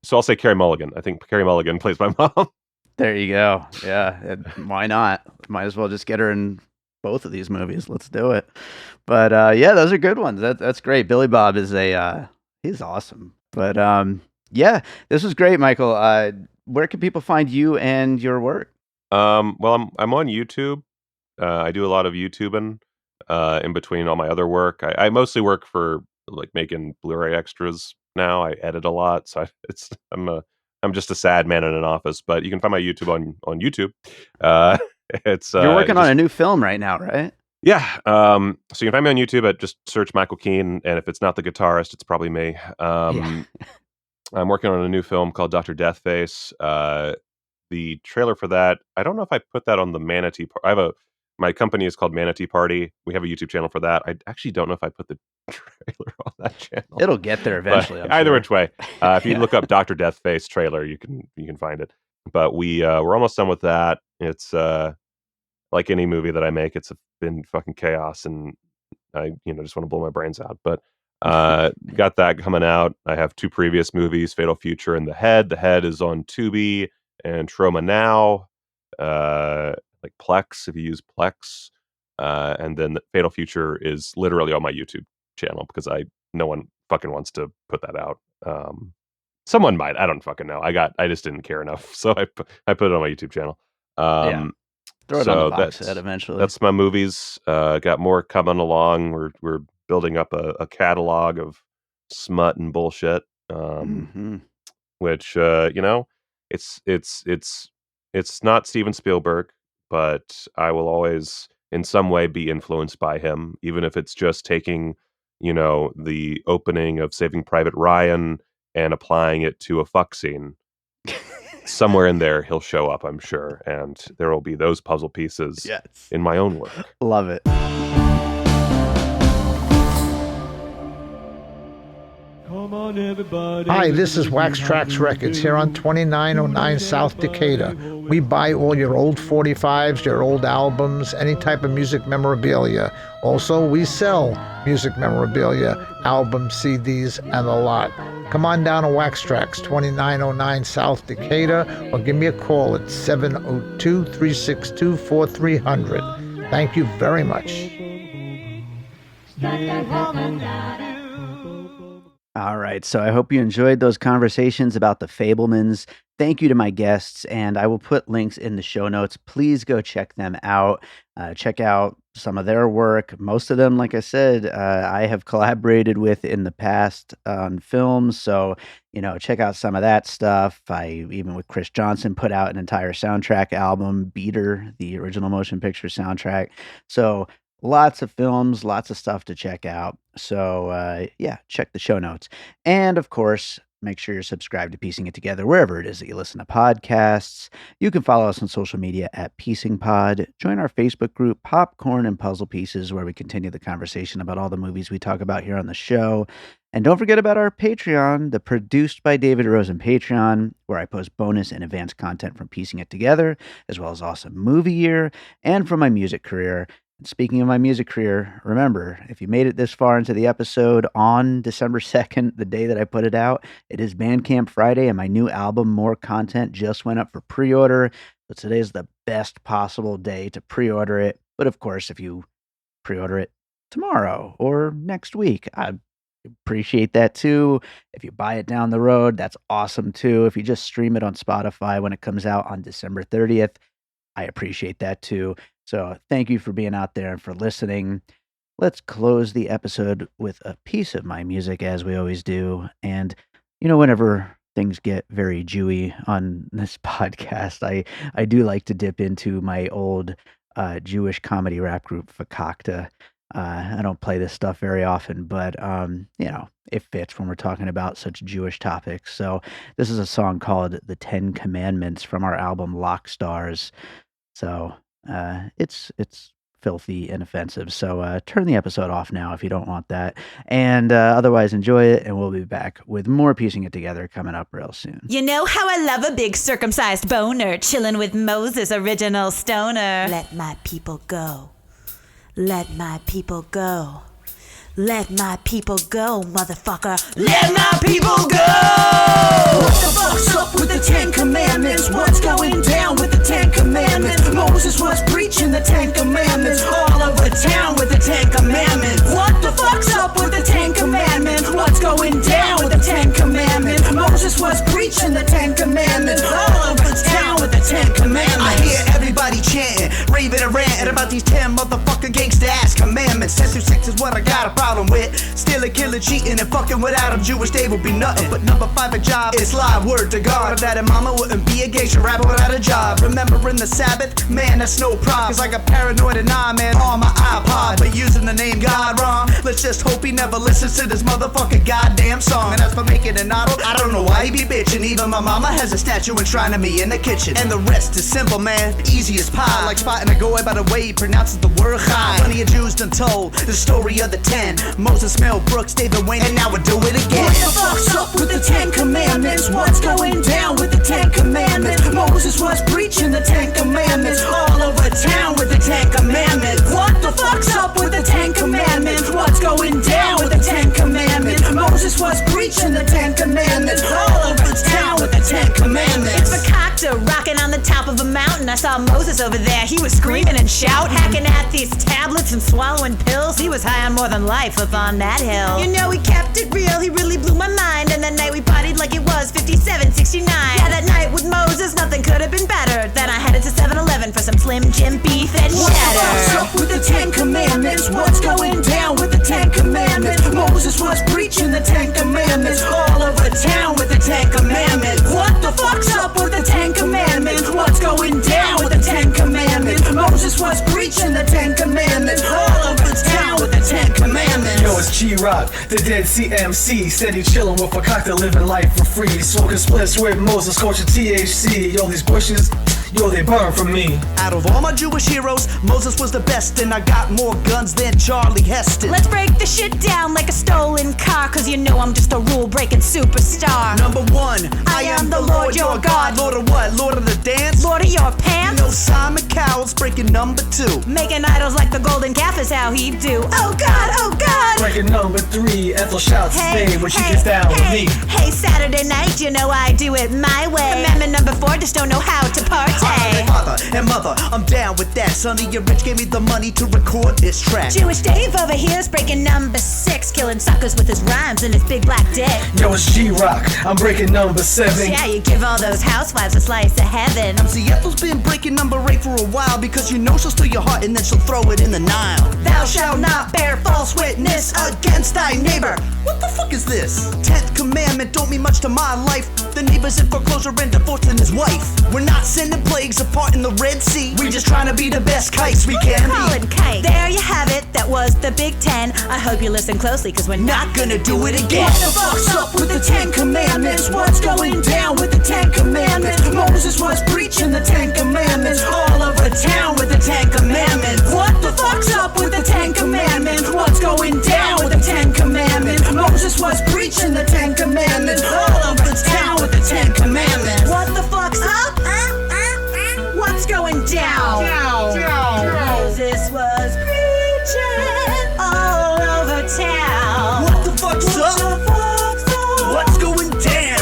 so I'll say Carey Mulligan. I think Carey Mulligan plays my mom. There you go. Yeah. Why not? Might as well just get her in both of these movies. Let's do it. But yeah, those are good ones. That's great. Billy Bob is he's awesome. But yeah, this was great, Michael. Where can people find you and your work? Well, I'm on YouTube. I do a lot of YouTubing in between all my other work. I mostly work for like making Blu-ray extras now. I edit a lot, so I'm just a sad man in an office. But you can find my YouTube on YouTube. Uh, It's You're working on a new film right now, right? Yeah. So you can find me on YouTube at just search Michael Keene, and if it's not the guitarist, it's probably me. I'm working on a new film called Dr. Deathface. The trailer for that, I don't know if I put that on the Manatee. My company is called Manatee Party. We have a YouTube channel for that. I actually don't know if I put the trailer on that channel. It'll get there eventually. Either which way, if you look up Dr. Deathface trailer, you can find it. But we're almost done with that. It's like any movie that I make, it's been fucking chaos, and I just want to blow my brains out. But got that coming out. I have 2 previous movies, Fatal Future and The Head. The Head is on Tubi and Troma Now, like Plex, if you use Plex. And then the Fatal Future is literally on my YouTube channel because no one fucking wants to put that out. Someone might, I don't fucking know. I just didn't care enough, so I put it on my YouTube channel. Throw it on the box set eventually. That's my movies. Got more coming along. We're building up a catalog of smut and bullshit. Which it's not Steven Spielberg, but I will always in some way be influenced by him, even if it's just taking the opening of Saving Private Ryan and applying it to a fuck scene. Somewhere in there he'll show up, I'm sure, and there will be those puzzle pieces in my own work. Love it. Hi, this is Wax Trax Records here on 2909 South Decatur. We buy all your old 45s, your old albums, any type of music memorabilia. Also, we sell music memorabilia, albums, CDs, and a lot. Come on down to Wax Trax, 2909 South Decatur, or give me a call at 702-362-4300. Thank you very much. All right, so I hope you enjoyed those conversations about the Fabelmans. Thank you to my guests, and I will put links in the show notes. Please go check them out. Check out some of their work. Most of them, like I said, I have collaborated with in the past on films, so check out some of that stuff. I even with Chris Johnson put out an entire soundtrack album, Beater, the original motion picture soundtrack. So lots of films, lots of stuff to check out. So, check the show notes. And, of course, make sure you're subscribed to Piecing It Together wherever it is that you listen to podcasts. You can follow us on social media at Piecing Pod. Join our Facebook group, Popcorn and Puzzle Pieces, where we continue the conversation about all the movies we talk about here on the show. And don't forget about our Patreon, the Produced by David Rosen Patreon, where I post bonus and advanced content from Piecing It Together, as well as awesome movie year and from my music career. And speaking of my music career, remember, if you made it this far into the episode on December 2nd, the day that I put it out, it is Bandcamp Friday, and my new album, More Content, just went up for pre-order. So today is the best possible day to pre-order it. But of course, if you pre-order it tomorrow or next week, I'd appreciate that too. If you buy it down the road, that's awesome too. If you just stream it on Spotify when it comes out on December 30th, I appreciate that too. So thank you for being out there and for listening. Let's close the episode with a piece of my music, as we always do. And, whenever things get very Jewy on this podcast, I do like to dip into my old Jewish comedy rap group, Fakakta. I don't play this stuff very often, but, it fits when we're talking about such Jewish topics. So this is a song called The 10 Commandments from our album Loxstarz. So it's filthy and offensive. So turn the episode off now if you don't want that. And otherwise, enjoy it. And we'll be back with more Piecing It Together coming up real soon. You know how I love a big circumcised boner, chilling with Moses, original stoner. Let my people go. Let my people go. Let my people go, motherfucker. Let my people go! What the fuck's up with the 10 Commandments? What's going down with the 10 Commandments? Moses was preaching the 10 Commandments all over town with the 10 Commandments. What the fuck's up with the 10 Commandments? What's going down with the 10 Commandments? Moses was preaching the 10 Commandments all over town with the 10 Commandments. I hear everybody chanting, raving and ranting about these 10 motherfucking gangsta ass commandments. 10 through 6 is what I got a problem with. Still Killing, cheating, and fucking without him. Jewish Dave would be nothing. But number 5 a job, it's live, word to God. But that and mama wouldn't be a geisha rapper without a job. Remembering the Sabbath, man, that's no problem. Cause I got paranoid and man on my iPod. But using the name God wrong. Let's just hope he never listens to this motherfucking goddamn song. And as for making an idol, I don't know why he be bitching. Even my mama has a statue enshrining me in the kitchen. And the rest is simple, man, easy as pie. Like spotting a goy by the way he pronounces the word chai. Plenty of Jews done told the story of the 10. Moses, Mel Brooks, David Wayne, and now we'll do it again. What the fuck's up with the 10 Commandments? What's going down with the 10 Commandments? Moses was preaching the 10 Commandments all over town with the 10 Commandments. What the fuck's up with the 10 Commandments? What's going down with the 10 Commandments? Moses was preaching the 10 Commandments all over town with the 10 Commandments. It's Fakakta rocking on the top of a mountain. I saw Moses over there. He was screaming and shouting, hacking at these tablets and swallowing pills. He was high on more than life up on that hill. You know, he kept it real. He really blew my mind. And that night we partied like it was 57, 69. Yeah, that night with Moses, nothing could have been better. Then I headed to 7-Eleven for some Slim Jim beef and cheddar. What's up with the 10 Commandments? What's going down with the 10 Commandments? Moses was preaching the 10 Commandments all over town with the 10 Commandments. What the fuck's up with the 10 Commandments? What's going down with the 10 Commandments? Moses was preaching the 10 Commandments all over town with the 10 Commandments. Yo, it's G-Rock, the dead CMC. Steady chillin' with Fakakta, living life for free. Smoking splits with Moses, scorching THC. Yo, these bushes, yo, they burn from me. Out of all my Jewish heroes, Moses was the best, and I got more guns than Charlie Heston. Let's break the shit down like a stolen car, cause you know I'm just a rule-breaking superstar. Number 1, I am the Lord your God. Lord of what? Lord of the dance? Lord of your pants? You know Simon Cowell's breaking number 2. Making idols like the golden calf is how he do. Oh God, oh God! Breaking number 3, Ethel shouts his name when she gets down with me. Hey, Saturday night, you know I do it my way. Commandment number 4, just don't know how to party. Father and mother, I'm down with that. Sonny, your rich gave me the money to record this track. Jewish Dave over here's breaking number 6, killing suckers with his rhymes and his big black dick. Yo, it's G-Rock, I'm breaking number 7. Yeah, you give all those housewives a slice of heaven. MC Ethel's been breaking number 8 for a while, because you know she'll steal your heart and then she'll throw it in the Nile. Thou shalt not bear false witness against thy neighbor. What the fuck is this? 10th commandment don't mean much to my life. The neighbor's in foreclosure and divorcing his wife. We're not sending plagues apart in the Red Sea. We just trying to be the best kites we can be. Kite. There you have it, that was the Big 10. I hope you listen closely, cause we're not gonna do it again. What the fuck's up with the 10 Commandments? What's going down with the 10 Commandments? Moses was preaching the 10 Commandments all over town with the 10 Commandments. What the fuck's up with the 10 Commandments? What's going down with the 10 Commandments? Moses was preaching the 10 Commandments all over town with the 10 Commandments. What the fuck's up? What's going down? Moses was preaching all over town. What the fuck's up? What's going down?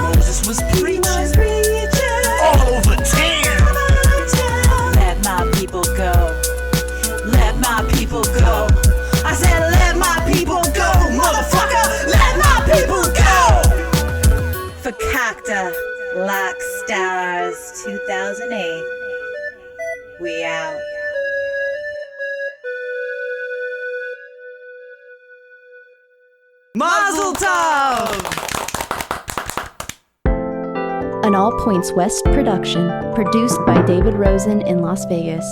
Moses was preaching all over town. Let my people go. Let my people go. I said let my people go, motherfucker. Let my people go. Fakakta, Loxstarz, 2008. We out. Mazel tov! An All Points West production, produced by David Rosen in Las Vegas.